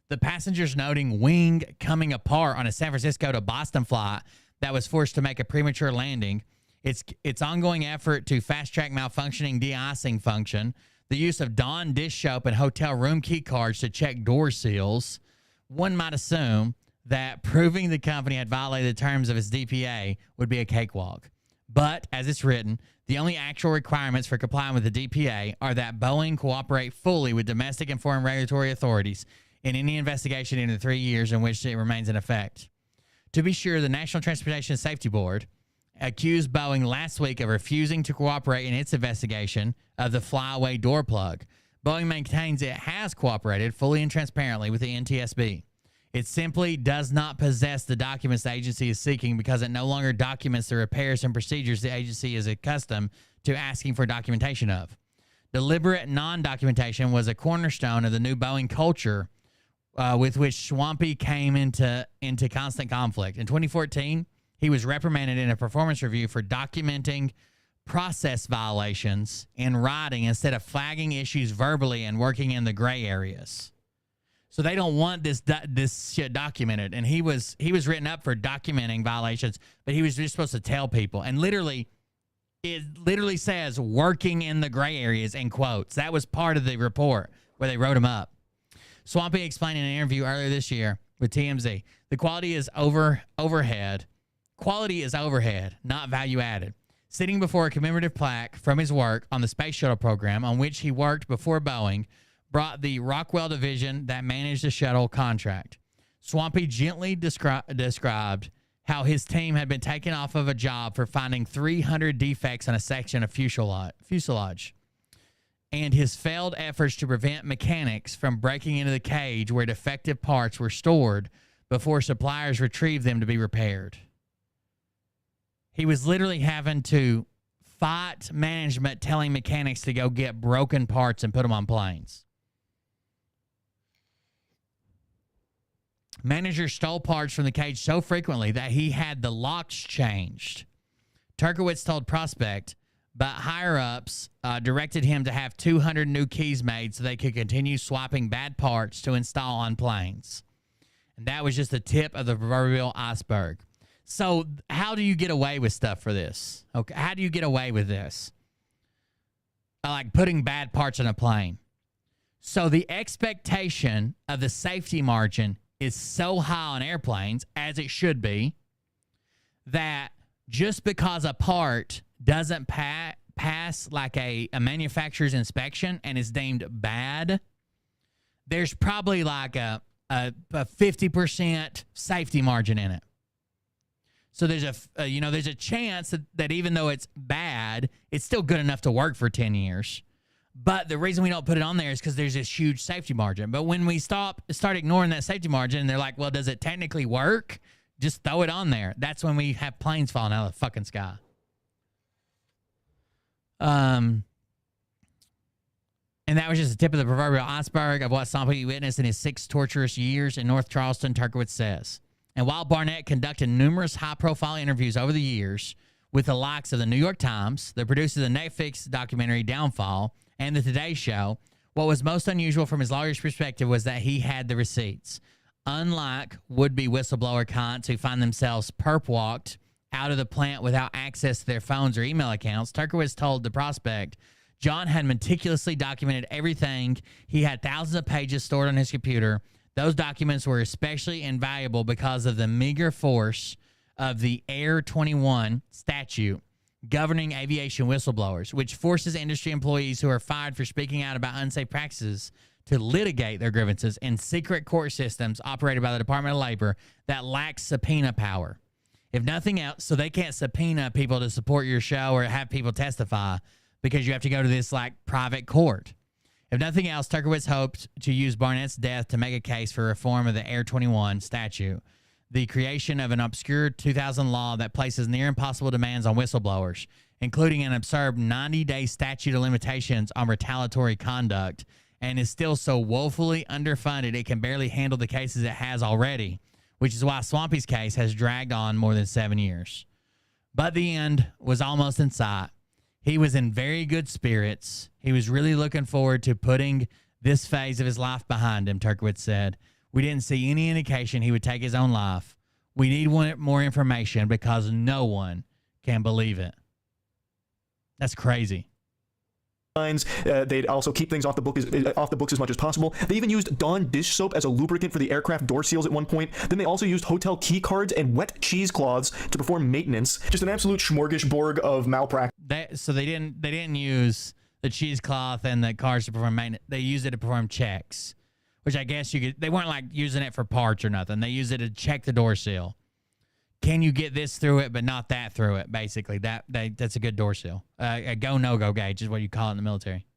The passengers noting wing coming apart on a San Francisco to Boston flight that was forced to make a premature landing. Its ongoing effort to fast-track malfunctioning de-icing function. The use of Dawn dish soap and hotel room key cards to check door seals. One might assume that proving the company had violated the terms of its DPA would be a cakewalk. But, as it's written, the only actual requirements for complying with the DPA are that Boeing cooperate fully with domestic and foreign regulatory authorities in any investigation in the 3 years in which it remains in effect. To be sure, the National Transportation Safety Board accused Boeing last week of refusing to cooperate in its investigation of the flyaway door plug. Boeing maintains it has cooperated fully and transparently with the NTSB. It simply does not possess the documents the agency is seeking because it no longer documents the repairs and procedures the agency is accustomed to asking for documentation of. Deliberate non-documentation was a cornerstone of the new Boeing culture with which Swampy came into constant conflict. In 2014, he was reprimanded in a performance review for documenting process violations in writing instead of flagging issues verbally and working in the gray areas. So they don't want this shit documented. And he was written up for documenting violations, but he was just supposed to tell people. And it literally says working in the gray areas in quotes. That was part of the report where they wrote him up. Swampy explained in an interview earlier this year with TMZ, the quality is overhead. Quality is overhead, not value added. Sitting before a commemorative plaque from his work on the space shuttle program on which he worked before Boeing brought the Rockwell division that managed the shuttle contract. Swampy gently described how his team had been taken off of a job for finding 300 defects in a section of fuselage, and his failed efforts to prevent mechanics from breaking into the cage where defective parts were stored before suppliers retrieved them to be repaired. He was literally having to fight management telling mechanics to go get broken parts and put them on planes. Managers stole parts from the cage so frequently that he had the locks changed. Turkowitz told Prospect, but higher-ups directed him to have 200 new keys made so they could continue swapping bad parts to install on planes. And that was just the tip of the proverbial iceberg. So how do you get away with stuff for this? Okay, how do you get away with this? Like putting bad parts on a plane. So the expectation of the safety margin is so high on airplanes, as it should be, that just because a part doesn't pass like a manufacturer's inspection and is deemed bad, there's probably like a 50% safety margin in it. So there's a chance that even though it's bad, it's still good enough to work for 10 years. But the reason we don't put it on there is because there's this huge safety margin. But when we start ignoring that safety margin, they're like, well, does it technically work? Just throw it on there. That's when we have planes falling out of the fucking sky. And that was just the tip of the proverbial iceberg of what Swampy witnessed in his 6 torturous years in North Charleston, Turkowitz says. And while Barnett conducted numerous high-profile interviews over the years with the likes of the New York Times, the producer of the Netflix documentary Downfall, and the Today Show, what was most unusual from his lawyer's perspective was that he had the receipts. Unlike would-be whistleblower cons who find themselves perp-walked out of the plant without access to their phones or email accounts, Turkowitz told the Prospect, John had meticulously documented everything. He had thousands of pages stored on his computer. Those documents were especially invaluable because of the meager force of the Air 21 statute governing aviation whistleblowers, which forces industry employees who are fired for speaking out about unsafe practices to litigate their grievances in secret court systems operated by the Department of Labor that lacks subpoena power. If nothing else, so they can't subpoena people to support your show or have people testify because you have to go to this like private court. If nothing else, Turkowitz hoped to use Barnett's death to make a case for reform of the Air 21 statute, the creation of an obscure 2000 law that places near impossible demands on whistleblowers, including an absurd 90-day statute of limitations on retaliatory conduct, and is still so woefully underfunded it can barely handle the cases it has already, which is why Swampy's case has dragged on more than 7 years. But the end was almost in sight. He was in very good spirits. He was really looking forward to putting this phase of his life behind him, Turkowitz said. We didn't see any indication he would take his own life. We need more information because no one can believe it. That's crazy.
They'd also keep things off the books as much as possible. They even used Dawn dish soap as a lubricant for the aircraft door seals at one point. Then they also used hotel key cards and wet cheesecloths to perform maintenance. Just an absolute smorgasbord of malpractice.
So they didn't use the cheesecloth and the cards to perform maintenance. They used it to perform checks, which I guess they weren't like using it for parts or nothing. They used it to check the door seal. Can you get this through it, but not that through it? Basically, that's a good door seal. A go no go gauge is what you call it in the military.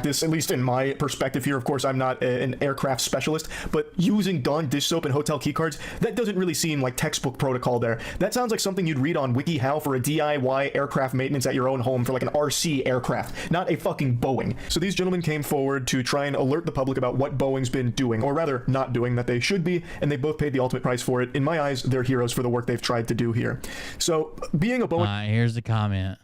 this, at least in my perspective here. Of course, I'm not an aircraft specialist, but using Dawn dish soap and hotel keycards, that doesn't really seem like textbook protocol there. That sounds like something you'd read on WikiHow for a DIY aircraft maintenance at your own home for like an RC aircraft, not a fucking Boeing. So these gentlemen came forward to try and alert the public about what Boeing's been doing, or rather not doing, that they should be, and they both paid the ultimate price for it. In my eyes, they're heroes for the work they've tried to do here. So being a Boeing...
Here's the comment.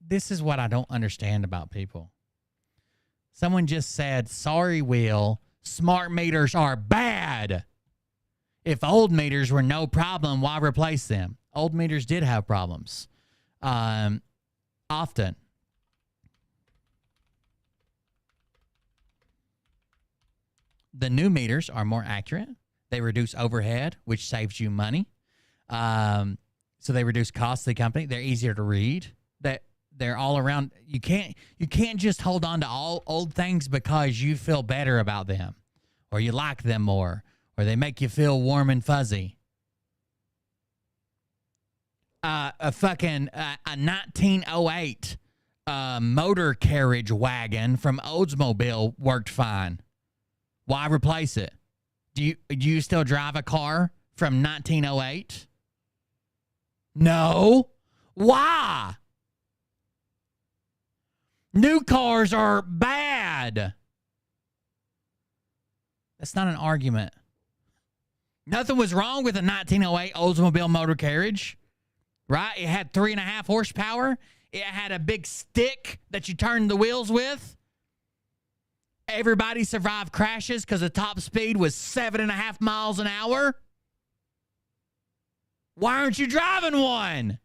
This is what I don't understand about people. Someone just said, sorry, Will, smart meters are bad. If old meters were no problem, why replace them? Old meters did have problems. Often. The new meters are more accurate. They reduce overhead, which saves you money. So they reduce costs to the company. They're easier to read. They're all around. You can't just hold on to all old things because you feel better about them, or you like them more, or they make you feel warm and fuzzy. A 1908 motor carriage wagon from Oldsmobile worked fine. Why replace it? Do you still drive a car from 1908? No. Why? New cars are bad. That's not an argument. Nothing was wrong with a 1908 Oldsmobile motor carriage, right? It had 3.5 horsepower. It had a big stick that you turned the wheels with. Everybody survived crashes because the top speed was 7.5 miles an hour. Why aren't you driving one?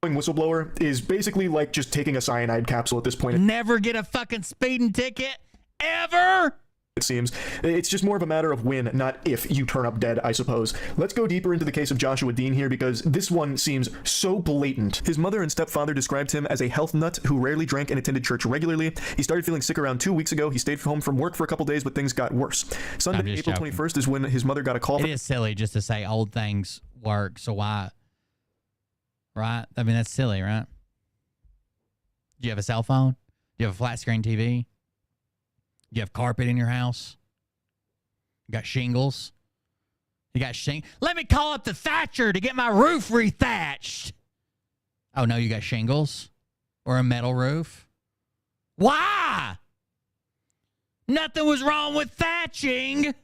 Whistleblower is basically like just taking a cyanide capsule at this point.
Never get a fucking speeding ticket, ever.
It seems. It's just more of a matter of when, not if, you turn up dead, I suppose. Let's go deeper into the case of Joshua Dean here, because this one seems so blatant. His mother and stepfather described him as a health nut who rarely drank and attended church regularly. He started feeling sick around 2 weeks ago. He stayed home from work for a couple days, but things got worse. Sunday, April 21st is when his mother got a call.
It is silly just to say old things work, so why? Right? I mean, that's silly, right? Do you have a cell phone? Do you have a flat screen TV? Do you have carpet in your house? You got shingles? You got Let me call up the thatcher to get my roof rethatched. Oh, no, you got shingles? Or a metal roof? Why? Nothing was wrong with thatching.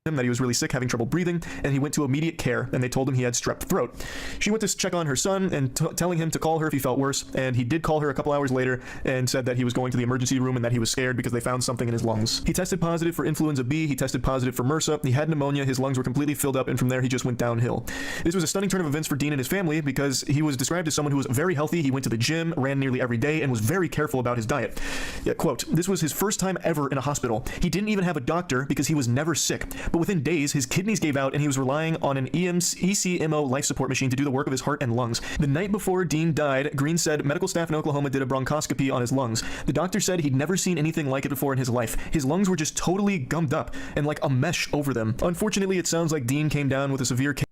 Him that he was really sick, having trouble breathing, and he went to immediate care, and they told him he had strep throat. She went to check on her son and telling him to call her if he felt worse, and he did call her a couple hours later and said that he was going to the emergency room and that he was scared because they found something in his lungs. He tested positive for influenza B, he tested positive for MRSA, he had pneumonia, his lungs were completely filled up, and from there he just went downhill. This was a stunning turn of events for Dean and his family because he was described as someone who was very healthy, he went to the gym, ran nearly every day, and was very careful about his diet. Yeah, quote, "This was his first time ever in a hospital. He didn't even have a doctor because he was never sick, but within days his kidneys gave out and he was relying on an ECMO life support machine to do the work of his heart and lungs. The night before Dean died, Green said medical staff in Oklahoma did a bronchoscopy on his lungs. The doctor said he'd never seen anything like it before in his life. His lungs were just totally gummed up and like a mesh over them. Unfortunately, it sounds like Dean came down with a severe case."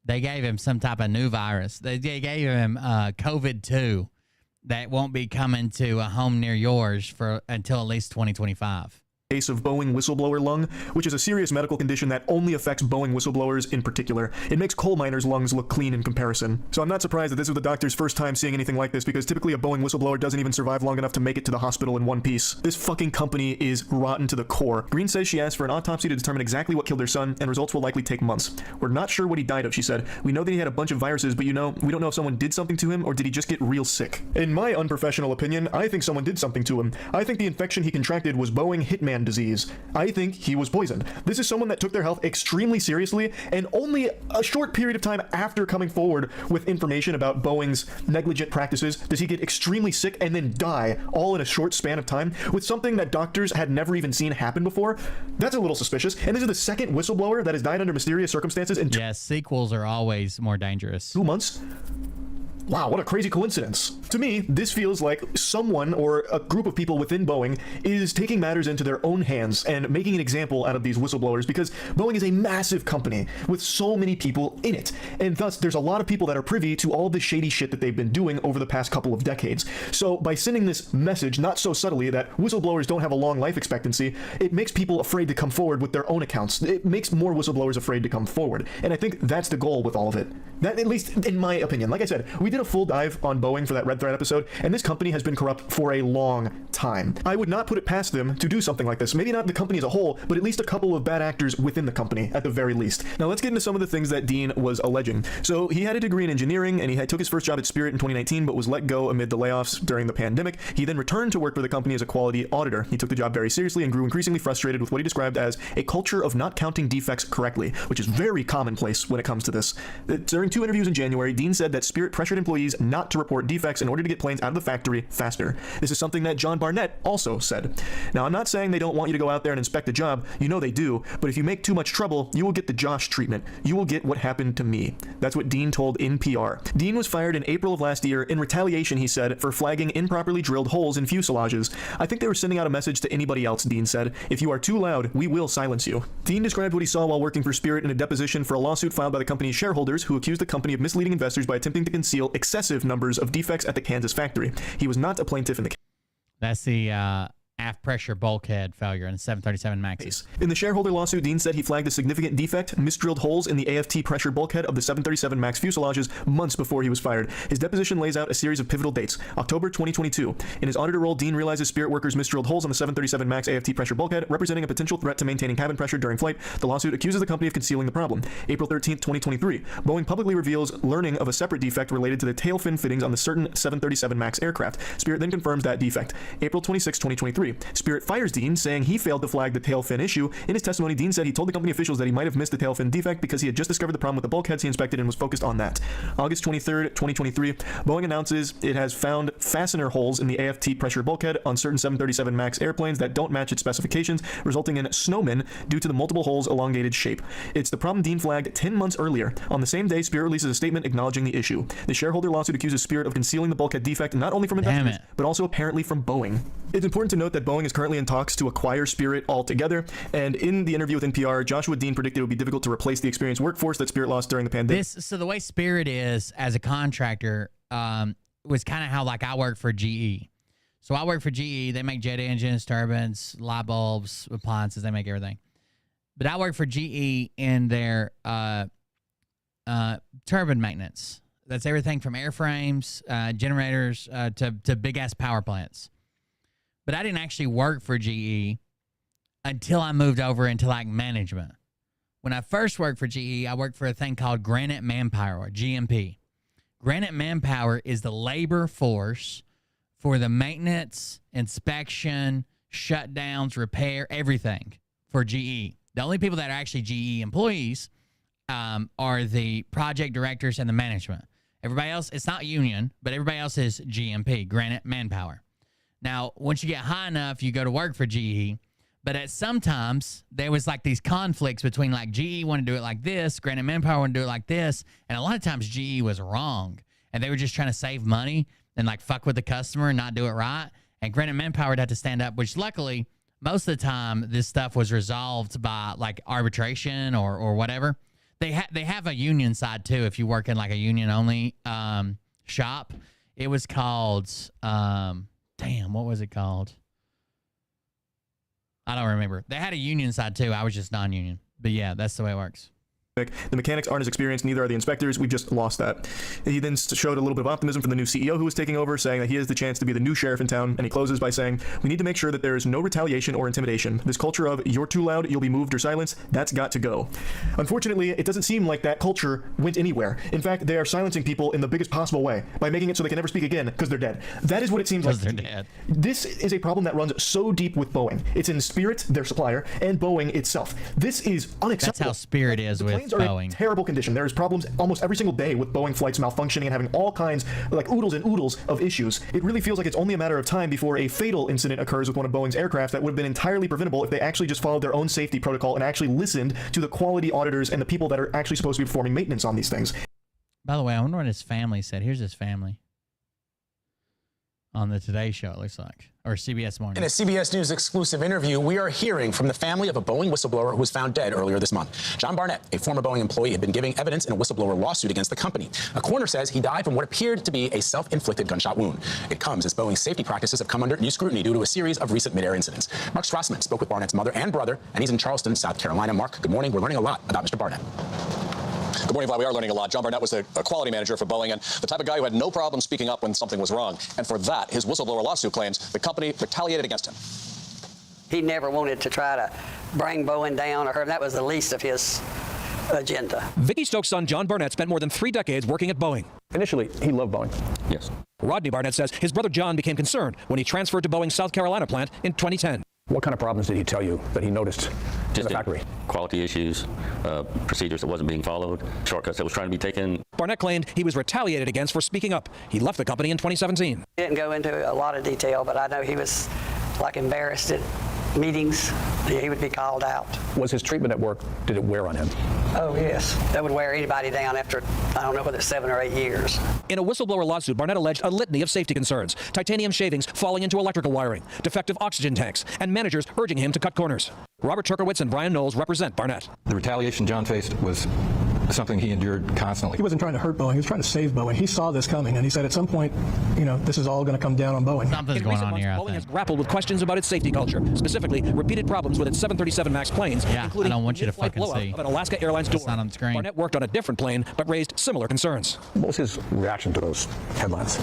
They gave him some type of new virus. They gave him COVID-2 that won't be coming to a home near yours for until at least 2025.
Case of Boeing whistleblower lung, which is a serious medical condition that only affects Boeing whistleblowers in particular. It makes coal miners' lungs look clean in comparison. So I'm not surprised that this was the doctor's first time seeing anything like this, because typically a Boeing whistleblower doesn't even survive long enough to make it to the hospital in one piece. This fucking company is rotten to the core. Green says she asked for an autopsy to determine exactly what killed her son, and results will likely take months. "We're not sure what he died of," she said. "We know that he had a bunch of viruses, but we don't know if someone did something to him or did he just get real sick." In my unprofessional opinion, I think someone did something to him. I think the infection he contracted was Boeing hitman brand disease. I think he was poisoned. This is someone that took their health extremely seriously, and only a short period of time after coming forward with information about Boeing's negligent practices does he get extremely sick and then die, all in a short span of time, with something that doctors had never even seen happen before. That's a little suspicious. And this is the second whistleblower that has died under mysterious circumstances in
yes, sequels are always more dangerous.
2 months. Wow, what a crazy coincidence. To me, this feels like someone or a group of people within Boeing is taking matters into their own hands and making an example out of these whistleblowers, because Boeing is a massive company with so many people in it. And thus, there's a lot of people that are privy to all the shady shit that they've been doing over the past couple of decades. So by sending this message, not so subtly, that whistleblowers don't have a long life expectancy, it makes people afraid to come forward with their own accounts. It makes more whistleblowers afraid to come forward. And I think that's the goal with all of it. That, at least in my opinion. Like I said, we did a full dive on Boeing for that Red Thread episode, and this company has been corrupt for a long time. I would not put it past them to do something like this. Maybe not the company as a whole, but at least a couple of bad actors within the company, at the very least. Now let's get into some of the things that Dean was alleging. So he had a degree in engineering, and he took his first job at Spirit in 2019, but was let go amid the layoffs during the pandemic. He then returned to work for the company as a quality auditor. He took the job very seriously and grew increasingly frustrated with what he described as a culture of not counting defects correctly, which is very commonplace when it comes to this. During 2 interviews in January, Dean said that Spirit pressured employees not to report defects in order to get planes out of the factory faster. This is something that John Barnett also said. Now, I'm not saying they don't want you to go out there and inspect a job. You know they do. But if you make too much trouble, you will get the Josh treatment. You will get what happened to me. That's what Dean told NPR. Dean was fired in April of last year in retaliation, he said, for flagging improperly drilled holes in fuselages. I think they were sending out a message to anybody else, Dean said. If you are too loud, we will silence you. Dean described what he saw while working for Spirit in a deposition for a lawsuit filed by the company's shareholders, who accused the company of misleading investors by attempting to conceal excessive numbers of defects at the Kansas factory. He was not a plaintiff in the case.
That's the aft pressure bulkhead failure in 737 Maxes.
In the shareholder lawsuit, Dean said he flagged a significant defect, misdrilled holes in the AFT pressure bulkhead of the 737 MAX fuselages months before he was fired. His deposition lays out a series of pivotal dates. October 2022. In his auditor role, Dean realizes Spirit workers misdrilled holes on the 737 MAX AFT pressure bulkhead, representing a potential threat to maintaining cabin pressure during flight. The lawsuit accuses the company of concealing the problem. April 13th, 2023. Boeing publicly reveals learning of a separate defect related to the tail fin fittings on the certain 737 MAX aircraft. Spirit then confirms that defect. April 26, 2023. Spirit fires Dean, saying he failed to flag the tail fin issue. In his testimony, Dean said he told the company officials that he might have missed the tail fin defect because he had just discovered the problem with the bulkheads he inspected and was focused on that. August 23rd, 2023. Boeing announces it has found fastener holes in the AFT pressure bulkhead on certain 737 MAX airplanes that don't match its specifications, resulting in snowmen due to the multiple holes' elongated shape. It's the problem Dean flagged 10 months earlier. On the same day, Spirit releases a statement acknowledging the issue. The shareholder lawsuit accuses Spirit of concealing the bulkhead defect not only from investors, but also apparently from Boeing. It's important to note that Boeing is currently in talks to acquire Spirit altogether, and in the interview with NPR, Joshua Dean predicted it would be difficult to replace the experienced workforce that Spirit lost during the pandemic.
So the way Spirit is as a contractor was kind of how, like, I work for GE. So I work for GE. They make jet engines, turbines, light bulbs, appliances. They make everything. But I work for GE in their turbine maintenance. That's everything from airframes, generators, to big-ass power plants. But I didn't actually work for GE until I moved over into, like, management. When I first worked for GE, I worked for a thing called Granite Manpower, or GMP. Granite Manpower is the labor force for the maintenance, inspection, shutdowns, repair, everything for GE. The only people that are actually GE employees are the project directors and the management. Everybody else, it's not union, but everybody else is GMP, Granite Manpower. Now, once you get high enough, you go to work for GE. But at sometimes, there was like these conflicts between, like, GE wanted to do it like this, Granite Manpower wanted to do it like this. And a lot of times GE was wrong. And they were just trying to save money and, like, fuck with the customer and not do it right. And Granite Manpower would have to stand up, which luckily, most of the time, this stuff was resolved by, like, arbitration or whatever. They have a union side, too, if you work in, like, a union-only shop. It was called... damn, what was it called? I don't remember. They had a union side, too. I was just non-union. But, yeah, that's the way it works.
The mechanics aren't as experienced, neither are the inspectors. We've just lost that. He then showed a little bit of optimism from the new CEO who was taking over, saying that he has the chance to be the new sheriff in town, and he closes by saying, we need to make sure that there is no retaliation or intimidation. This culture of, you're too loud, you'll be moved or silenced, that's got to go. Unfortunately, it doesn't seem like that culture went anywhere. In fact, they are silencing people in the biggest possible way, by making it so they can never speak again, because they're dead. That is what it seems like.
They're dead.
This is a problem that runs so deep with Boeing. It's in Spirit, their supplier, and Boeing itself. This is unacceptable.
That's how Spirit is with
planes are
Boeing.
in terrible condition. There's problems almost every single day with Boeing flights malfunctioning and having all kinds, like oodles and oodles of issues. It really feels like it's only a matter of time before a fatal incident occurs with one of Boeing's aircraft that would have been entirely preventable if they actually just followed their own safety protocol and actually listened to the quality auditors and the people that are actually supposed to be performing maintenance on these things.
By the way, I wonder what his family said. Here's his family on the Today Show, it looks like, or CBS Morning.
In a CBS News exclusive interview, we are hearing from the family of a Boeing whistleblower who was found dead earlier this month. John Barnett, a former Boeing employee, had been giving evidence in a whistleblower lawsuit against the company. A coroner says he died from what appeared to be a self-inflicted gunshot wound. It comes as Boeing's safety practices have come under new scrutiny due to a series of recent mid-air incidents. Mark Strassman spoke with Barnett's mother and brother, and he's in Charleston, South Carolina. Mark, good morning. We're learning a lot about Mr. Barnett.
Good morning, Vlad. We are learning a lot. John Barnett was a quality manager for Boeing and the type of guy who had no problem speaking up when something was wrong. And for that, his whistleblower lawsuit claims the company retaliated against him.
He never wanted to try to bring Boeing down or hurt him. That was the least of his agenda.
Vicky Stokes' son, John Barnett, spent more than 3 decades working at Boeing.
Initially, he loved Boeing.
Yes.
Rodney Barnett says his brother John became concerned when he transferred to Boeing's South Carolina plant in 2010.
What kind of problems did he tell you that he noticed in the factory?
Quality issues, procedures that wasn't being followed, shortcuts that was trying to be taken.
Barnett claimed he was retaliated against for speaking up. He left the company in 2017.
He didn't go into a lot of detail, but I know he was like embarrassed at meetings. He would be called out.
Was his treatment at work, did it wear on him?
Oh, yes. That would wear anybody down after, I don't know whether it's 7 or 8 years.
In a whistleblower lawsuit, Barnett alleged a litany of safety concerns, titanium shavings falling into electrical wiring, defective oxygen tanks, and managers urging him to cut corners. Robert Turkowitz and Brian Knowles represent Barnett.
The retaliation John faced was something he endured constantly.
He wasn't trying to hurt Boeing. He was trying to save Boeing. He saw this coming, and he said at some point, this is all going to come down on Boeing.
Something's going on here, I
Boeing
think.
has grappled with questions about its safety culture, specifically repeated problems with its 737 MAX planes, including
I don't want you to
mid-flight
fucking
blowout
see.
of an Alaska Airlines door.
It's not on the screen.
Barnett worked on a different plane, but raised similar concerns.
What was his reaction to those headlines?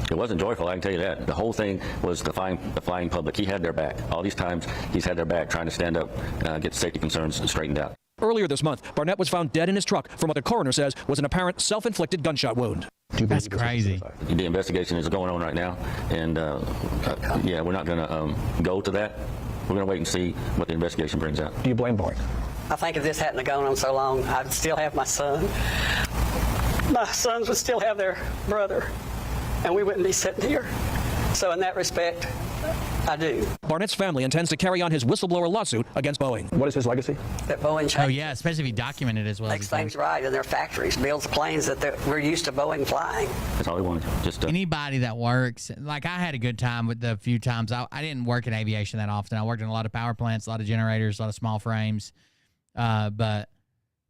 It wasn't joyful, I can tell you that. The whole thing was the flying public. He had their back. All these times, he's had their back trying to stand up, get safety concerns straightened out.
Earlier this month, Barnett was found dead in his truck from what the coroner says was an apparent self-inflicted gunshot wound.
That's crazy.
The investigation is going on right now, and yeah, we're not going to go to that. We're going to wait and see what the investigation brings out.
Do you blame Boeing?
I think if this hadn't gone on so long, I'd still have my son. My sons would still have their brother, and we wouldn't be sitting here. So in that respect, I do.
Barnett's family intends to carry on his whistleblower lawsuit against Boeing.
What is his legacy?
That Boeing
Oh, yeah, especially if he documented as well.
makes things right in their factories, builds planes that we're used to Boeing flying.
That's all we wanted. Just
anybody that works, like I had a good time with the few times. I didn't work in aviation that often. I worked in a lot of power plants, a lot of generators, a lot of small frames. But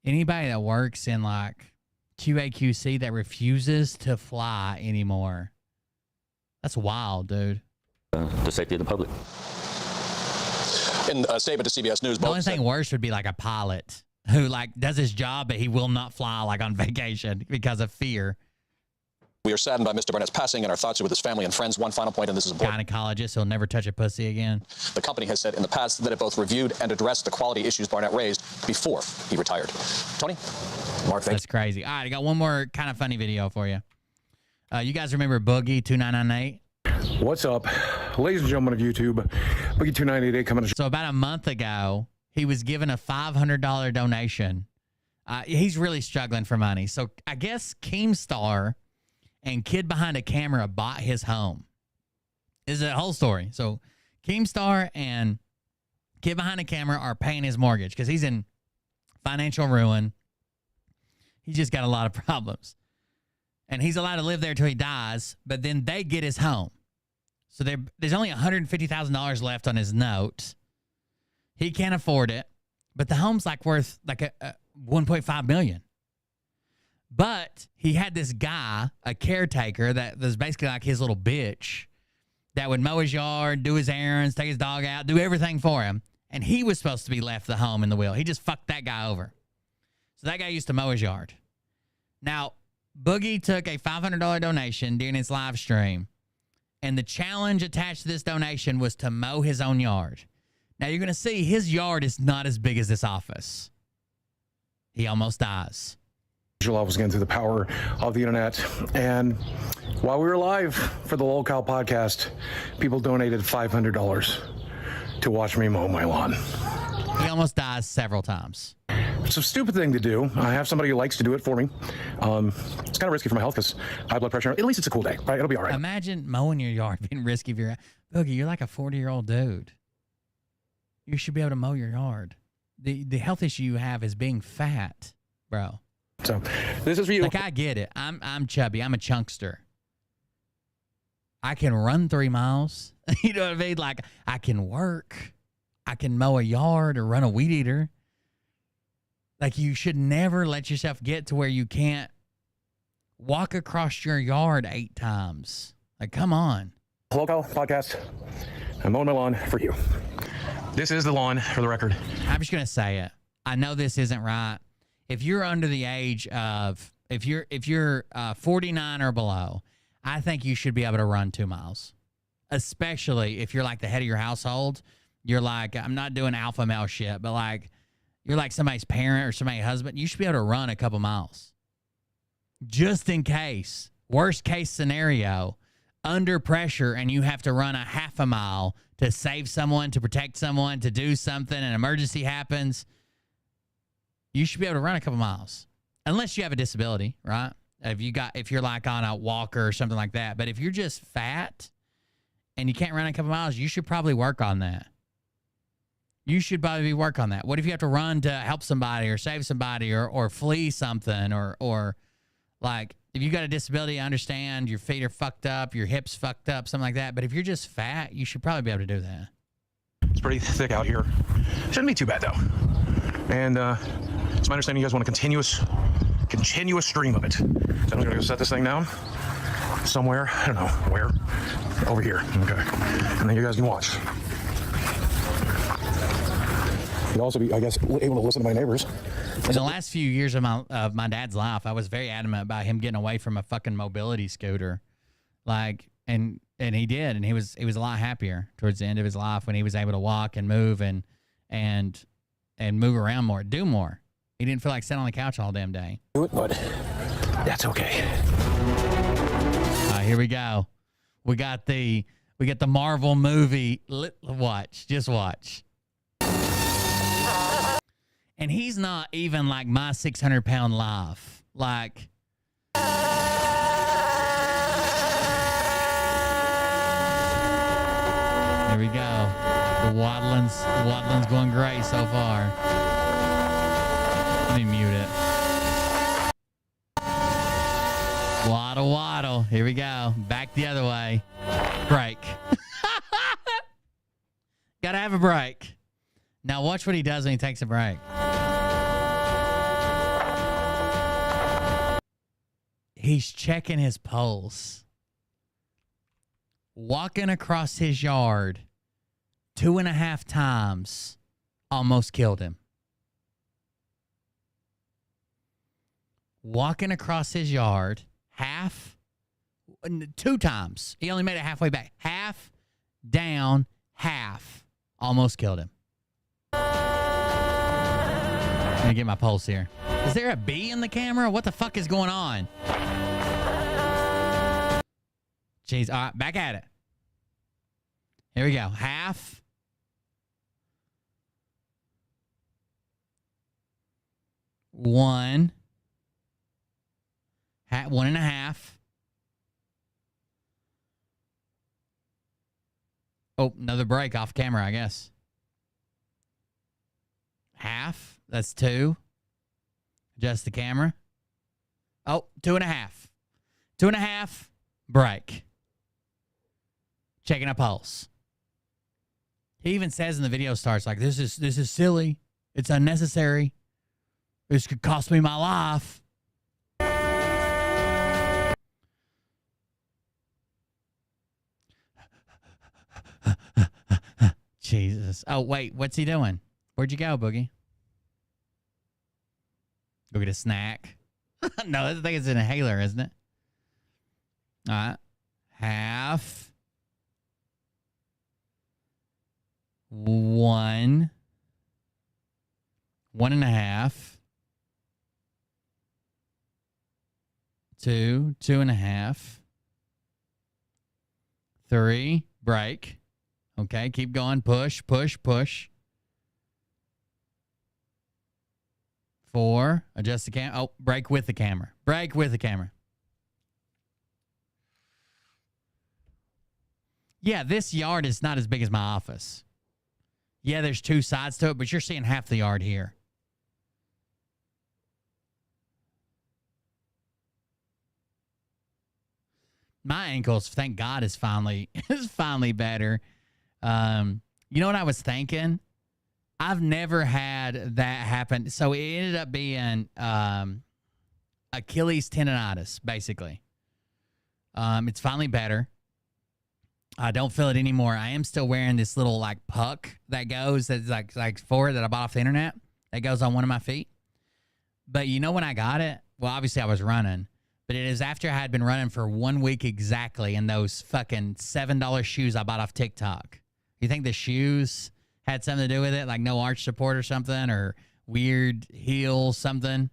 anybody that works in like QA/QC that refuses to fly anymore, that's wild, dude.
The safety of the public. In a statement to CBS News,
the only thing worse would be like a pilot who like does his job, but he will not fly like on vacation because of fear.
We are saddened by Mr. Barnett's passing, and our thoughts are with his family and friends. One final point, and this is important.
Gynecologist, he'll never touch a pussy again.
The company has said in the past that it both reviewed and addressed the quality issues Barnett raised before he retired. Tony?
Mark, thanks.
That's crazy. All right, I got one more kind of funny video for you. You guys remember Boogie 2998?
What's up, ladies and gentlemen of YouTube? Boogie 2988 coming to.
So about a month ago, he was given a $500 donation. He's really struggling for money. So I guess Keemstar and Kid Behind a Camera bought his home. This is a whole story. So Keemstar and Kid Behind a Camera are paying his mortgage because he's in financial ruin. He's just got a lot of problems. And he's allowed to live there till he dies, but then they get his home. So there's only $150,000 left on his note. He can't afford it, but the home's like worth like a $1.5 million. But he had this guy, a caretaker that was basically like his little bitch that would mow his yard, do his errands, take his dog out, do everything for him. And he was supposed to be left the home in the will. He just fucked that guy over. So that guy used to mow his yard. Now, Boogie took a $500 donation during his live stream, and the challenge attached to this donation was to mow his own yard. Now, you're going to see his yard is not as big as this office. He almost dies.
I was getting through the power of the internet, and while we were live for the Lol Cow podcast, people donated $500 to watch me mow my lawn.
He almost dies several times.
It's a stupid thing to do. I have somebody who likes to do it for me. It's kind of risky for my health because I have blood pressure. At least it's a cool day, right? It'll be all right.
Imagine mowing your yard being risky if you're... Boogie, you're like a 40-year-old dude. You should be able to mow your yard. The health issue you have is being fat, bro.
So this is for you.
Like, I get it. I'm chubby. I'm a chunkster. I can run 3 miles. You know what I mean? Like, I can work. I can mow a yard or run a weed eater. Like, you should never let yourself get to where you can't walk across your yard 8 times. Like, come on.
Local podcast. I'm mowing my lawn for you. This is the lawn, for the record.
I'm just gonna say it. I know this isn't right. If you're under the age of, if you're 49 or below, I think you should be able to run 2 miles. Especially if you're like the head of your household. You're like, I'm not doing alpha male shit, but like, you're like somebody's parent or somebody's husband. You should be able to run a couple miles. Just in case. Worst case scenario, under pressure, and you have to run a half a mile to save someone, to protect someone, to do something, an emergency happens. You should be able to run a couple miles. Unless you have a disability, right? If you're like on a walker or something like that. But if you're just fat and you can't run a couple miles, you should probably work on that. You should probably work on that. What if you have to run to help somebody or save somebody or flee something or like, if you got a disability, I understand your feet are fucked up, your hips fucked up, something like that. But if you're just fat, you should probably be able to do that.
It's pretty thick out here. Shouldn't be too bad, though. And it's my understanding you guys want a continuous stream of it. So I'm going to go set this thing down somewhere. I don't know where. Over here. Okay. And then you guys can watch. You'd also be, I guess, able to listen to my neighbors.
In the last few years of my dad's life, I was very adamant about him getting away from a fucking mobility scooter. Like, and he did, and he was a lot happier towards the end of his life when he was able to walk and move and move around more, do more. He didn't feel like sitting on the couch all damn day.
Do it, bud. That's okay.
Here we go. We got the Marvel movie. Watch, just watch. And he's not even like my 600-pound life. Like, here we go. The waddling's going great so far. Let me mute it. Waddle. Here we go. Back the other way. Break. Gotta have a break. Now watch what he does when he takes a break. He's checking his pulse. Walking across his yard 2.5 times almost killed him. Walking across his yard 2 times. He only made it halfway back. Half down, half almost killed him. Let me get my pulse here. Is there a bee in the camera? What the fuck is going on? Jeez. All right, back at it. Here we go. Half. One. 1.5. Oh, another break off camera, I guess. Half. That's 2. Adjust the camera. Oh, 2.5. 2.5. Break. Checking a pulse. He even says in the video starts like, this is silly. It's unnecessary. This could cost me my life. Jesus. Oh, wait. What's he doing? Where'd you go, Boogie? Go get a snack. No, I think it's an inhaler, isn't it? All right. Half. 1. 1.5. 2. 2.5. 3. Break. Okay, keep going. Push, push, push. 4. Adjust the camera. Oh, break with the camera. Break with the camera. Yeah, this yard is not as big as my office. Yeah, there's 2 sides to it, but you're seeing half the yard here. My ankles, thank God, is finally better. You know what I was thinking? I've never had that happen. So it ended up being Achilles tendonitis, basically. It's finally better. I don't feel it anymore. I am still wearing this little like puck that goes, that's like forward that I bought off the internet. That goes on one of my feet. But you know when I got it? Well, obviously I was running. But it is after I had been running for 1 week exactly in those fucking $7 shoes I bought off TikTok. You think the shoes had something to do with it? Like no arch support or something? Or weird heel something?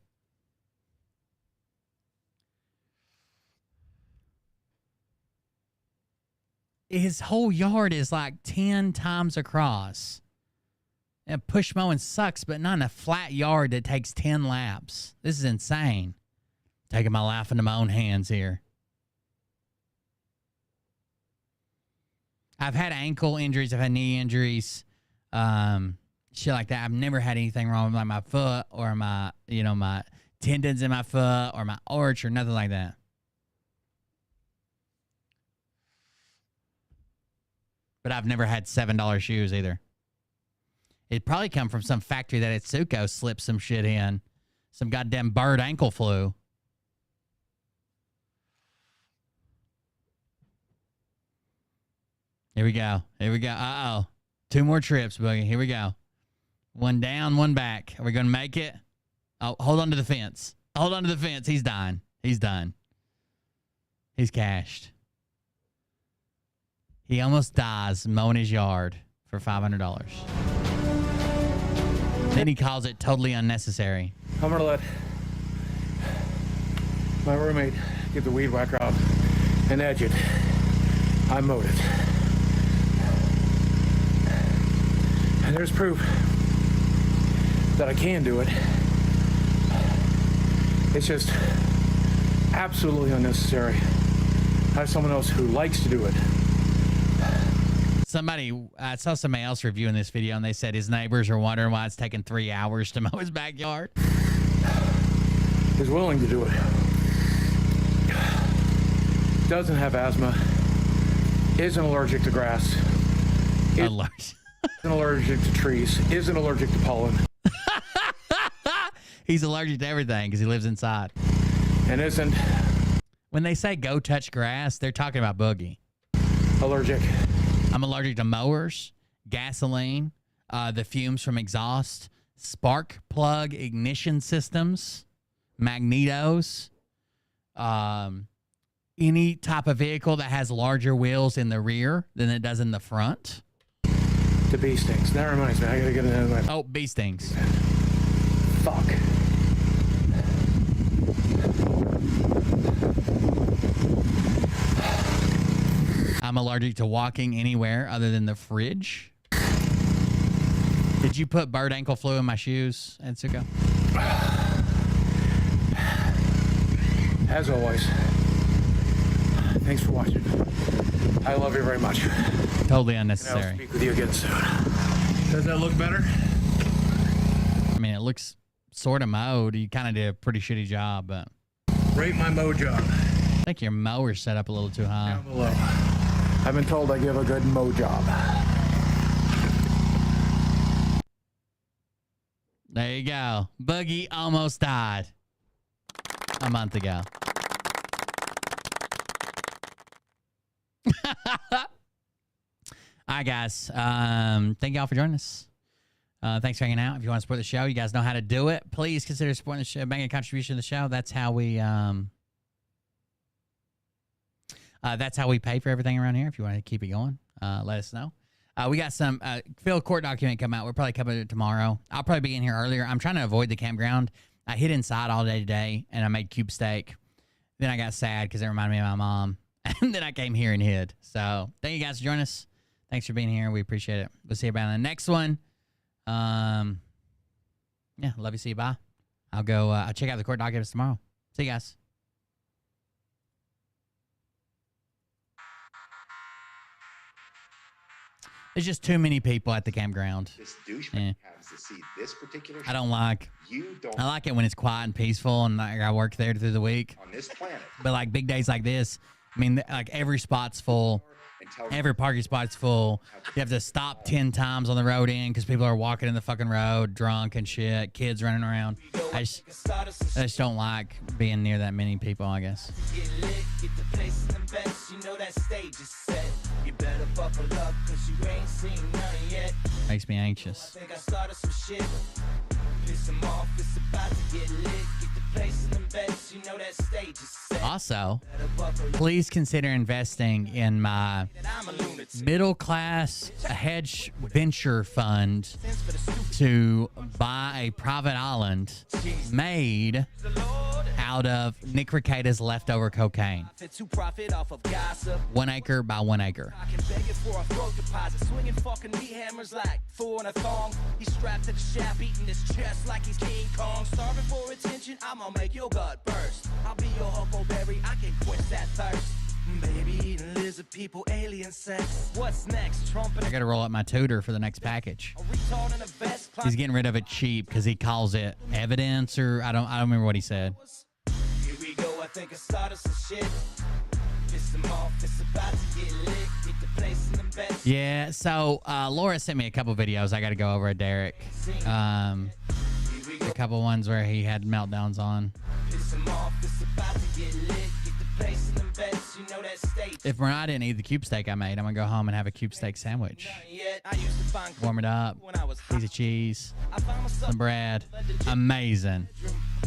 His whole yard is like 10 times across. And push mowing sucks, but not in a flat yard that takes 10 laps. This is insane. Taking my life into my own hands here. I've had ankle injuries. I've had knee injuries. Shit like that. I've never had anything wrong with like my foot or my, my tendons in my foot or my arch or nothing like that. But I've never had $7 shoes either. It probably come from some factory that at Suco slipped some shit in. Some goddamn bird ankle flu. Here we go. Here we go. Uh-oh. 2 more trips, Boogie. Here we go. 1 down, 1 back. Are we going to make it? Oh, hold on to the fence. Hold on to the fence. He's dying. He's done. He's cashed. He almost dies mowing his yard for $500. Then he calls it totally unnecessary.
I'm going to let my roommate get the weed whacker out and edge it. I mowed it. And there's proof that I can do it. It's just absolutely unnecessary. I have someone else who likes to do it.
I saw somebody else reviewing this video, and they said his neighbors are wondering why it's taking 3 hours to mow his backyard.
He's willing to do it. Doesn't have asthma. Isn't allergic to grass. Isn't allergic to trees. Isn't allergic to pollen.
He's allergic to everything because he lives inside.
And isn't.
When they say go touch grass, they're talking about Boogie.
Allergic.
I'm allergic to mowers, gasoline, the fumes from exhaust, spark plug ignition systems, magnetos, any type of vehicle that has larger wheels in the rear than it does in the front.
The bee stings. That reminds me. I gotta get another one.
Oh, bee stings.
Fuck.
I'm allergic to walking anywhere other than the fridge. Did you put bird ankle flu in my shoes, Etsuko?
As always, thanks for watching. I love you very much.
Totally
And
unnecessary.
I'll speak with you again soon. Does that look better?
I mean, it looks sort of mowed. You kind of did a pretty shitty job, but...
Rate my mow job.
I think your mower's set up a little too high.
Down below. I've been told I give a good mow job.
There you go. Boogie almost died a month ago. All right, guys. Thank y'all for joining us. Thanks for hanging out. If you want to support the show, you guys know how to do it. Please consider supporting the show, making a contribution to the show. That's how we pay for everything around here. If you want to keep it going, let us know. We got some field court document come out. We're probably covering it tomorrow. I'll probably be in here earlier. I'm trying to avoid the campground. I hid inside all day today, and I made cube steak. Then I got sad because it reminded me of my mom. And then I came here and hid. So thank you guys for joining us. Thanks for being here. We appreciate it. We'll see you about the next one. Yeah, love you. See you. Bye. I'll go I'll check out the court documents tomorrow. See you guys. There's just too many people at the campground.
This douchebag happens to see this particular.
I don't like.
You don't.
I like it when it's quiet and peaceful, and I work there through the week.
On this planet.
But like big days like this, I mean, like every spot's full. Every parking spot's full. You have to stop 10 times on the road in because people are walking in the fucking road, drunk and shit, kids running around. I just don't like being near that many people, I guess. Makes me anxious. Also, please consider investing in my middle class hedge venture fund to buy a private island made out of Nick Recada's leftover cocaine. 1 acre by 1 acre.
He's strapped to the shaft, beating his chest like he's King Kong. Starving for attention, I'm gonna make your gut burst. I'll be your huckleberry, I can quench that thirst. Baby eating lizard people, alien sex. What's next? Trump
I gotta roll up my tutor for the next package. He's getting rid of it cheap because he calls it evidence, or I don't remember what he said.
Here we go, I think I started some shit. Piss them off, it's about to get lit. Get the place in the best.
Yeah, so Laura sent me a couple videos I gotta go over at Derek. A couple ones where he had meltdowns on. If Mariah didn't eat the cube steak I made, I'm gonna go home and have a cube steak sandwich. Warm it up, piece of cheese, some bread. Amazing.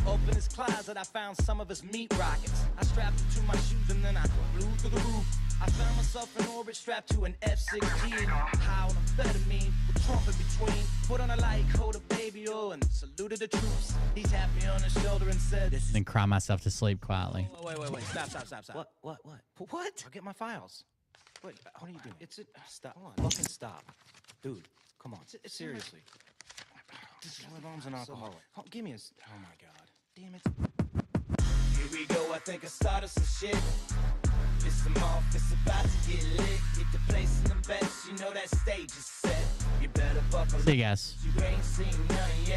Open his closet, I found some of his meat rockets. I strapped it to my shoes and then I flew through the roof. I found myself in orbit strapped to an F-16. High on amphetamine with Trump in between. Put on a light coat of baby oil and saluted the troops. He tapped me on the shoulder and said,
Then cry myself to sleep quietly.
Wait. Stop. What? I'll get my files. Wait, what are you doing? Stop. Fucking stop. Dude, come on. Seriously. This is my mom's an alcoholic. Give me oh my God. Damn it. Here we go, I think I started some shit. Piss them off, it's about to get lit. Get the place in the best, you know that stage is set. You better buckle.
See you guys.
You ain't seen none yet.